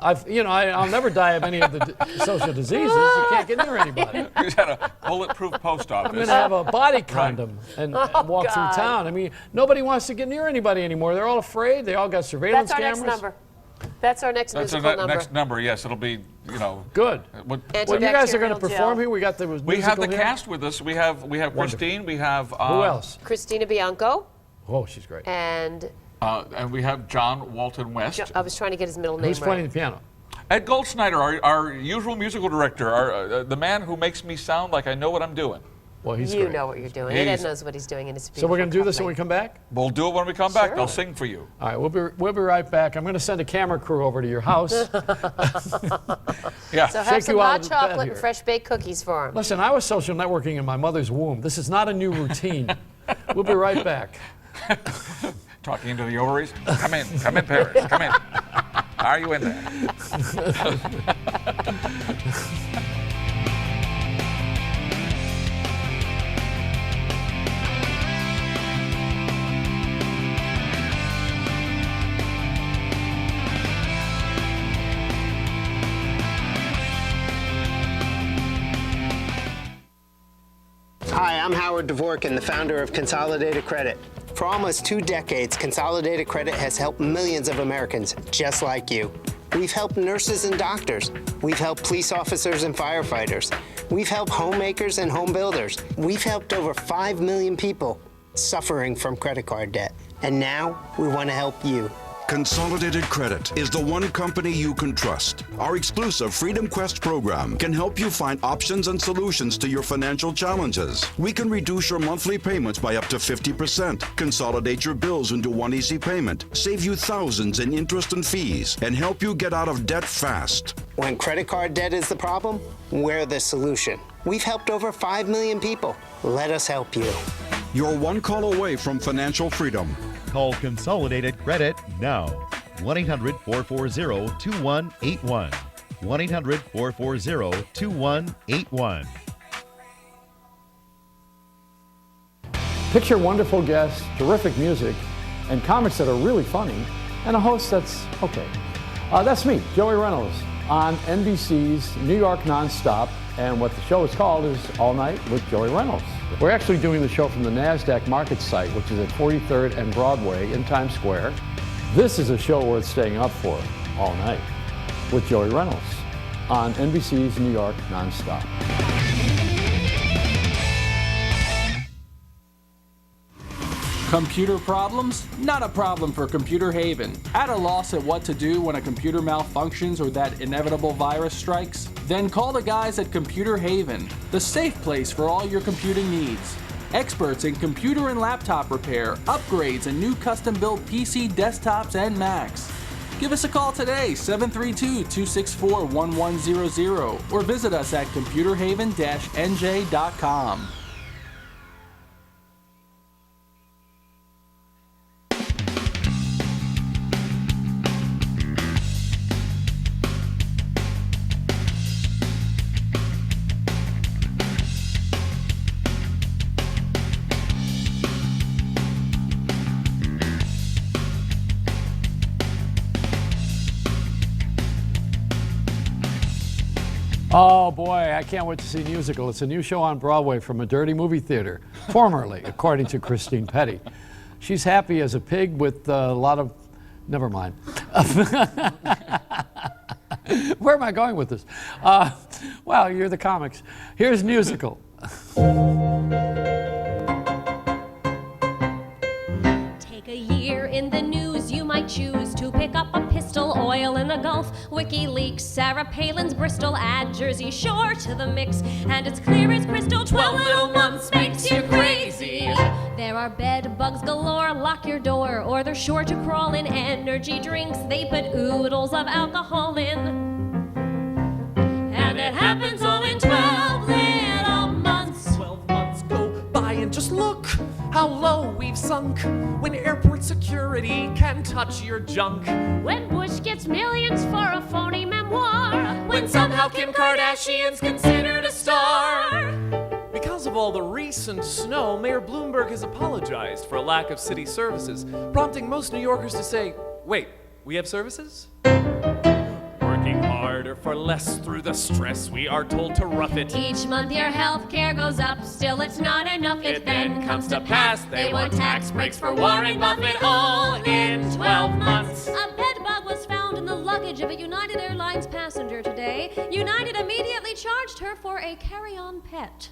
[SPEAKER 2] I'll never die of any of the social diseases. You can't get near anybody.
[SPEAKER 26] You just had a bulletproof post office.
[SPEAKER 2] I'm going to have a body condom and walk through town. I mean, nobody wants to get near anybody anymore. They're all afraid. They all got surveillance cameras.
[SPEAKER 5] That's our next number. That's our next musical number.
[SPEAKER 26] Next number, yes. It'll be,
[SPEAKER 2] Good. Well, you guys are going to perform here. We got the
[SPEAKER 26] We have the
[SPEAKER 2] here.
[SPEAKER 26] cast with us. We have Christine. We have
[SPEAKER 2] who else?
[SPEAKER 5] Christina Bianco.
[SPEAKER 2] Oh, she's great.
[SPEAKER 5] And
[SPEAKER 26] we have John Walton West.
[SPEAKER 5] I was trying to get his middle name
[SPEAKER 2] Who's playing the piano?
[SPEAKER 26] Ed Goldschneider, our usual musical director, the man who makes me sound like I know what I'm doing.
[SPEAKER 2] Well, he's
[SPEAKER 5] You
[SPEAKER 2] great.
[SPEAKER 5] know what you're doing. Ed knows what he's doing, and it's
[SPEAKER 2] So we're going to do this when we come back?
[SPEAKER 26] We'll do it when we come back. They'll sing for you.
[SPEAKER 2] All right, we'll be right back. I'm going to send a camera crew over to your house.
[SPEAKER 26] Yeah.
[SPEAKER 5] So have some hot chocolate and fresh baked cookies for him.
[SPEAKER 2] Listen, I was social networking in my mother's womb. This is not a new routine. We'll be right back.
[SPEAKER 26] Talking into the ovaries? Come in, Paris, come in. Are you in there?
[SPEAKER 6] Hi, I'm Howard Dvorkin, the founder of Consolidated Credit. For almost 2 decades, Consolidated Credit has helped millions of Americans just like you. We've helped nurses and doctors. We've helped police officers and firefighters. We've helped homemakers and home builders. We've helped over 5 million people suffering from credit card debt. And now we want to help you.
[SPEAKER 13] Consolidated Credit is the one company you can trust. Our exclusive Freedom Quest program can help you find options and solutions to your financial challenges. We can reduce your monthly payments by up to 50%, consolidate your bills into one easy payment, save you thousands in interest and fees, and help you get out of debt fast.
[SPEAKER 6] When credit card debt is the problem, we're the solution. We've helped over 5 million people. Let us help you.
[SPEAKER 13] You're one call away from financial freedom.
[SPEAKER 15] Call Consolidated Credit now. 1-800-440-2181. 1-800-440-2181.
[SPEAKER 2] Picture wonderful guests, terrific music, and comics that are really funny, and a host that's okay. That's me, Joey Reynolds, on NBC's New York Nonstop, and what the show is called is All Night with Joey Reynolds. We're actually doing the show from the NASDAQ market site, which is at 43rd and Broadway in Times Square. This is a show worth staying up for all night with Joey Reynolds. on NBC's New York Nonstop.
[SPEAKER 19] Computer problems? Not a problem for Computer Haven. At a loss at what to do when a computer malfunctions or that inevitable virus strikes? Then call the guys at Computer Haven, the safe place for all your computing needs. Experts in computer and laptop repair, upgrades, and new custom-built PC desktops and Macs. Give us a call today, 732-264-1100, or visit us at computerhaven-nj.com.
[SPEAKER 2] Oh boy, I can't wait to see Newsical. It's a new show on Broadway from a dirty movie theater, formerly, according to Christine Pedi. She's happy as a pig with a lot of, never mind. Where am I going with this? Well, you're the comics. Here's Newsical.
[SPEAKER 12] Take a year in the news, you might choose to pick up a pistol, oil in the Gulf, WikiLeaks, Sarah Palin's Bristol, add Jersey Shore to the mix, and it's clear as crystal, 12 little months makes you crazy. There are bed bugs galore, lock your door, or they're sure to crawl in energy drinks. They put oodles of alcohol in, and it happens all in 12 little months.
[SPEAKER 16] 12 months go by and just look how low we've sunk when airport security can touch your junk.
[SPEAKER 12] When Bush gets millions for a phony memoir.
[SPEAKER 16] When somehow Kim Kardashian's considered a star. Because of all the recent snow, Mayor Bloomberg has apologized for a lack of city services, prompting most New Yorkers to say, wait, we have services? Working harder for less through the stress, we are told to rough it.
[SPEAKER 12] Each month your health care goes up, still it's not enough. It then comes to pass, they want tax breaks for Warren Buffett, all in 12 months. A bedbug was found in the luggage of a United Airlines passenger today. United immediately charged her for a carry-on pet.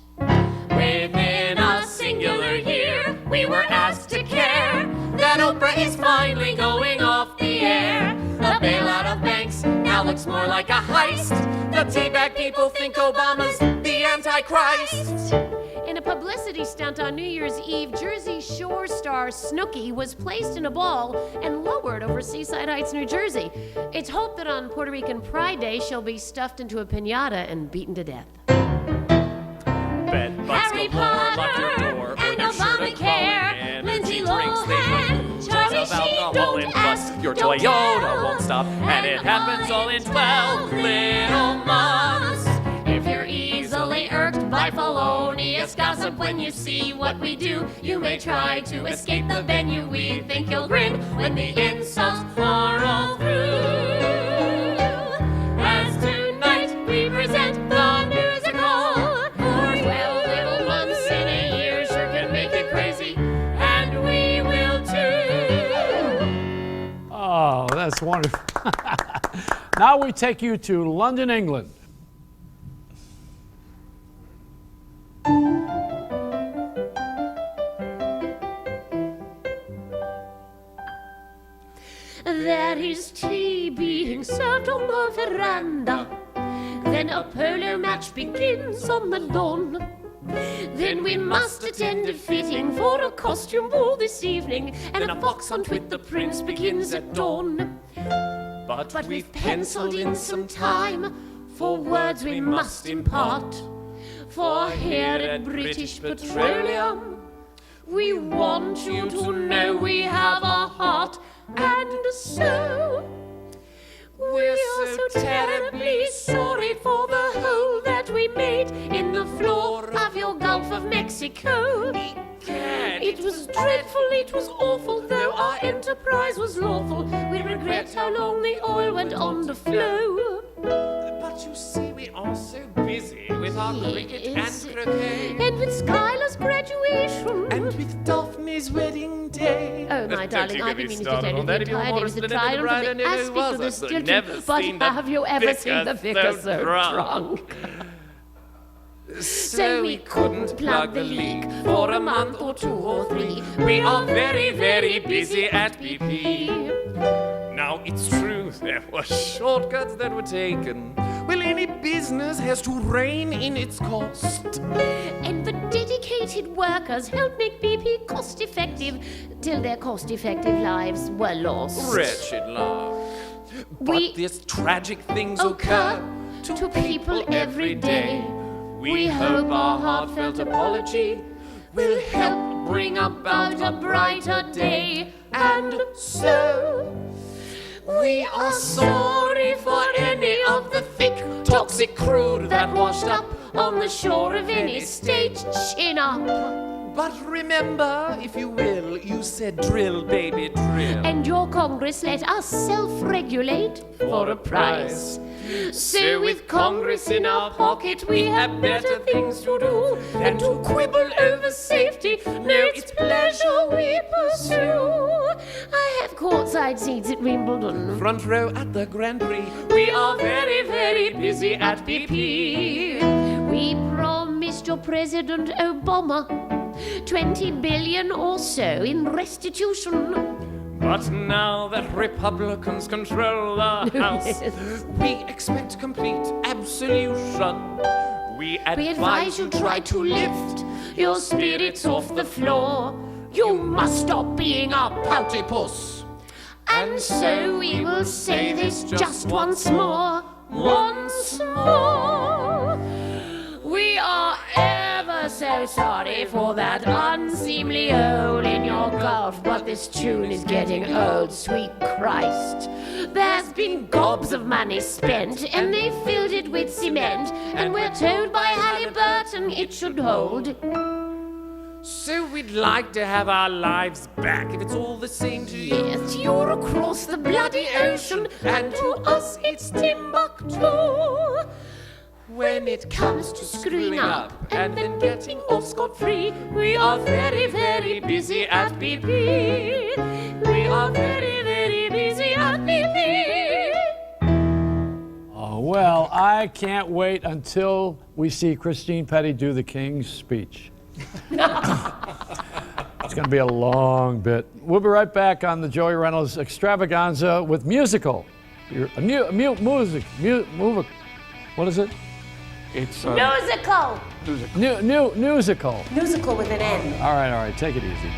[SPEAKER 12] Within a singular year, we were asked to care that Oprah is finally going off the air. The bailout of banks now looks more like a heist. The teabag people think Obama's the Antichrist. In a publicity stunt on New Year's Eve, Jersey Shore star Snooki was placed in a ball and lowered over Seaside Heights, New Jersey. It's hoped that on Puerto Rican Pride Day, she'll be stuffed into a piñata and beaten to death. Harry Potter and Obamacare, Lindsay Lohan, Charlie Sheen, don't ask,
[SPEAKER 16] your Toyota won't stop, and it happens all in 12 little months.
[SPEAKER 12] If you're easily irked by felonious gossip when you see what we do, you may try to escape the venue. We think you'll grin when the insults are all through. As tonight we present the Newsical. For 12 little months in a year sure can make you crazy, and we will too.
[SPEAKER 2] Oh, that's wonderful. Now we take you to London, England.
[SPEAKER 12] There is tea being served on the veranda. Then a polo match begins on the lawn. Then we must attend a fitting for a costume ball this evening, and a box hunt with the prince begins at dawn. But we've penciled in some time for words we must impart. For here at British Petroleum, we want you to know we have a heart, and so we're so terribly sorry for the hole that we made in the floor of your Gulf of Mexico. It was dreadful, it was awful, though our enterprise was lawful. We regret how long the oil went on to flow.
[SPEAKER 16] But you see, we are so busy with our cricket and croquet,
[SPEAKER 12] and with Skylar's graduation,
[SPEAKER 16] and with Daphne's wedding day.
[SPEAKER 12] Oh, my my darling. I've been meaning to tell you the
[SPEAKER 16] That
[SPEAKER 12] entire name is the triumph of the aspic of the stilton. But have you ever seen the vicar so drunk? So we couldn't plug the leak for a month or 2 or 3. We are very, very busy at BP.
[SPEAKER 16] Now it's true, there were shortcuts that were taken. Well, any business has to rein in its cost.
[SPEAKER 12] And the dedicated workers helped make BP cost effective till their cost effective lives were lost.
[SPEAKER 16] Wretched love. But these tragic things occur
[SPEAKER 12] to people every day.
[SPEAKER 16] We hope our heartfelt apology
[SPEAKER 12] will help bring about a brighter day. And so we are sorry for any of the thick, toxic crude that washed up on the shore of any state. Chin up.
[SPEAKER 16] But remember, if you will, you said drill, baby, drill.
[SPEAKER 12] And your Congress let us self-regulate for a price. So with Congress in our pocket, we have better things to do than to quibble over safety. No, it's pleasure we pursue. I have courtside seats at Wimbledon.
[SPEAKER 16] Front row at the Grand Prix.
[SPEAKER 12] We are very, very busy at BP. We promised your President Obama 20 billion or so in restitution.
[SPEAKER 16] But now that Republicans control the House, we expect complete absolution. We advise you try to lift
[SPEAKER 12] your spirits off the floor. You must stop being a pouty puss. And so we will say this just once more. Once more. We are ever so sorry for that unseemly hole in your golf, but this tune is getting old, sweet Christ. There's been gobs of money spent, and they filled it with cement, and we're told by Halliburton it should hold.
[SPEAKER 16] So we'd like to have our lives back, if it's all the same to you.
[SPEAKER 12] Yes, you're across the bloody ocean, and to us it's Timbuktu. When it comes to screwing up and then getting off scot-free, we are very, very busy at BP. We are very, very busy at BP.
[SPEAKER 2] Oh, well, I can't wait until we see Christine Pedi do the King's speech. It's going to be a long bit. We'll be right back on the Joey Reynolds extravaganza with musical. What is it?
[SPEAKER 16] It's
[SPEAKER 12] Newsical.
[SPEAKER 2] Newsical.
[SPEAKER 12] Newsical with an N.
[SPEAKER 2] All right, take it easy.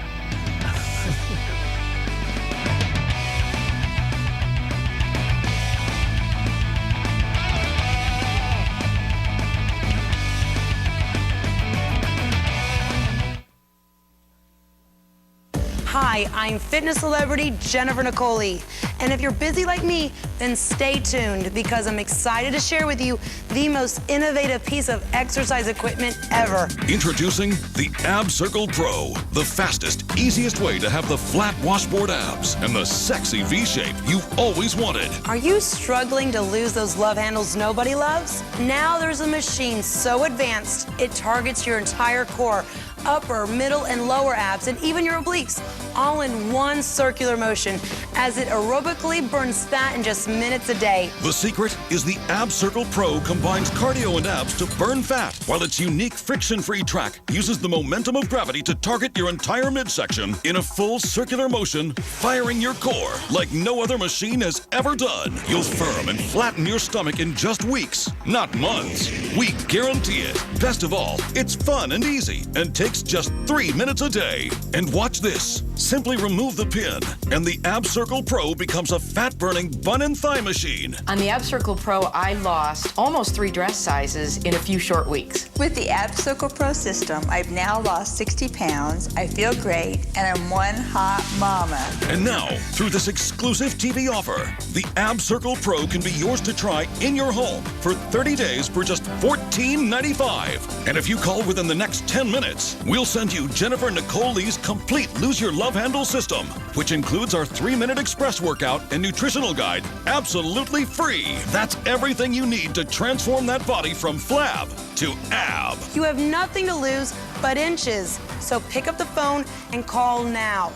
[SPEAKER 21] Hi, I'm fitness celebrity Jennifer Nicoli. And if you're busy like me, then stay tuned because I'm excited to share with you the most innovative piece of exercise equipment ever.
[SPEAKER 17] Introducing the Ab Circle Pro, the fastest, easiest way to have the flat washboard abs and the sexy V-shape you've always wanted.
[SPEAKER 21] Are you struggling to lose those love handles nobody loves? Now there's a machine so advanced, it targets your entire core, upper, middle, and lower abs, and even your obliques, all in one circular motion, as it aerobically burns fat in just minutes a day.
[SPEAKER 17] The secret is the Ab Circle Pro combines cardio and abs to burn fat, while its unique friction-free track uses the momentum of gravity to target your entire midsection in a full circular motion, firing your core like no other machine has ever done. You'll firm and flatten your stomach in just weeks, not months. We guarantee it. Best of all, it's fun and easy and takes just 3 minutes a day. And watch this. Simply remove the pin, and the Ab Circle Pro becomes a fat-burning bun and thigh machine.
[SPEAKER 18] On the Ab Circle Pro, I lost almost 3 dress sizes in a few short weeks.
[SPEAKER 11] With the Ab Circle Pro system, I've now lost 60 pounds, I feel great, and I'm one hot mama.
[SPEAKER 17] And now, through this exclusive TV offer, the Ab Circle Pro can be yours to try in your home for 30 days for just $14.95. And if you call within the next 10 minutes, we'll send you Jennifer Nicoli's complete Lose Your Love Handle system, which includes our 3-minute express workout and nutritional guide, absolutely free. That's everything you need to transform that body from flab to ab.
[SPEAKER 21] You have nothing to lose but inches, so pick up the phone and call now.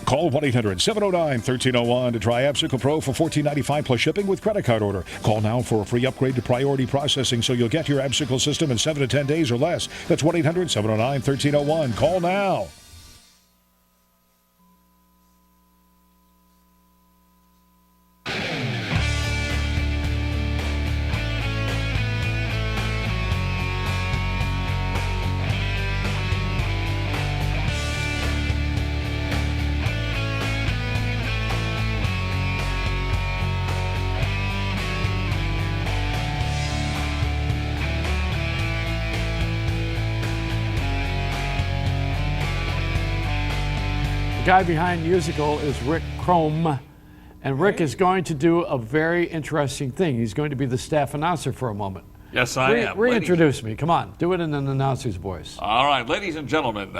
[SPEAKER 1] Call 1-800-709-1301 to try Absicle Pro for $14.95 plus shipping with credit card order. Call now for a free upgrade to priority processing so you'll get your Absicle system in 7 to 10 days or less. That's 1-800-709-1301. Call now.
[SPEAKER 2] The guy behind Newsical is Crom, and Rick is going to do a very interesting thing. He's going to be the staff announcer for a moment.
[SPEAKER 3] Yes, I am.
[SPEAKER 2] Reintroduce me. Come on, do it in an announcer's voice.
[SPEAKER 3] All right, ladies and gentlemen,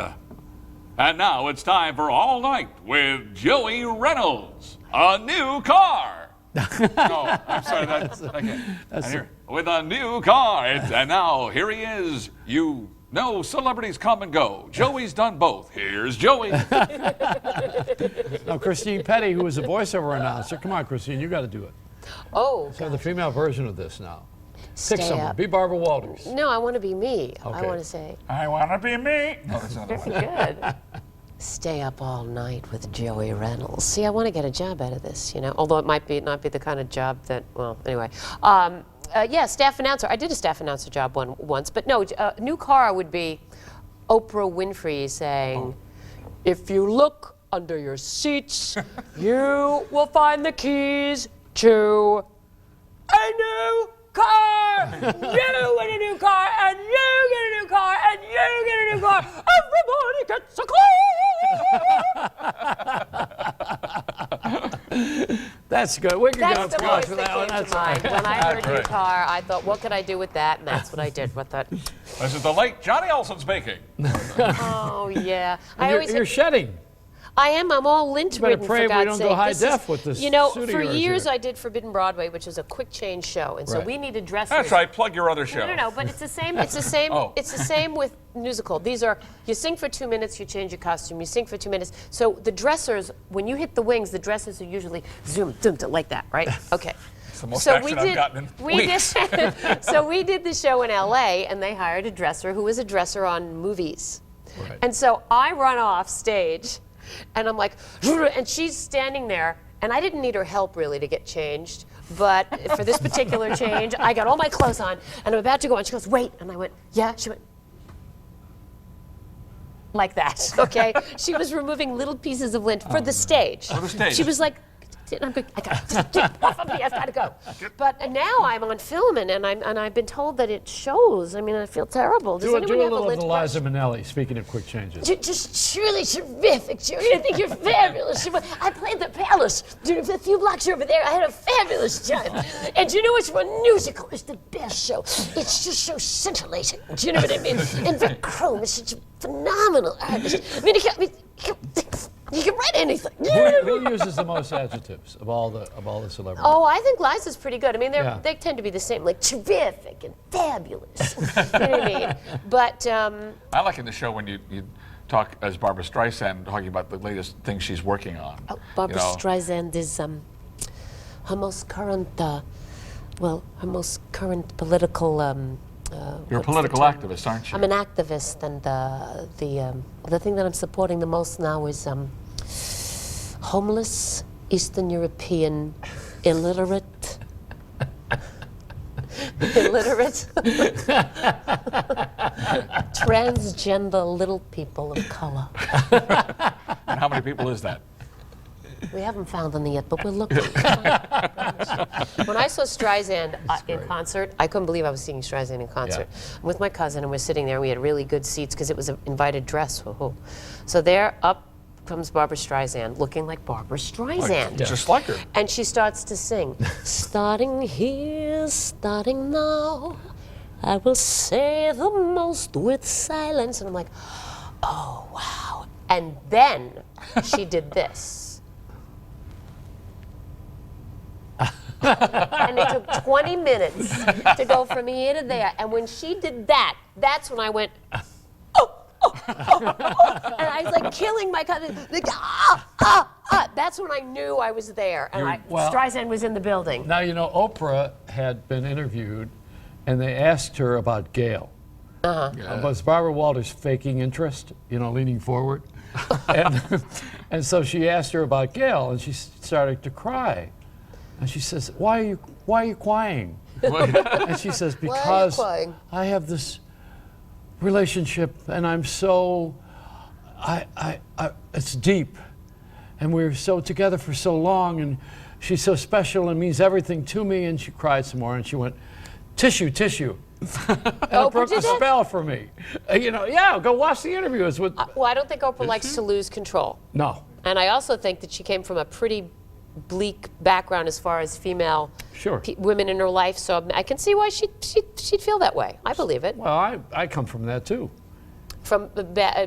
[SPEAKER 3] and now it's time for All Night with Joey Reynolds, a new car. No, I'm sorry. With a new car, and now here he is. You know, celebrities come and go. Joey's done both. Here's Joey.
[SPEAKER 2] Now, Christine Pedi, who is a voiceover announcer. Come on, Christine, you got to do it.
[SPEAKER 5] Oh.
[SPEAKER 2] Let's have the female version of this now.
[SPEAKER 5] Stay
[SPEAKER 2] Pick someone.
[SPEAKER 5] up.
[SPEAKER 2] Be Barbara Walters.
[SPEAKER 5] No, I want to be me. I
[SPEAKER 2] Okay.
[SPEAKER 5] want to say,
[SPEAKER 26] I want to be me. No, that's not the one.
[SPEAKER 5] good. Stay up all night with Joey Reynolds. See, I want to get a job out of this, you know, although it might not be the kind of job that, well, anyway. Yeah, staff announcer. I did a staff announcer job once, but no, new car would be Oprah Winfrey saying, if you look under your seats, you will find the keys to a new car. You get a new car, and you get a new car, and you get a new car. Everybody gets a car.
[SPEAKER 2] That's good. We can
[SPEAKER 5] That's
[SPEAKER 2] go
[SPEAKER 5] the voice
[SPEAKER 2] for
[SPEAKER 5] that
[SPEAKER 2] that one.
[SPEAKER 5] came to
[SPEAKER 2] That's
[SPEAKER 5] mind. When I heard new
[SPEAKER 26] great.
[SPEAKER 5] car, I thought, what could I do with that? And that's what I did with it.
[SPEAKER 26] This is the late Johnny Olson's baking.
[SPEAKER 5] Oh, yeah.
[SPEAKER 2] You're shedding.
[SPEAKER 5] I am. I'm all lint
[SPEAKER 2] You better
[SPEAKER 5] ridden,
[SPEAKER 2] pray
[SPEAKER 5] for
[SPEAKER 2] we
[SPEAKER 5] God's
[SPEAKER 2] don't
[SPEAKER 5] sake.
[SPEAKER 2] go high
[SPEAKER 5] This
[SPEAKER 2] def
[SPEAKER 5] is,
[SPEAKER 2] with this
[SPEAKER 5] You know,
[SPEAKER 2] suit of
[SPEAKER 5] for
[SPEAKER 2] yours
[SPEAKER 5] years
[SPEAKER 2] here.
[SPEAKER 5] I did Forbidden Broadway, which was a quick change show, and so
[SPEAKER 2] Right.
[SPEAKER 5] we needed dressers.
[SPEAKER 26] That's right. Plug your other show.
[SPEAKER 5] No, but it's the same. It's the same.
[SPEAKER 26] Oh.
[SPEAKER 5] It's the same with musical. These are you sing for 2 minutes, you change your costume. You sing for 2 minutes. So the dressers, when you hit the wings, the dressers are usually zoom, like that, right? Okay.
[SPEAKER 26] It's the most action I've gotten in weeks.
[SPEAKER 5] So we did the show in L.A. and they hired a dresser who was a dresser on movies.
[SPEAKER 2] Right.
[SPEAKER 5] And so I run off stage, and I'm like, and she's standing there, and I didn't need her help really to get changed, but for this particular change, I got all my clothes on, and I'm about to go, and she goes, wait, and I went, yeah, she went, like that, okay? She was removing little pieces of lint for the stage.
[SPEAKER 26] For the stage.
[SPEAKER 5] She was like, and I'm going, I got get off of me, I've got to go. But now I'm on film, and I've been told that it shows. I mean, I feel terrible. Does
[SPEAKER 2] Do a
[SPEAKER 5] anyone have a
[SPEAKER 2] little of
[SPEAKER 5] lint brush?
[SPEAKER 2] Liza Minnelli, speaking of quick changes.
[SPEAKER 5] Just truly terrific, Judy. I think you're fabulous. I played the Palace. A few blocks over there, I had a fabulous time. And you know what's one? Newsical is the best show. It's just so scintillating. Do you know what I mean? And Rick Crom is such a phenomenal artist. I mean, you can write anything. You know what I mean?
[SPEAKER 2] Who uses the most adjectives of all the celebrities?
[SPEAKER 5] Oh, I think Liza's pretty good. I mean,
[SPEAKER 2] Yeah.
[SPEAKER 5] they tend to be the same, like terrific and fabulous. You know what I mean? But
[SPEAKER 26] I like in the show when you talk as Barbara Streisand, talking about the latest thing she's working on.
[SPEAKER 5] Barbara Streisand is her most current, her most current political.
[SPEAKER 26] You're a
[SPEAKER 5] what's
[SPEAKER 26] political
[SPEAKER 5] the term?
[SPEAKER 26] activist, aren't you?
[SPEAKER 5] I'm an activist, and the thing that I'm supporting the most now is homeless Eastern European illiterate. Transgender little people of color.
[SPEAKER 26] And how many people is that?
[SPEAKER 5] We haven't found any yet, but we're looking. When I saw Streisand in concert, I couldn't believe I was seeing Streisand in concert. I'm with my cousin, and we're sitting there, and we had really good seats because it was an invited dress. Woohoo. So there up comes Barbara Streisand, looking like Barbara Streisand.
[SPEAKER 26] Just like her.
[SPEAKER 5] And she starts to sing, starting here, starting now, I will say the most with silence. And I'm like, oh, wow. And then she did this. And it took 20 minutes to go from here to there. And when she did that, that's when I went, oh, And I was like killing my cousin. Like, That's when I knew I was there, and Streisand was in the building.
[SPEAKER 2] Now, you know, Oprah had been interviewed, and they asked her about Gail. Was Barbara Walters faking interest, you know, leaning forward? and so she asked her about Gail, and she started to cry. And she says, why are you crying? And she says, because I have this relationship, and I'm so, it's deep. And we were so together for so long, and she's so special and means everything to me. And she cried some more, and she went, tissue, tissue. And it broke the spell for me. You know, yeah, go watch the interview. It's with,
[SPEAKER 5] well, I don't think Oprah likes to lose control.
[SPEAKER 2] No.
[SPEAKER 5] And I also think that she came from a pretty bleak background as far as female women in her life, so I can see why she'd feel that way. I believe it.
[SPEAKER 2] Well, I come from that too.
[SPEAKER 5] From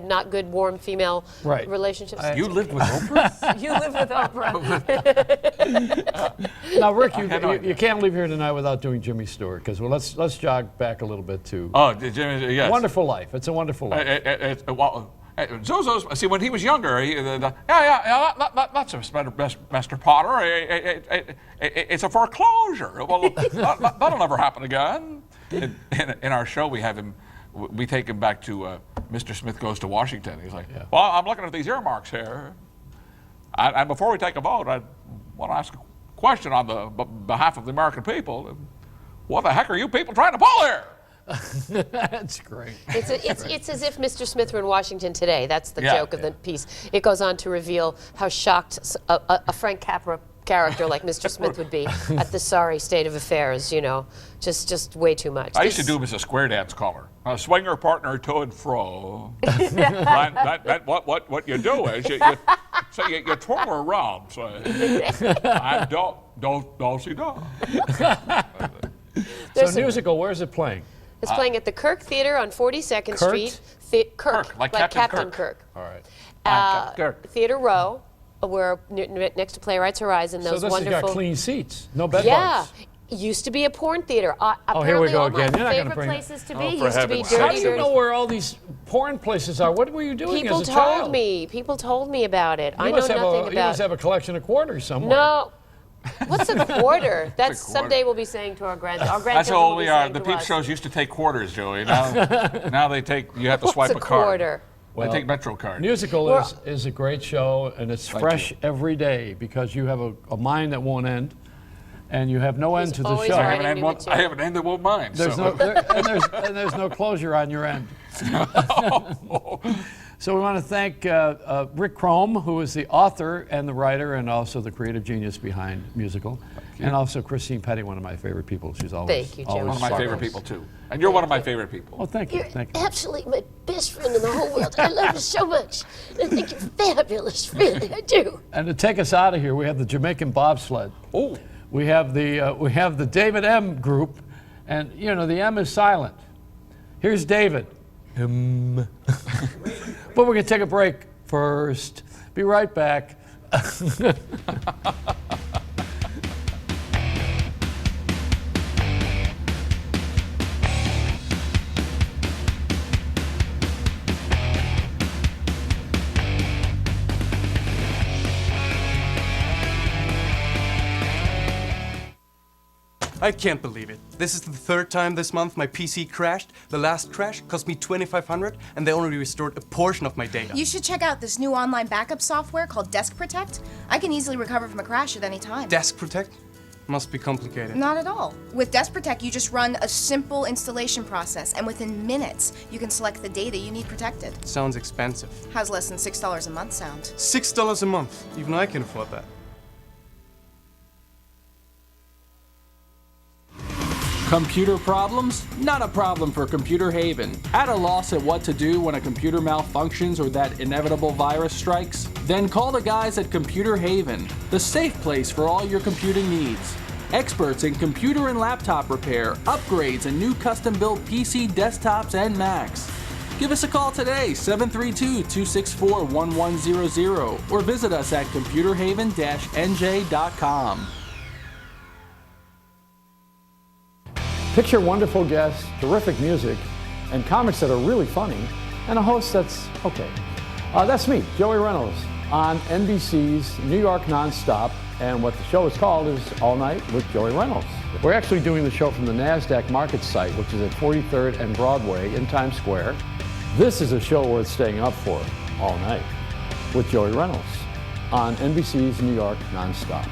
[SPEAKER 5] not good, warm female relationships.
[SPEAKER 26] You lived with Oprah?
[SPEAKER 5] You lived with Oprah.
[SPEAKER 2] Now, Rick, you can't leave here tonight without doing Jimmy Stewart, because let's jog back a little bit to
[SPEAKER 26] Jimmy. Yes.
[SPEAKER 2] Wonderful Life. It's a wonderful life.
[SPEAKER 26] Zozo's, see, when he was younger, that's Mr. Potter. It's a foreclosure. Well, that'll never happen again. In our show, we take him back to Mr. Smith Goes to Washington. He's like, well, I'm looking at these earmarks here. And before we take a vote, I want to ask a question on the behalf of the American people. What the heck are you people trying to pull here?
[SPEAKER 2] That's great.
[SPEAKER 5] It's as if Mr. Smith were in Washington today. That's the joke of the piece. It goes on to reveal how shocked a Frank Capra character like Mr. Smith would be at the sorry state of affairs, you know, just way too much.
[SPEAKER 26] I used to do him as a square dance caller. A swinger partner to and fro. What you do is you twirl around. So I don't see dog.
[SPEAKER 2] So Newsical, where's it playing?
[SPEAKER 5] It's playing at the Kirk Theater on 42nd Street. Kirk, like Captain Kirk.
[SPEAKER 2] All right.
[SPEAKER 26] Captain Kirk.
[SPEAKER 5] Theater Row, where next to Playwrights Horizon. Those
[SPEAKER 2] so this
[SPEAKER 5] wonderful.
[SPEAKER 2] Has got clean seats, no bed bugs.
[SPEAKER 5] It used to be a porn theater.
[SPEAKER 2] Here we go
[SPEAKER 5] apparently
[SPEAKER 2] again.
[SPEAKER 5] all my
[SPEAKER 2] You're not
[SPEAKER 5] favorite places to be
[SPEAKER 26] used
[SPEAKER 5] to be
[SPEAKER 26] dirty.
[SPEAKER 2] How do you know where all these porn places are? What were you doing as a child?
[SPEAKER 5] People told me about it. I know nothing about it.
[SPEAKER 2] You must have a collection of quarters somewhere.
[SPEAKER 5] No. What's a quarter? That's someday we'll be saying to our grandchildren.
[SPEAKER 26] That's how we are. The peep shows used to take quarters, Joey. Now they take. You have to swipe a card.
[SPEAKER 5] Quarter?
[SPEAKER 26] Well, they take Metro card.
[SPEAKER 2] Newsical is a great show, and it's fresh every day because you have a mind that won't end, and you have no end to the show.
[SPEAKER 26] I have an end that won't mind.
[SPEAKER 2] There's there's no closure on your end. So we want to thank Rick Crom, who is the author and the writer and also the creative genius behind Newsical, and also Christine Pedi, one of my favorite people. She's always
[SPEAKER 5] thank you, Joey.
[SPEAKER 26] One of my favorite people too, and you're one of my favorite people.
[SPEAKER 2] Oh, thank you.
[SPEAKER 12] You're absolutely my best friend in the whole world. I love you so much. I think you're fabulous, really, I do.
[SPEAKER 2] And to take us out of here, we have the Jamaican bobsled.
[SPEAKER 26] Oh.
[SPEAKER 2] We have the David M group, and you know the M is silent. Here's David. But we're going to take a break first. Be right back.
[SPEAKER 4] I can't believe it. This is the third time this month my PC crashed. The last crash cost me $2,500 and they only restored a portion of my data.
[SPEAKER 20] You should check out this new online backup software called Desk Protect. I can easily recover from a crash at any time.
[SPEAKER 4] Desk Protect? Must be complicated.
[SPEAKER 20] Not at all. With Desk Protect, you just run a simple installation process, and within minutes, you can select the data you need protected.
[SPEAKER 4] Sounds expensive.
[SPEAKER 20] How's less than $6 a month sound?
[SPEAKER 4] $6 a month. Even I can afford that.
[SPEAKER 19] Computer problems? Not a problem for Computer Haven. At a loss at what to do when a computer malfunctions or that inevitable virus strikes? Then call the guys at Computer Haven, the safe place for all your computing needs. Experts in computer and laptop repair, upgrades, and new custom-built PC desktops and Macs. Give us a call today, 732-264-1100, or visit us at computerhaven-nj.com.
[SPEAKER 2] Picture wonderful guests, terrific music, and comics that are really funny and a host that's okay. That's me, Joey Reynolds, on NBC's New York Nonstop, and what the show is called is All Night with Joey Reynolds. We're actually doing the show from the NASDAQ market site, which is at 43rd and Broadway in Times Square. This is a show worth staying up for, All Night with Joey Reynolds, on NBC's New York Nonstop.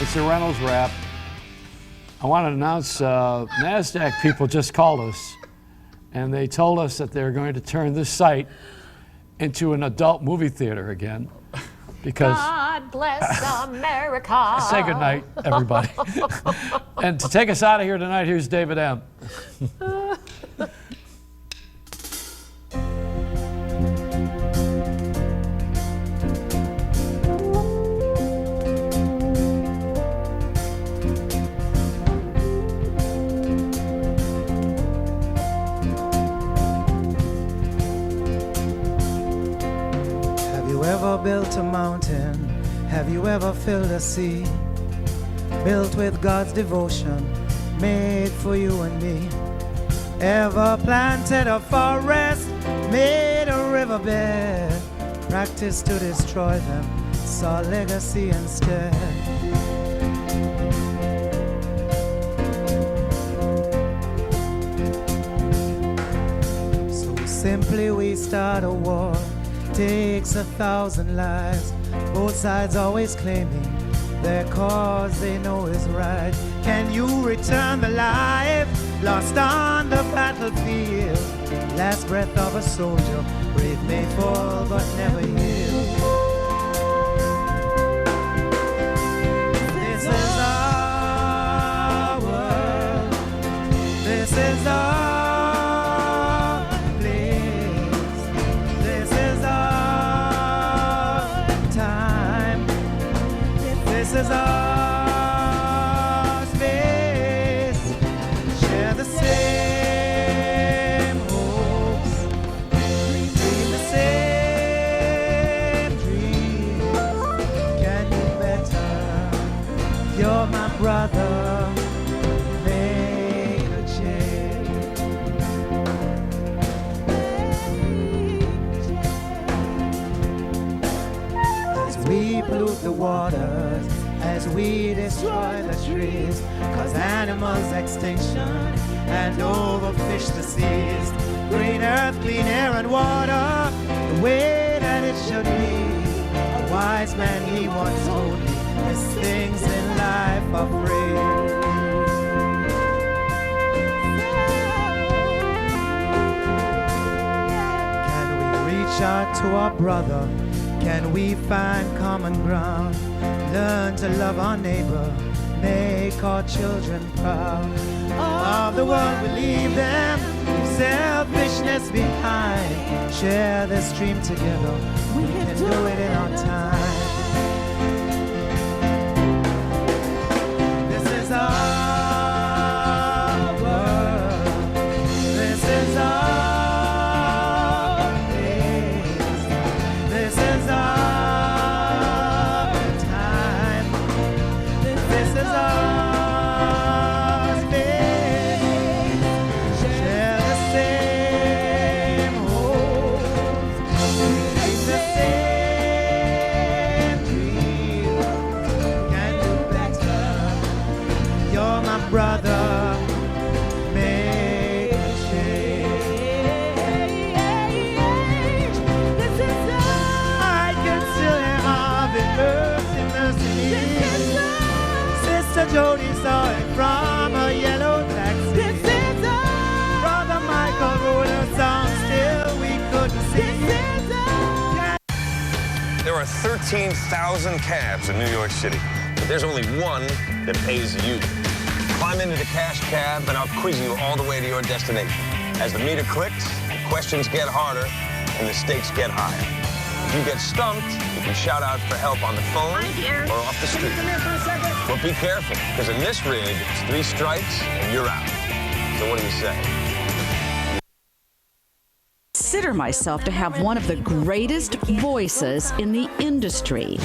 [SPEAKER 2] It's a Reynolds Wrap. I want to announce NASDAQ people just called us, and they told us that they're going to turn this site into an adult movie theater again. Because
[SPEAKER 5] God bless America.
[SPEAKER 2] Say goodnight, everybody. And to take us out of here tonight, here's David M.
[SPEAKER 8] Built a mountain? Have you ever filled a sea? Built with God's devotion, made for you and me. Ever planted a forest, made a riverbed, practiced to destroy them, saw legacy instead. So simply we start a war. Takes 1,000 lives, both sides always claiming their cause they know is right. Can you return the life lost on the battlefield? Last breath of a soldier, brave may fall but never yield. This is our world, this is our this is our space, share the same hopes, dream the same dreams. Can you better? You're my brother, make a change. As we pollute the waters, as we destroy the trees, cause animals extinction and overfish the seas. Green earth, clean air and water, the way that it should be. A wise man, he once told me, these things in life are free. Can we reach out to our brother? Can we find common ground? Learn to love our neighbor, make our children proud. Of the world we leave them, leave selfishness behind. Share this dream together, we can do it in our time. This is our world, this is our place, this is our
[SPEAKER 7] There are 13,000 cabs in New York City, but there's only one that pays you. Climb into the cash cab, and I'll quiz you all the way to your destination. As the meter clicks, the questions get harder, and the stakes get higher. If you get stumped, you can shout out for help on the phone or off the street. But be careful, because in this rig, it's 3 strikes and you're out. So what do you say?
[SPEAKER 10] Consider myself to have one of the greatest voices in the industry.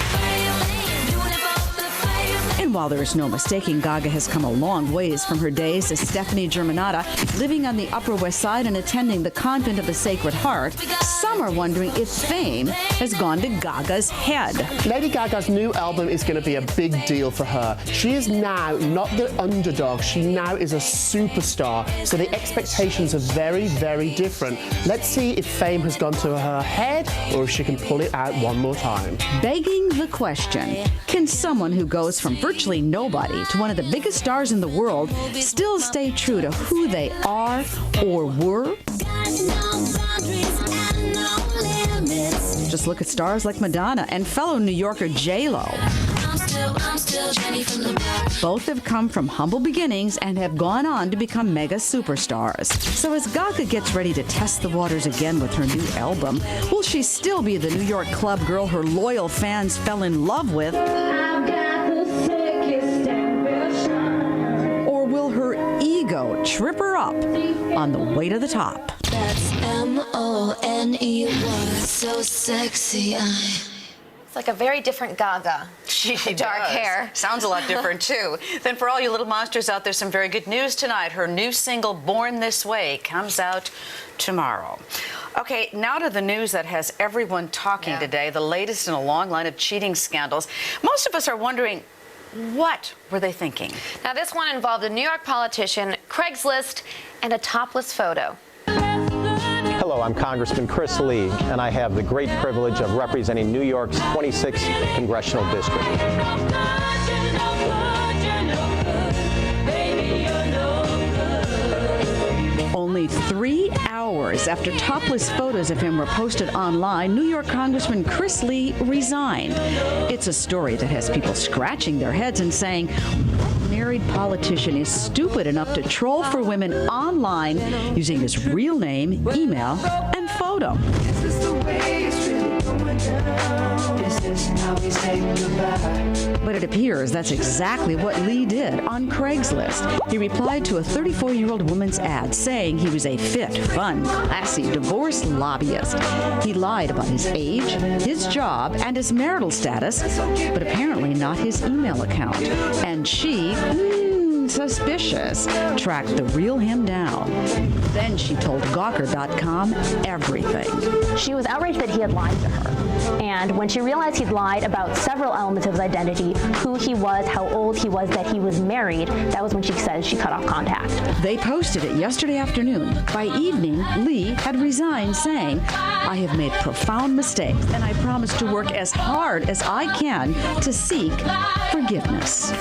[SPEAKER 10] And while there is no mistaking Gaga has come a long ways from her days as Stephanie Germanotta, living on the Upper West Side and attending the Convent of the Sacred Heart, some are wondering if fame has gone to Gaga's head.
[SPEAKER 9] Lady Gaga's new album is going to be a big deal for her. She is now not the underdog, she now is a superstar, so the expectations are very, very different. Let's see if fame has gone to her head or if she can pull it out one more time.
[SPEAKER 10] Begging the question, can someone who goes from virtually nobody to one of the biggest stars in the world still stay true to who they are or were? Just look at stars like Madonna and fellow New Yorker J-Lo. Both have come from humble beginnings and have gone on to become mega superstars. So as Gaga gets ready to test the waters again with her new album, will she still be the New York club girl her loyal fans fell in love with? Or will her ego trip her up on the way to the top?
[SPEAKER 22] That's M-O-N-E, so sexy.
[SPEAKER 23] It's like a very different Gaga.
[SPEAKER 18] She
[SPEAKER 23] dark
[SPEAKER 18] does.
[SPEAKER 23] hair.
[SPEAKER 18] Sounds a lot different, too. Then for all you little monsters out there, some very good news tonight. Her new single, Born This Way, comes out tomorrow. Okay, now to the news that has everyone talking today, the latest in a long line of cheating scandals. Most of us are wondering, what were they thinking?
[SPEAKER 23] Now, this one involved a New York politician, Craigslist, and a topless photo.
[SPEAKER 24] Hello, I'm Congressman Chris Lee, and I have the great privilege of representing New York's 26th Congressional District.
[SPEAKER 10] Only 3 hours after topless photos of him were posted online, New York Congressman Chris Lee resigned. It's a story that has people scratching their heads and saying, what married politician is stupid enough to troll for women online using his real name, email, and photo? But it appears that's exactly what Lee did on Craigslist. He replied to a 34-year-old woman's ad saying he was a fit, fun, classy divorce lobbyist. He lied about his age, his job, and his marital status, but apparently not his email account. And she, suspicious, tracked the real him down. Then she told Gawker.com everything.
[SPEAKER 25] She was outraged that he had lied to her. And when she realized he'd lied about several elements of his identity, who he was, how old he was, that he was married, that was when she said she cut off contact.
[SPEAKER 10] They posted it yesterday afternoon. By evening, Lee had resigned, saying, I have made profound mistakes, and I promise to work as hard as I can to seek forgiveness.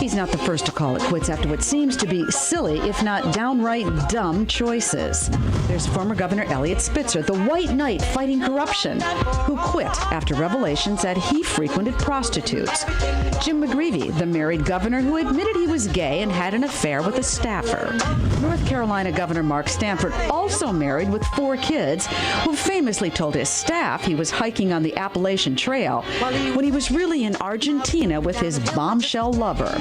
[SPEAKER 10] He's not the first to call it quits after what seems to be silly, if not downright dumb choices. There's former Governor Eliot Spitzer, the white knight fighting corruption, who quit after revelations that he frequented prostitutes. Jim McGreevey, the married governor who admitted he was gay and had an affair with a staffer. North Carolina Governor Mark Stanford, also married with 4 kids, who famously told his staff he was hiking on the Appalachian Trail when he was really in Argentina with his bombshell lover.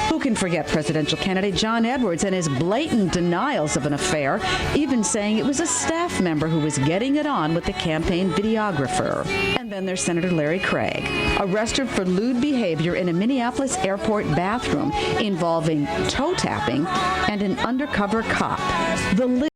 [SPEAKER 10] Who can forget presidential candidate John Edwards and his blatant denials of an affair, even saying it was a staff member who was getting it on with the campaign videographer. And then there's Senator Larry Craig, arrested for lewd behavior in a Minneapolis airport bathroom involving toe tapping and an undercover cop. The